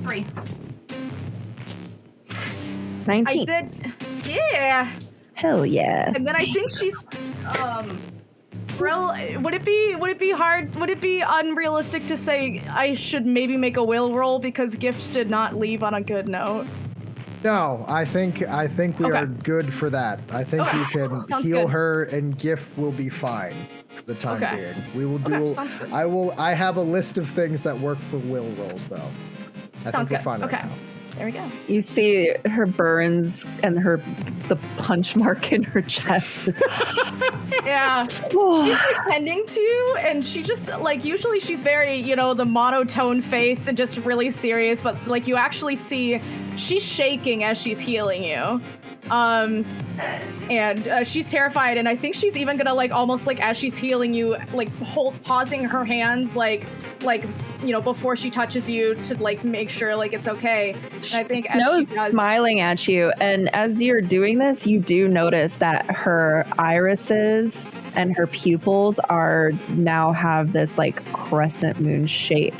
3. 19. I did, yeah. Hell yeah. And then I think she's, Brill, would it be hard, would it be unrealistic to say I should maybe make a will roll because Gift did not leave on a good note? No, I think we Okay. are good for that. I think you can Sounds heal good. her, and Gift will be fine for the time Okay. being. We will Okay, do. sounds good. I have a list of things that work for will rolls, though. I Sounds think good. we're fine Okay. right now. There we go. You see her burns and the punch mark in her chest. Yeah. She's pretending to, and she just, like, usually she's very, the monotone face and just really serious, but, like, you actually see she's shaking as she's healing you. And she's terrified, and I think she's even gonna, like, almost, like, as she's healing you, like, pausing her hands, like, before she touches you to, like, make sure, like, it's okay. And I think as Snow's she does... smiling at you, and as you're doing this, you do notice that her irises and her pupils now have this like crescent moon shape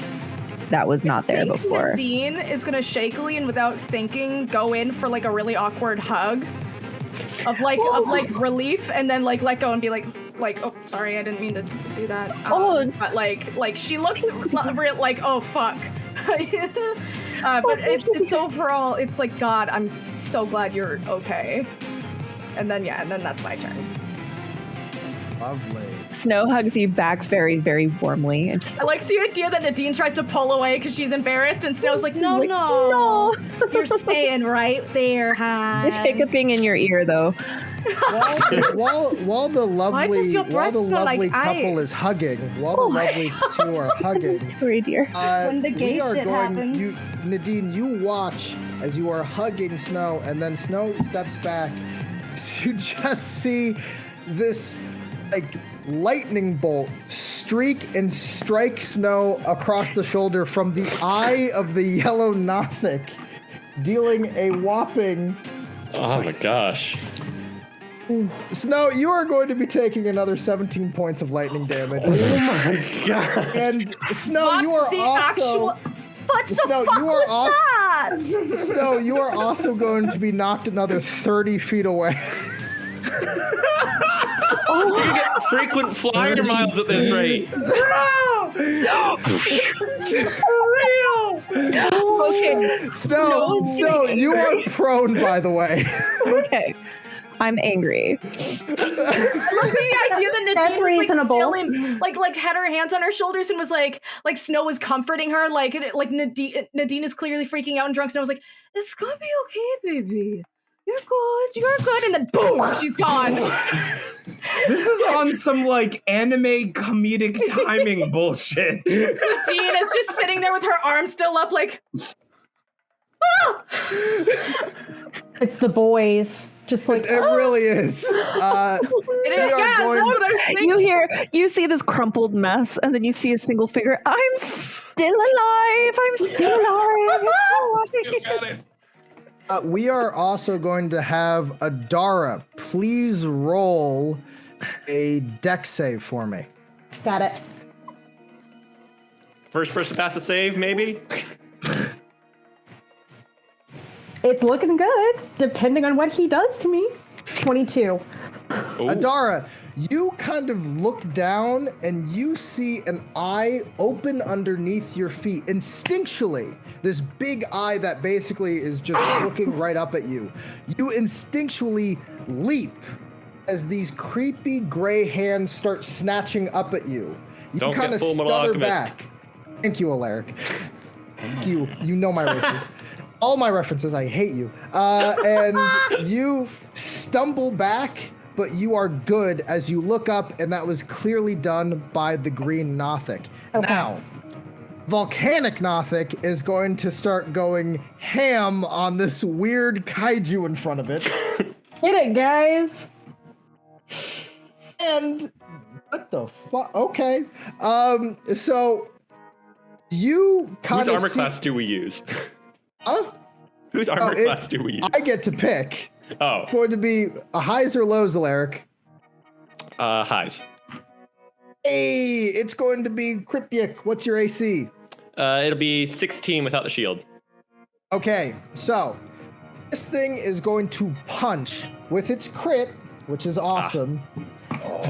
that was not there before. Nadine is gonna shakily and without thinking go in for like a really awkward hug of relief, and then like let go and be like oh sorry, I didn't mean to do that. But like she looks like oh fuck. But it's overall, it's like, God, I'm so glad you're okay. And then that's my turn. Lovely. Snow hugs you back very, very warmly, and just I like the idea that Nadine tries to pull away because she's embarrassed, and Snow's like, no, you're staying right there, hi. is hiccuping in your ear though. While the Why does your lovely breath smell like couple ice? is hugging, while the lovely two are hugging, Sorry, dear. When the gay we are shit going. happens. Nadine, you watch as you are hugging Snow, and then Snow steps back. You just see this like lightning bolt streak and strike Snow across the shoulder from the eye of the yellow Nothic, dealing a whopping. Oh my gosh. Snow, you are going to be taking another 17 points of lightning damage. Oh my god. And Snow, you are also. What the Snow, fuck you are was that? Snow, you are also going to be knocked another 30 feet away. You get frequent flyer miles at this rate. Okay. Snow, you are prone, by the way. Okay. I'm angry. I love the idea that That's Nadine was reasonable. like still like had her hands on her shoulders and was like Snow was comforting her, like Nadine is clearly freaking out, and drunk Snow was like, it's gonna be okay, baby. You're good, and then boom, she's gone. This is on some like anime comedic timing bullshit. Nadine is just sitting there with her arms still up, like, ah! It's the boys. Just like, It really is. It is, We are yeah, going- that's what I was thinking. You see this crumpled mess, and then you see a single figure. I'm still alive. I'm still alive. We are also going to have Adara. Please roll a dex save for me. got it. First person to pass a save, maybe? It's looking good, depending on what he does to me. 22. Adara, you kind of look down and you see an eye open underneath your feet. Instinctually, this big eye that basically is just looking right up at you. You instinctually leap as these creepy gray hands start snatching up at you. You Don't kind get of full metal stutter alchemist. back. Thank you, Alaric. Thank you. You know my races. All my references, I hate you. And you stumble back, but you are good as you look up, and that was clearly done by the green Nothic. Okay. Now, Volcanic Nothic is going to start going ham on this weird kaiju in front of it. Get it, guys. And what the fuck? Okay. So you kind Whose of armor class do we use? Huh? Whose armor class do we use? I get to pick. Oh, It's going to be a highs or lows, Alaric. highs. Hey, it's going to be Cryptic. What's your AC? It'll be 16 without the shield. Okay, so this thing is going to punch with its crit, which is awesome.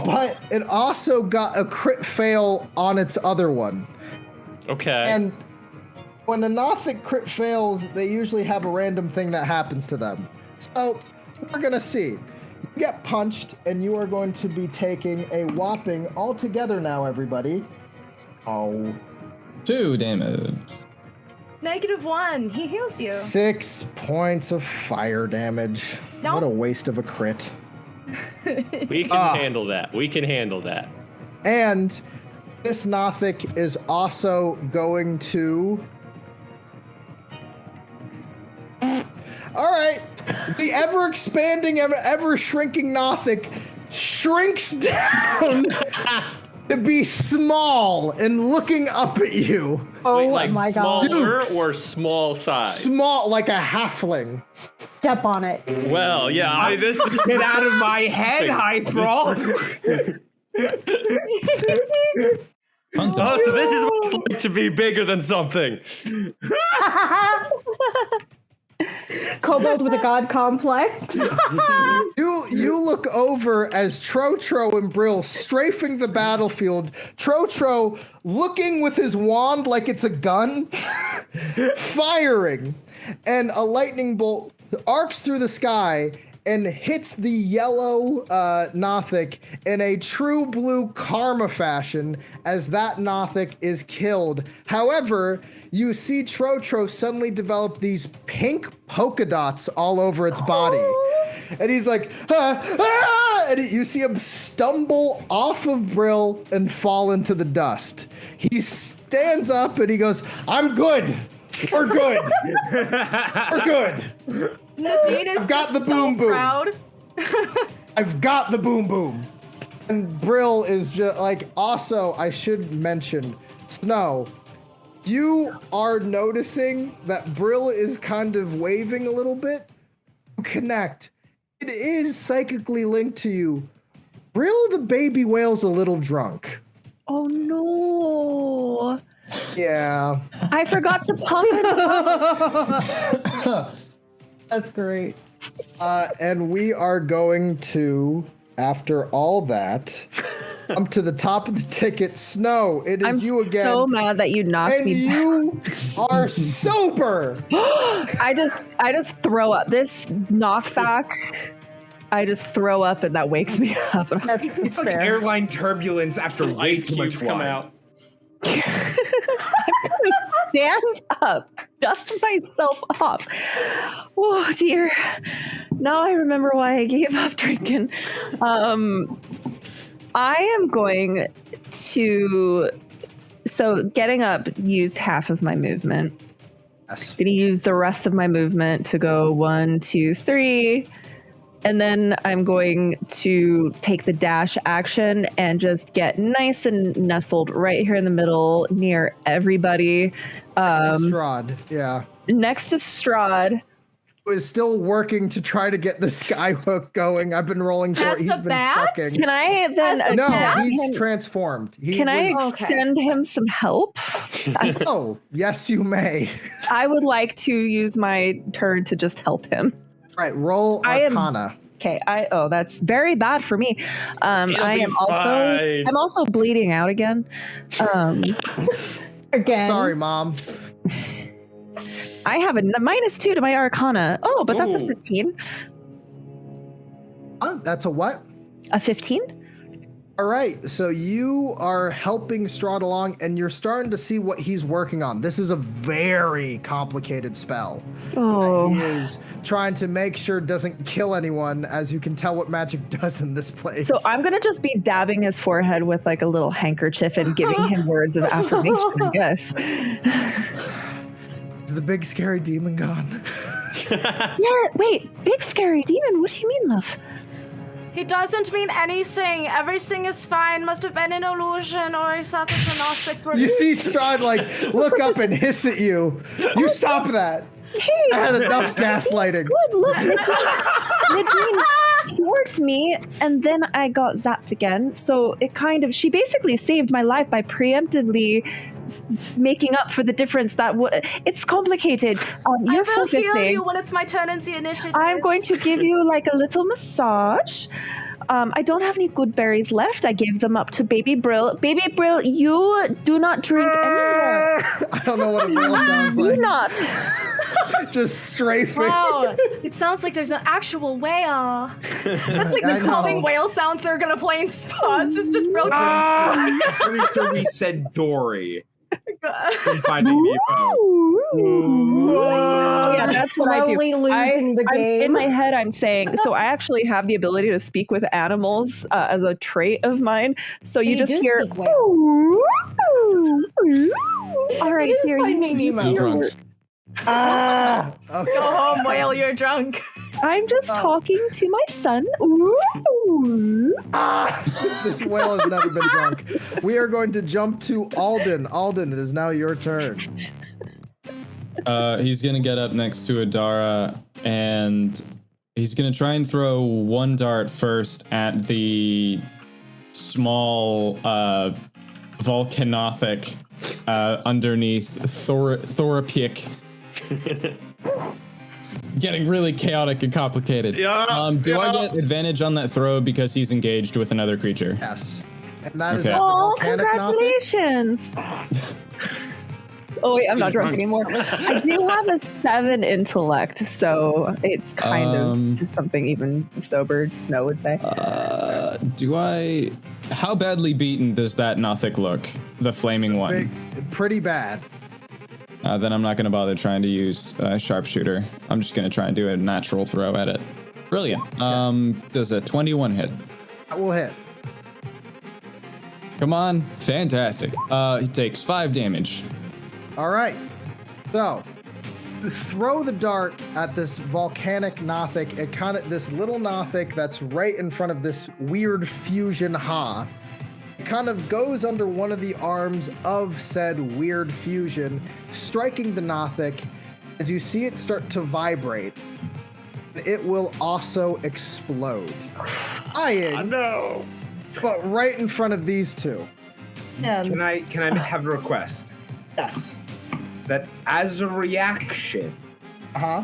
But it also got a crit fail on its other one. Okay. And when a Nothic crit fails, they usually have a random thing that happens to them. So we're gonna see. You get punched, and you are going to be taking a whopping altogether now, everybody. 2 damage. -1. He heals you. 6 points of fire damage. No. What a waste of a crit. We can handle that. We can handle that. And this Nothic is also going to... All right. The ever-expanding, ever-shrinking Nothic shrinks down to be small and looking up at you. Oh Wait, like my god. smaller Dukes. or small size? Small, like a halfling. Step on it. Well, yeah. This Get out of my head, Hythrall! Hunter. Oh, so this is what it's like to be bigger than something. Kobold with a god complex. You look over as Trotro and Brill strafing the battlefield. Trotro looking with his wand like it's a gun, firing, and a lightning bolt arcs through the sky and hits the yellow Nothic in a true blue karma fashion as that Nothic is killed. However, you see Trotro suddenly develop these pink polka dots all over its body. And he's like, and you see him stumble off of Brill and fall into the dust. He stands up and he goes, I'm good. We're good. We're good. Nadine is I've got just the boom so boom. proud. I've got the boom boom. And Brill is just like, also, I should mention, Snow, you are noticing that Brill is kind of waving a little bit. Connect. It is psychically linked to you. Brill the baby whale's a little drunk. Oh no. Yeah. I forgot to pump it. That's great. And we are going to, after all that, come to the top of the ticket. Snow, it is I'm you again. so mad that you knocked And me you are sober. I just throw up. This knockback, I just throw up and that wakes me up. It's like airline turbulence after Some way ice too much cubes come wine. out. Stand up, dust myself off. Oh dear. Now I remember why I gave up drinking. I am going to. So getting up used half of my movement. Yes. Gonna use the rest of my movement to go 1, 2, 3. And then I'm going to take the dash action and just get nice and nestled right here in the middle near everybody. Strahd, yeah. Next to Strahd. Who is still working to try to get the skyhook going. I've been rolling for As it. He's the been bat? sucking. Can I then No, attack he's him? transformed. Can I Okay. extend him some help? Oh, yes, you may. I would like to use my turn to just help him. Right, roll I am- Arcana. Okay, that's very bad for me. I'm fine. also bleeding out again. Again. Sorry, Mom. I have a -2 to my Arcana. Oh, but that's a Ooh. 15. That's a what? A 15? All right, so you are helping Strahd along, and you're starting to see what he's working on. This is a very complicated spell. Oh. He is trying to make sure it doesn't kill anyone, as you can tell what magic does in this place. So I'm gonna just be dabbing his forehead with like a little handkerchief and giving him words of affirmation, I guess. Is the big scary demon gone? Yeah, wait, big scary demon, what do you mean, love? He doesn't mean anything. Everything is fine. Must have been an illusion, or he thought that the Gnostics were. You see Strahd like look up and hiss at you. You stop that. Hey, I had enough gaslighting. good, look, Nadine towards me, and then I got zapped again. So she basically saved my life by preemptively making up for the difference it's complicated. You're I will focusing. heal you when it's my turn in the initiative. I'm going to give you like a little massage. I don't have any good berries left. I gave them up to Baby Brill. Baby Brill, you do not drink anymore. I don't know what a whale sounds like. Do not. Just strafing. Wow, it sounds like there's an actual whale. That's like I the calming know. whale sounds they're gonna play in spas. It's just real I'm pretty sure we said Dory from Finding Nemo. Oh, yeah, that's what I do. Slowly losing the game. In my head, I'm saying, so I actually have the ability to speak with animals as a trait of mine. So you just do hear, speak whale. all right, It is here Finding you Nemo. Drunk. Okay. Go home, whale. You're drunk. I'm just talking to my son. Ooh. This whale has never been drunk. We are going to jump to Alden. Alden, it is now your turn. He's gonna get up next to Adara, and he's gonna try and throw one dart first at the small volcanothic underneath Thoropik. Getting really chaotic and complicated. Do I get advantage on that throw because he's engaged with another creature? Yes. And that is Okay. at the Oh, volcanic Nothic. congratulations. Oh, wait, I'm not drunk anymore. I do have a 7 intellect, so it's kind of just something even sober Snow would say. How badly beaten does that Nothic look? The flaming one. Pretty bad. Then I'm not going to bother trying to use sharpshooter. I'm just going to try and do a natural throw at it. Brilliant. Does a 21 hit? That will hit. Come on. Fantastic. He takes 5 damage. All right. So, you throw the dart at this volcanic Nothic. This little Nothic that's right in front of this weird fusion Ha. It kind of goes under one of the arms of said weird fusion, striking the Nothic. As you see it start to vibrate, it will also explode. No. But right in front of these two. Can I have a request? Yes. That as a reaction, Uh-huh.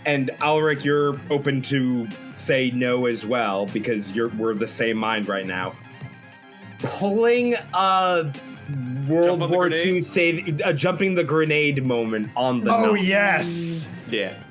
and Alaric, you're open to say no as well because we're of the same mind right now. Pulling a World Jump on the War grenade? II save, jumping the grenade moment on the. Oh, Nothic. yes. Yeah.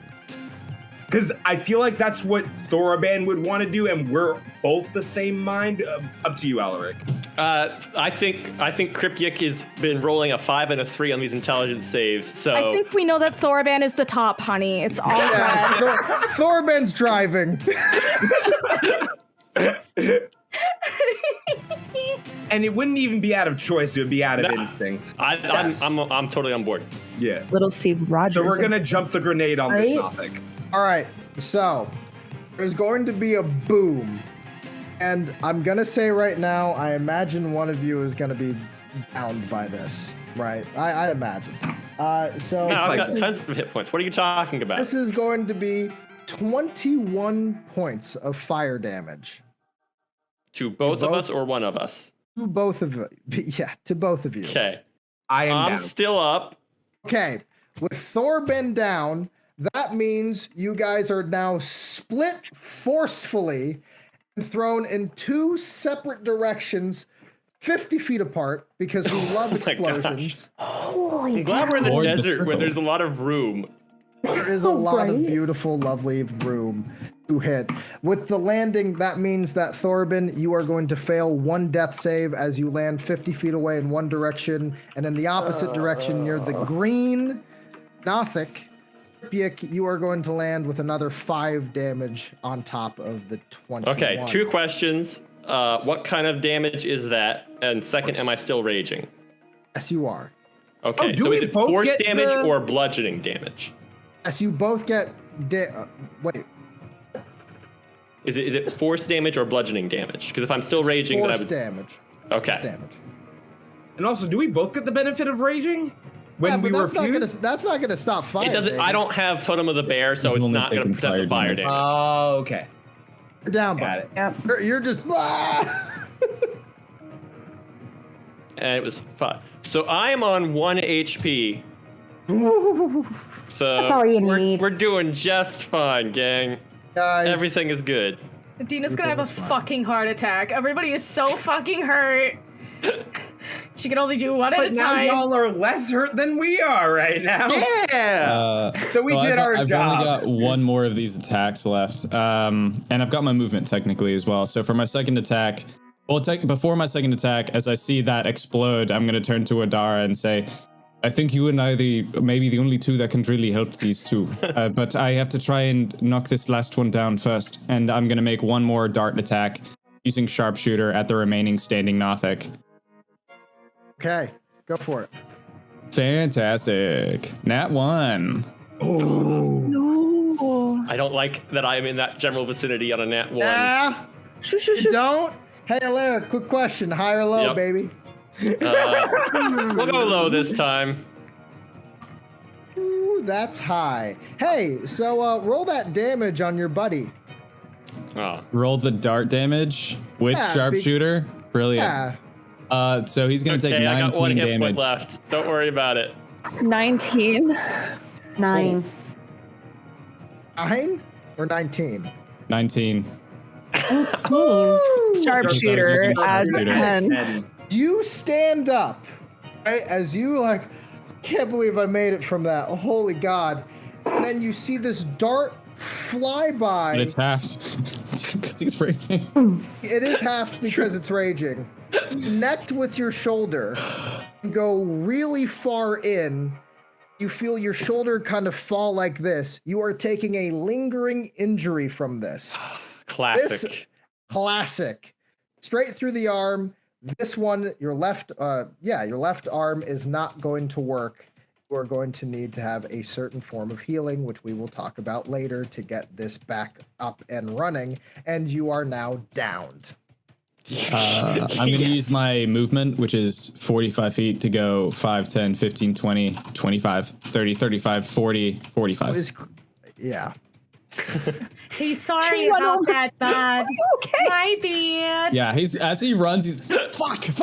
Because I feel like that's what Thoraban would want to do, and we're both the same mind. Up to you, Alaric. I think Kripyik has been rolling a 5 and a 3 on these intelligence saves. So I think we know that Thoraban is the top, honey. It's all Yeah, red. Thorben's driving. And it wouldn't even be out of choice; it would be out of instinct. I'm totally on board. Yeah. Little Steve Rogers. So we're gonna jump the grenade on this Right? Nothic. All right, so there's going to be a boom. And I'm going to say right now, I imagine one of you is going to be bound by this, right? I imagine. So No, I've like- got tons of hit points. What are you talking about? this is going to be 21 points of fire damage. To both of both? us or one of us? To both of you. Yeah, to both of you. Okay. I am I'm down. still up. Okay, with Thorben down, That means you guys are now split forcefully and thrown in 2 separate directions, 50 feet apart, because we love explosions. I'm glad we're in the Lord, the desert where circle. there's a lot of room. There is a lot of Right. beautiful, lovely room to hit. With the landing, that means that Thorben, you are going to fail 1 death save as you land 50 feet away in one direction, and in the opposite direction near the green Nothic, you are going to land with another 5 damage on top of the 21. Okay, 2 questions. What kind of damage is that? And second, am I still raging? Yes, you are. Okay, do so we is it both force get damage the- or bludgeoning damage? Yes, you both get. Wait. Is it force damage or bludgeoning damage? Because if I'm still raging, then I Force would. damage. Okay. Force damage. And also, do we both get the benefit of raging when Yeah, we but refuse? that's not gonna stop fire. It doesn't. I don't have Totem of the Bear, so It's it's only not going to taking present the fire fire damage. damage. Oh, okay. You're down, Got bud. it. Yep. You're just. And it was fun. So I am on 1 HP. So That's all you we're, need. we're doing just fine, gang. Guys, Everything is good. Dina's gonna have a Everything is fine. fucking heart attack. Everybody is so fucking hurt. She can only do one at But a now time. y'all are less hurt than we are right now. Yeah. So we did our I've job. only got 1 more of these attacks left, and I've got my movement technically as well. So for my second attack, before my second attack, as I see that explode, I'm going to turn to Adara and say, I think you and I maybe the only 2 that can really help these 2. But I have to try and knock this last one down first. And I'm going to make 1 more dart attack using sharpshooter at the remaining standing Nothic. Okay, go for it. Fantastic. Nat 1. No. I don't like that I am in that general vicinity on a nat 1. Yeah. You don't. Hey, Alaric, quick question: high or low, Yep. baby? We'll go low this time. Ooh, that's high. Hey, so roll that damage on your buddy. Oh. Roll the dart damage with Yeah, sharpshooter. Brilliant. Yeah. So he's going to Okay, take I got 1 19 hit point damage. left. Don't worry about it. 19. 9. 9 or 19? 19. 19. Sharpshooter adds Sharpshooter. 10. You stand up, right? As you like, I can't believe I made it from that. Oh, holy God! And then you see this dart fly by. But it's halved because he's raging. It is half because it's raging. Connect with your shoulder and go really far in. You feel your shoulder kind of fall like this. You are taking a lingering injury from this. Classic. Classic. Straight through the arm. This one, your left arm is not going to work. You are going to need to have a certain form of healing, which we will talk about later to get this back up and running. And you are now downed. I'm going to use my movement, which is 45 feet, to go 5, 10, 15, 20, 25, 30, 35, 40, 45. Yeah. Hey, sorry She went about over. that, bud. Okay. My bad. Yeah, as he runs, he's fuck, he's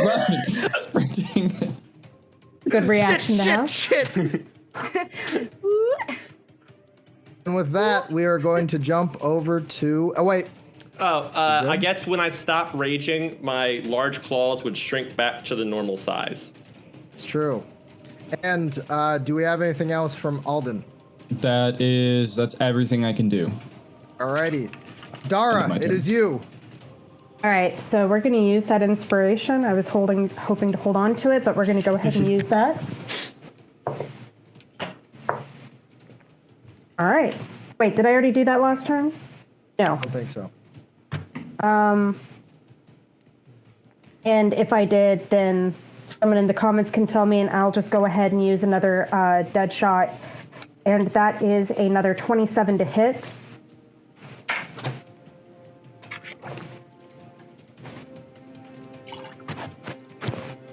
running, sprinting. Good reaction to have. Shit. And with that, we are going to jump over to. Oh wait. I guess when I stop raging, my large claws would shrink back to the normal size. It's true. And do we have anything else from Alden? That's everything I can do. Alrighty. End of Dara, my it turn. is you. All right, so we're going to use that inspiration. I was hoping to hold on to it, but we're going to go ahead and use that. All right. Wait, did I already do that last turn? No. I don't think so. And if I did, then someone in the comments can tell me, and I'll just go ahead and use another dead shot. And that is another 27 to hit.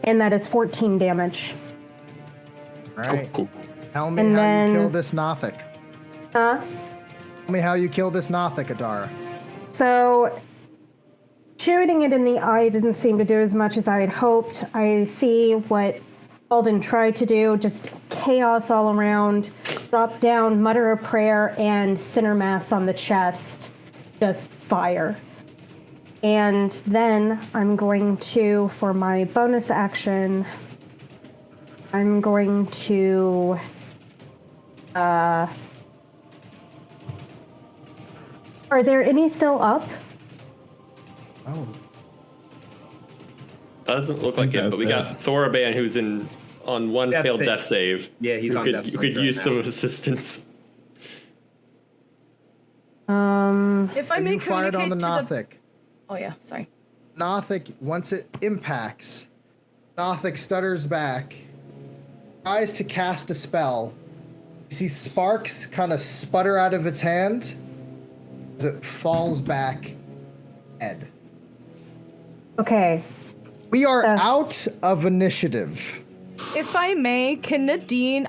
And that is 14 damage. Right. Cool. Tell me And how then- you kill this Nothic. Huh? Tell me how you kill this Nothic, Adara. So, shooting it in the eye didn't seem to do as much as I had hoped. I see what Alden tried to do, just chaos all around, drop down, mutter a prayer, and center mass on the chest, just fire. And then I'm going to, for my bonus action, I'm going to are there any still up? Oh. Doesn't look like it, but we got Thoraban who's on one failed death save. Yeah, he's on death save. You could right use now. some assistance. If I may You fired on the communicate Nothic. Oh yeah, sorry. Nothic, once it impacts, Nothic stutters back, tries to cast a spell. You see sparks kind of sputter out of its hand as it falls back dead. Okay. We are out of initiative. If I may, can Nadine?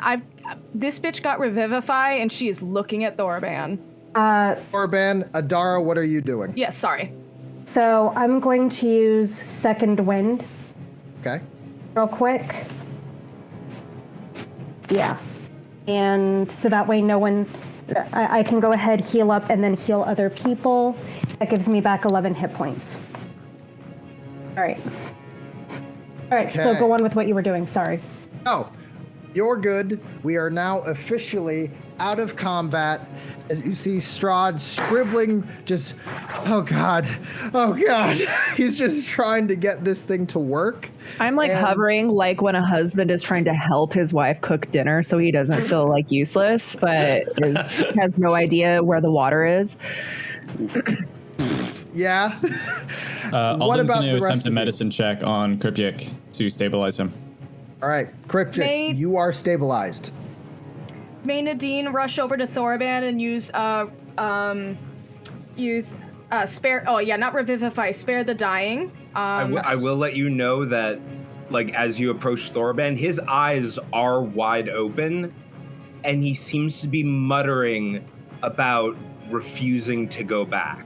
This bitch got revivify, and she is looking at Thoraban. Orban, Adara, what are you doing? Yes, sorry. So I'm going to use Second Wind Okay. real quick. Yeah. And so that way no one... I can go ahead, heal up, and then heal other people. That gives me back 11 hit points. All right. All right, so Okay. go on with what you were doing. Sorry. Oh, you're good. We are now officially out of combat. As you see Strahd scribbling, just, oh God. He's just trying to get this thing to work. I'm like And- hovering like when a husband is trying to help his wife cook dinner so he doesn't feel like useless, but has no idea where the water is. Yeah. Alden's about going the to rest attempt a of you? medicine check on Cryptic to stabilize him. All right, Cryptic, May- you are stabilized. May Nadine rush over to Thoraban and use spare? Oh yeah, not revivify. Spare the dying. I will let you know that, like, as you approach Thoraban, his eyes are wide open, and he seems to be muttering about refusing to go back.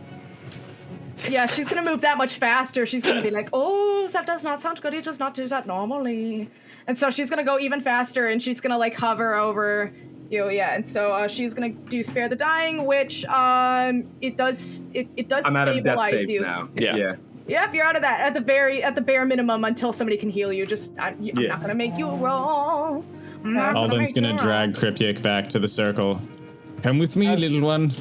Yeah, she's gonna move that much faster. She's gonna be like, "Oh, that does not sound good. He does not do that normally." And so she's gonna go even faster, and she's gonna like hover over you. Yeah, and so she's gonna do spare the dying, which it does I'm out of death stabilize saves you. now. Yeah. Yep, you're out of that at the bare minimum until somebody can heal you. Just I'm not gonna make you roll. I'm not Alden's make going to you drag roll. Cryptic back to the circle. Come with me, little one.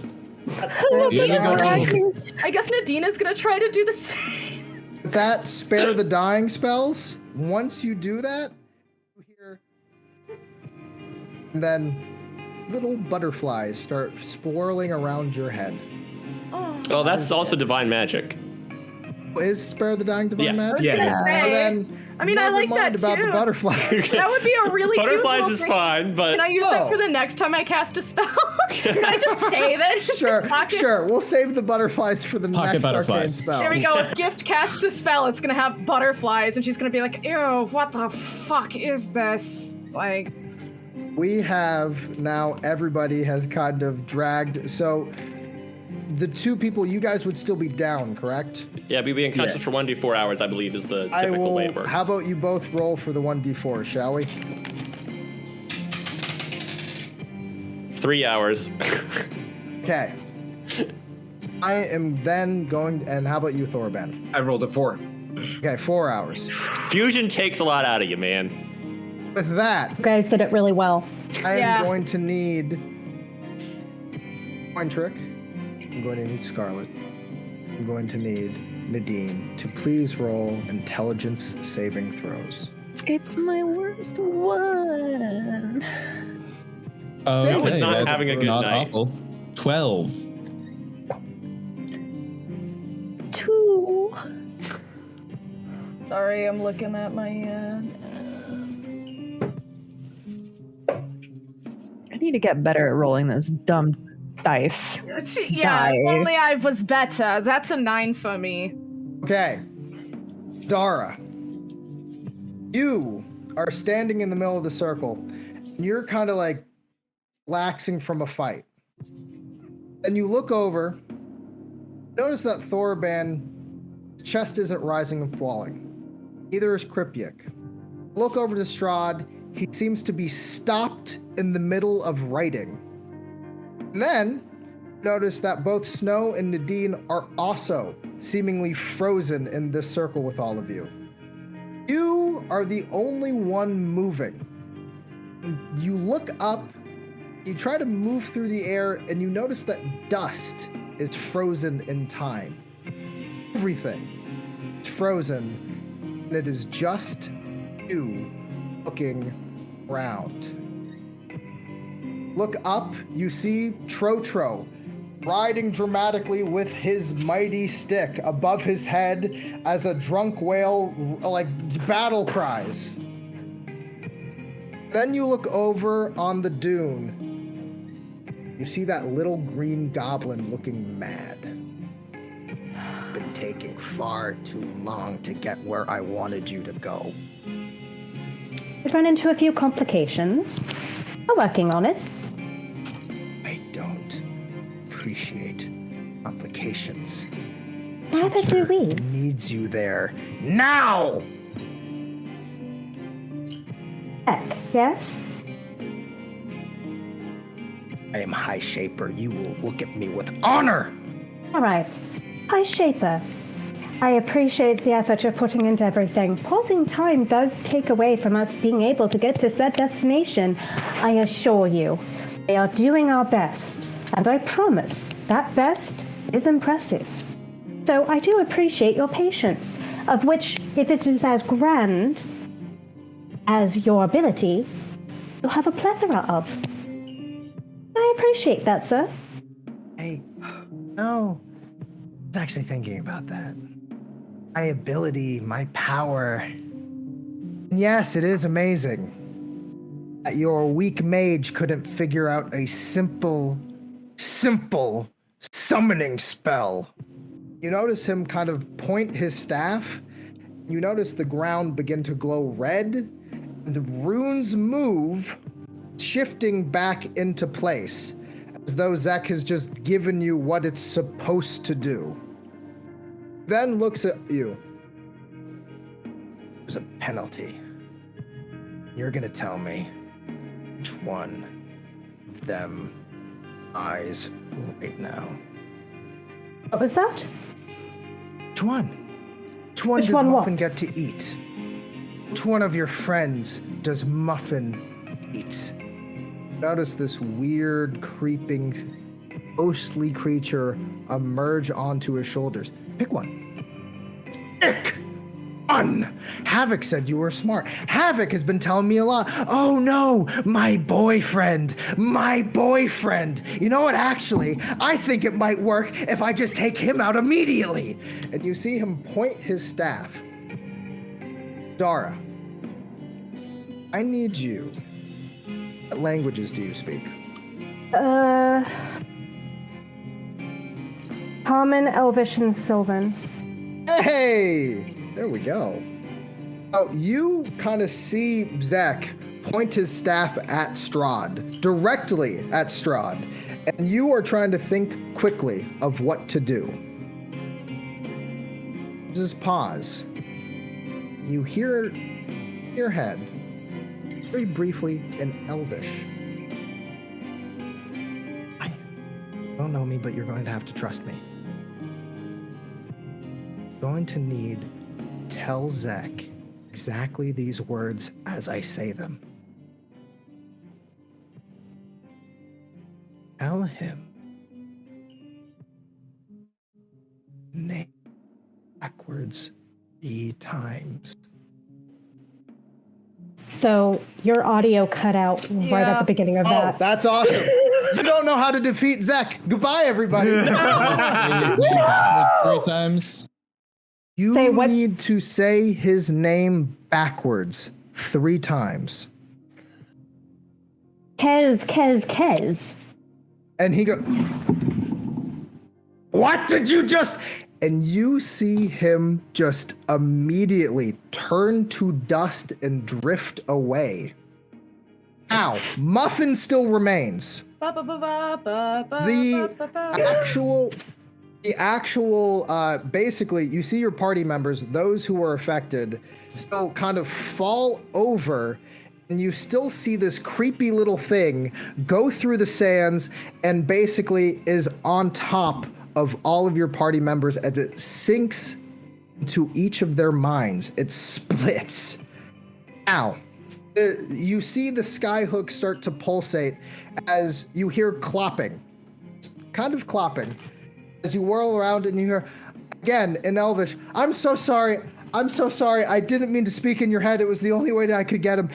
Nadine Yeah, is no. gonna- I guess Nadine is gonna try to do the same. That spare the dying spells, once you do that, you hear, and then little butterflies start swirling around your head. Well, that's also divine magic. Is spare the dying divine Yeah. magic? Yeah. Gonna say, Well, then, I mean, I never like mind that about too. the butterflies. That would be a really cute Butterflies little is thing. fine, but Can I use that Oh. for the next time I cast a spell? Can I just save it? Sure, Pocket- sure. We'll save the butterflies for the Pocket next arcane butterflies. spell. There we go. If Gift casts a spell, it's gonna have butterflies, and she's gonna be like, "Ew, what the fuck is this?" Like, We have now, everybody has kind of dragged. So the two people, you guys would still be down, correct? yeah, be being conscious for 1d4 hours, I believe, is the I typical way it will. works. How about you both roll for the 1d4, shall we? 3 hours. Okay. I am then going, and how about you, Thorben? I rolled a 4. Okay, 4 hours. Fusion takes a lot out of you, man. With that, You guys did it really well. I am Yeah. going to need Cointrick. I'm going to need Scarlet. I'm going to need Nadine to please roll intelligence saving throws. It's my worst one. That was Okay, not well, having a good not night. awful. 12. 2. sorry, I'm looking at my. I need to get better at rolling this dumb dice. Yeah, Die. if only I was better. That's a 9 for me. Okay. Dara, you are standing in the middle of the circle. And you're kind of like relaxing from a fight. And you look over, notice that Thorban's chest isn't rising and falling. Neither is Cryptic. Look over to Strahd. He seems to be stopped in the middle of writing. And then notice that both Snow and Nadine are also seemingly frozen in this circle with all of you. You are the only one moving. You look up, you try to move through the air, and you notice that dust is frozen in time. Everything is frozen, and it is just you looking around. Look up, you see Trotro riding dramatically with his mighty stick above his head as a drunk whale like battle cries. Then you look over on the dune. You see that little green goblin looking mad. Been taking far too long to get where I wanted you to go. We've run into a few complications. We're working on it. I don't appreciate complications. Neither do we. Needs you there now. Heck, yes? I am High Shaper. You will look at me with honor. All right. High Shaper. I appreciate the effort you're putting into everything. Pausing time does take away from us being able to get to said destination. I assure you, we are doing our best. And I promise that best is impressive. So I do appreciate your patience, of which, if it is as grand as your ability, you'll have a plethora of. I appreciate that, sir. Hey, no. I was actually thinking about that. My ability, my power. And yes, it is amazing that your weak mage couldn't figure out a simple summoning spell. You notice him kind of point his staff. You notice the ground begin to glow red, and the runes move, shifting back into place, as though Zek has just given you what it's supposed to do. Then looks at you. There's a penalty. You're gonna tell me which one of them eyes right now. What was that? Which one? Which one does Muffin get to eat? Which one of your friends does Muffin eat? Notice this weird, creeping, ghostly creature emerge onto his shoulders. Pick one. Pick one! Havoc said you were smart. Havoc has been telling me a lot. Oh no, my boyfriend. My boyfriend. You know what, actually, I think it might work if I just take him out immediately. And you see him point his staff. Dara, I need you. What languages do you speak? Common, Elvish, and Sylvan. Hey! There we go. Oh, you kind of see Zek point his staff at Strahd, directly at Strahd, and you are trying to think quickly of what to do. Just pause. You hear your head, very briefly, in Elvish. You don't know me, but you're going to have to trust me. Going to need to tell Zek exactly these words as I say them. Tell him name backwards 3 times. So your audio cut out right at the beginning of that. Oh, that's awesome. You don't know how to defeat Zek. Goodbye, everybody. 3 times. You need to say his name backwards 3 times. Kez. And he goes, what did you just... And you see him just immediately turn to dust and drift away. Now, Muffin still remains. The actual The actual, basically, you see your party members, those who were affected, still kind of fall over, and you still see this creepy little thing go through the sands and basically is on top of all of your party members as it sinks into each of their minds. It splits. Now, you see the skyhook start to pulsate as you hear clopping. Kind of clopping. As you whirl around and you hear, again, in Elvish, I'm so sorry. I'm so sorry. I didn't mean to speak in your head. It was the only way that I could get him.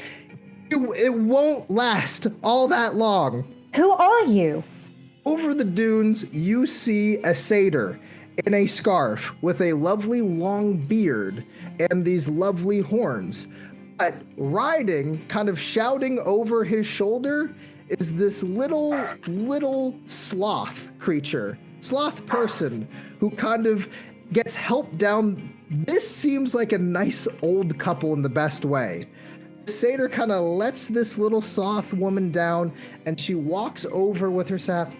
It won't last all that long. Who are you? Over the dunes, you see a satyr in a scarf with a lovely long beard and these lovely horns. But riding, kind of shouting over his shoulder, is this little sloth creature. Sloth person who kind of gets helped down. This seems like a nice old couple in the best way. The satyr kind of lets this little sloth woman down, and she walks over with her staff.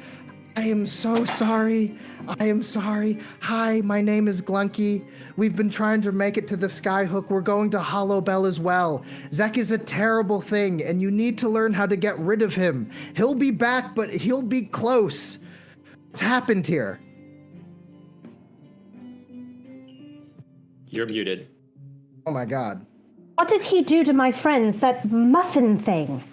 I am so sorry. I am sorry. Hi, my name is Glunky. We've been trying to make it to the Skyhook. We're going to Hollow Bell as well. Zek is a terrible thing, and you need to learn how to get rid of him. He'll be back, but he'll be close. What's happened here? You're muted. Oh my god. What did he do to my friends, that muffin thing?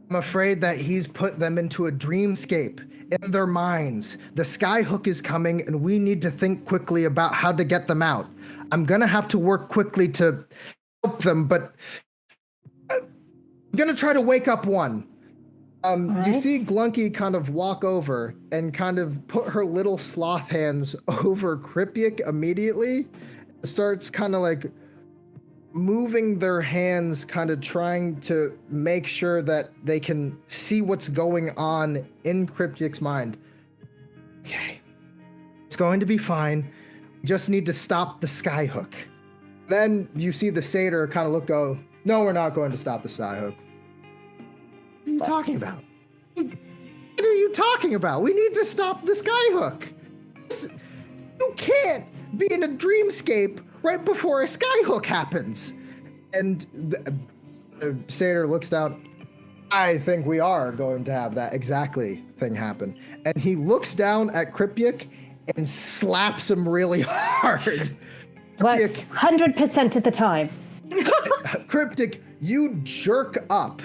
I'm afraid that he's put them into a dreamscape in their minds. The Skyhook is coming, and we need to think quickly about how to get them out. I'm gonna have to work quickly to help them, but I'm gonna try to wake up one. You see Glunky kind of walk over and kind of put her little sloth hands over Kripyik immediately. Starts kind of like moving their hands, kind of trying to make sure that they can see what's going on in Kripyik's mind. Okay, it's going to be fine. Just need to stop the Skyhook. Then you see the satyr kind of go, no, we're not going to stop the Skyhook. What are you talking about? What are you talking about? We need to stop the Skyhook. You can't be in a dreamscape right before a Skyhook happens. And the satyr looks down. I think we are going to have that exactly thing happen. And he looks down at Kripyik and slaps him really hard. Works 100% of the time. Kripyik, you jerk up.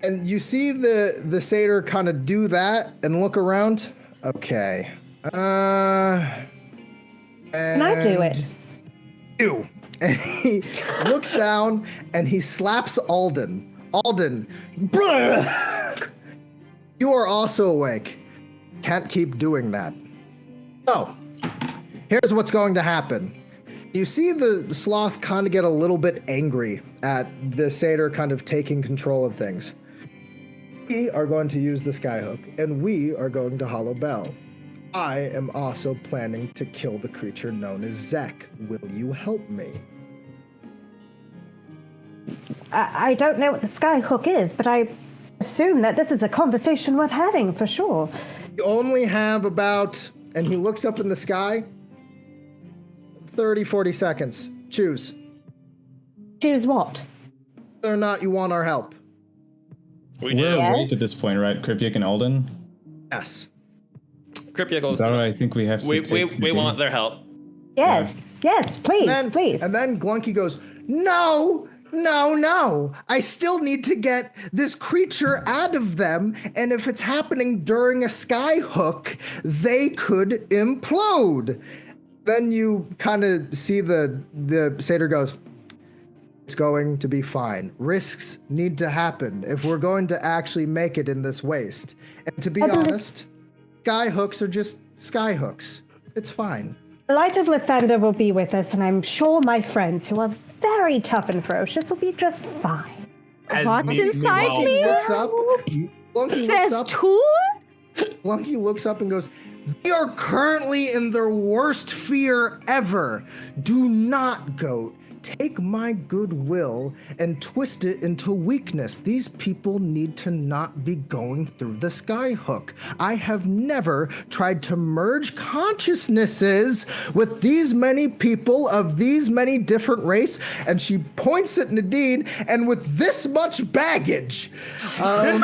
And you see the satyr kind of do that and look around. Okay. Can I do it? You. And he looks down and he slaps Alden. Alden. You are also awake. Can't keep doing that. So, here's what's going to happen. You see the sloth kind of get a little bit angry at the satyr kind of taking control of things. We are going to use the Skyhook, and we are going to Hollow Bell. I am also planning to kill the creature known as Zek. Will you help me? I don't know what the Skyhook is, but I assume that this is a conversation worth having, for sure. You only have about, and he looks up in the sky, 30, 40 seconds. Choose. Choose what? Whether or not you want our help. We We're do. awake at this point, right? Kripyik and Alden? Yes. Kripyik goes, That I think we have to we take the want game. their help. Yes, yes, please, please. And then Glunky goes, no, I still need to get this creature out of them, and if it's happening during a Skyhook, they could implode. Then you kind of see the satyr goes, it's going to be fine. Risks need to happen if we're going to actually make it in this waste. And to be honest, Skyhooks are just Skyhooks. It's fine. The Light of Lathander will be with us, and I'm sure my friends, who are very tough and ferocious, will be just fine. What's inside Glunky me? looks up. Glunky Says looks up. two? Glunky looks up and goes, they are currently in their worst fear ever. Do not go take my goodwill and twist it into weakness. These people need to not be going through the skyhook. I have never tried to merge consciousnesses with these many people of these many different race. And she points at Nadine, and with this much baggage. Nadine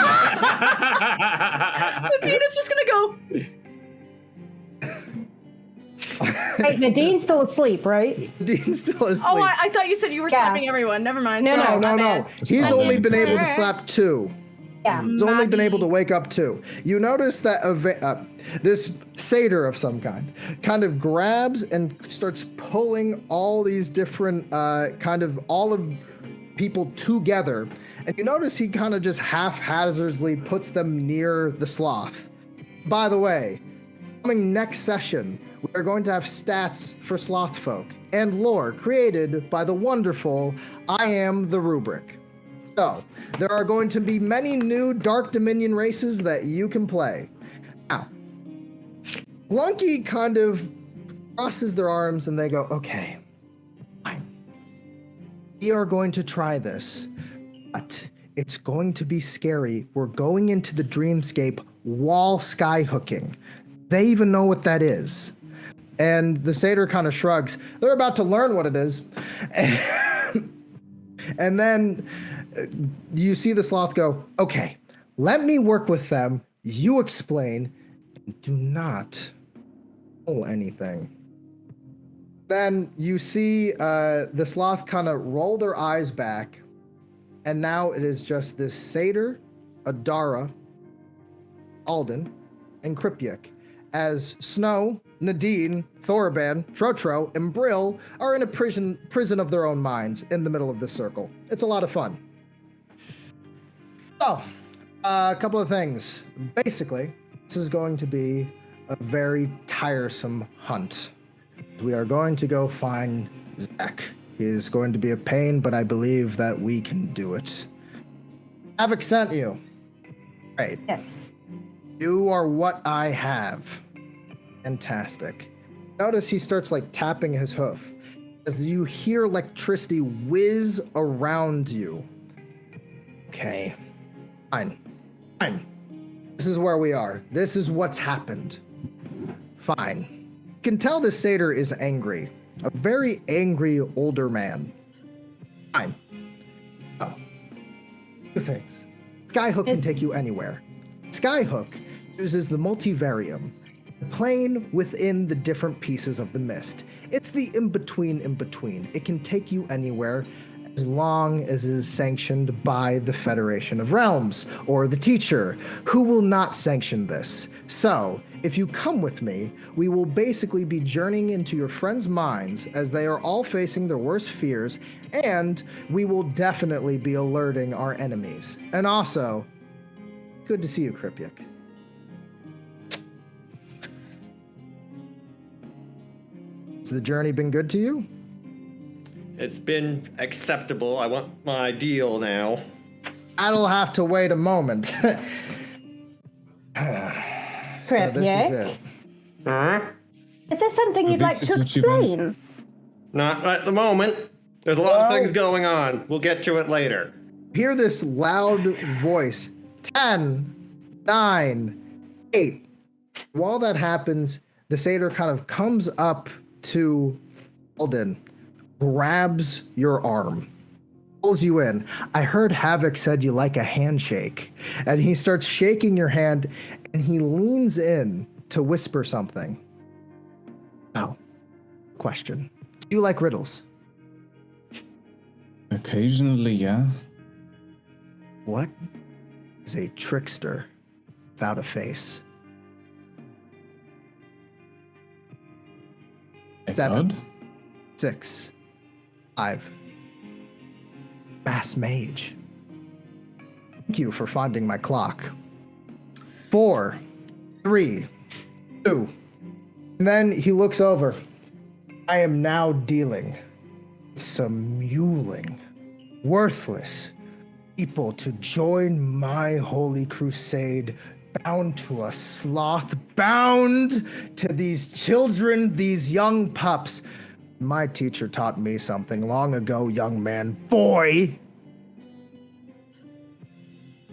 is just gonna go. Wait, Nadine's still asleep, right? Nadine's still asleep. Oh, I thought you said you were slapping everyone. Never mind. No, Sorry, no, my No. bad. He's That's only been able to correct. slap 2. Yeah. He's only been able to wake up 2. You notice that this satyr of some kind of grabs and starts pulling all these different all of people together. And you notice he kind of just haphazardly puts them near the sloth. By the way, coming next session, we're going to have stats for sloth folk and lore created by the wonderful I Am the Rubric. So, there are going to be many new Dark Dominion races that you can play. Now, Glunky kind of crosses their arms and they go, okay, fine. We are going to try this, but it's going to be scary. We're going into the dreamscape while skyhooking. They even know what that is. And the satyr kind of shrugs. They're about to learn what it is. And then you see the sloth go, okay, let me work with them. You explain. Do not pull anything. Then you see the sloth kind of roll their eyes back. And now it is just this satyr, Adara, Alden, and Kripyuk, as Snow, Nadine, Thorban, Trotro, and Brill are in a prison of their own minds in the middle of this circle. It's a lot of fun. So, a couple of things. Basically, this is going to be a very tiresome hunt. We are going to go find Zach. He is going to be a pain, but I believe that we can do it. Havoc sent you. Right. Yes. You are what I have. Fantastic. Notice he starts like tapping his hoof as you hear electricity whiz around you. Okay. Fine. This is where we are. This is what's happened. Fine. You can tell this satyr is angry. A very angry older man. Fine. Oh. 2 things. Skyhook can take you anywhere. Skyhook uses the multivarium, the plane within the different pieces of the mist. It's the in-between. It can take you anywhere as long as it is sanctioned by the Federation of Realms, or the teacher, who will not sanction this. So, if you come with me, we will basically be journeying into your friends' minds as they are all facing their worst fears, and we will definitely be alerting our enemies. And also, good to see you, Kripyuk. Has the journey been good to you? It's been acceptable. I want my deal now. That'll have to wait a moment. Kripyuk, is there something you'd like to explain? Not at the moment. There's a lot of things going on. We'll get to it later. Hear this loud voice. 10, 9, 8. While that happens, the satyr kind of comes up to Alden, grabs your arm, pulls you in. I heard Havoc said you like a handshake. And he starts shaking your hand, and he leans in to whisper something. Oh, question. Do you like riddles? Occasionally, yeah. What is a trickster without a face? A 7, god? 6, 5. Mass mage. Thank you for finding my clock. 4, 3, 2. And then he looks over. I am now dealing with some mewling, worthless people to join my holy crusade, bound to a sloth, bound to these children, these young pups. My teacher taught me something long ago, young man. Boy!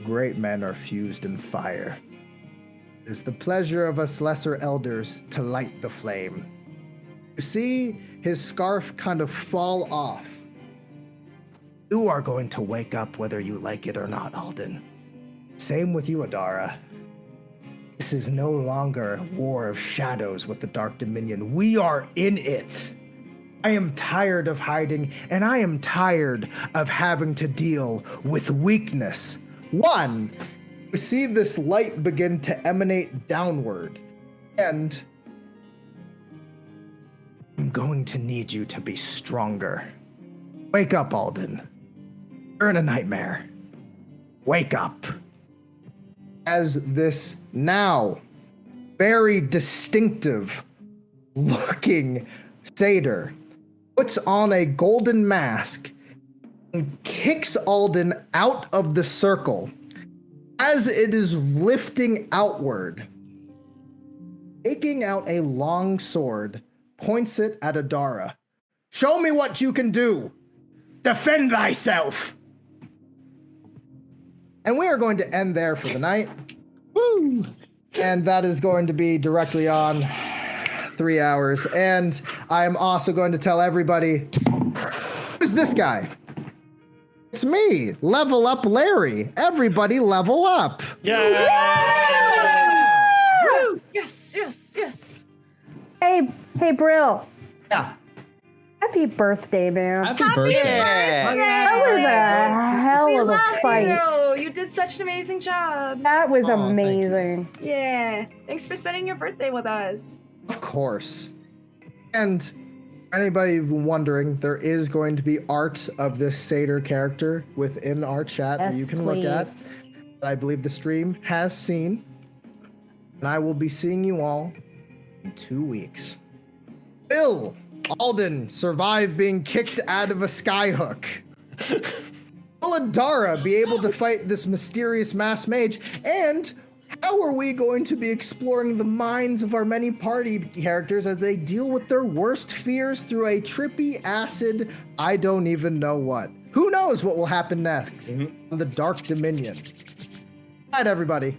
Great men are fused in fire. It is the pleasure of us lesser elders to light the flame. You see his scarf kind of fall off. You are going to wake up whether you like it or not, Alden. Same with you, Adara. This is no longer a war of shadows with the Dark Dominion. We are in it. I am tired of hiding, and I am tired of having to deal with weakness. One, you see this light begin to emanate downward, and I'm going to need you to be stronger. Wake up, Alden. You're in a nightmare. Wake up. As this now very distinctive looking satyr puts on a golden mask and kicks Alden out of the circle as it is lifting outward, taking out a long sword, points it at Adara. Show me what you can do. Defend thyself. And we are going to end there for the night. Woo! And that is going to be directly on 3 hours. And I am also going to tell everybody, who's this guy? It's me, Level Up Larry. Everybody level up. Yeah! Yes, yes, yes. Hey, Brill. Yeah. Happy birthday, man. Happy birthday. That was a hell of a fight. You did such an amazing job. That was Aw, thank you. amazing. Yeah. Thanks for spending your birthday with us. Of course. And anybody wondering, there is going to be art of this satyr character within our chat that Yes, you can look at. please. That I believe the stream has seen. And I will be seeing you all in 2 weeks. Bill! Alden survived being kicked out of a skyhook. Will Adara be able to fight this mysterious mass mage? And how are we going to be exploring the minds of our many party characters as they deal with their worst fears through a trippy acid, I don't even know what. Who knows what will happen next on the Dark Dominion. Good night, everybody.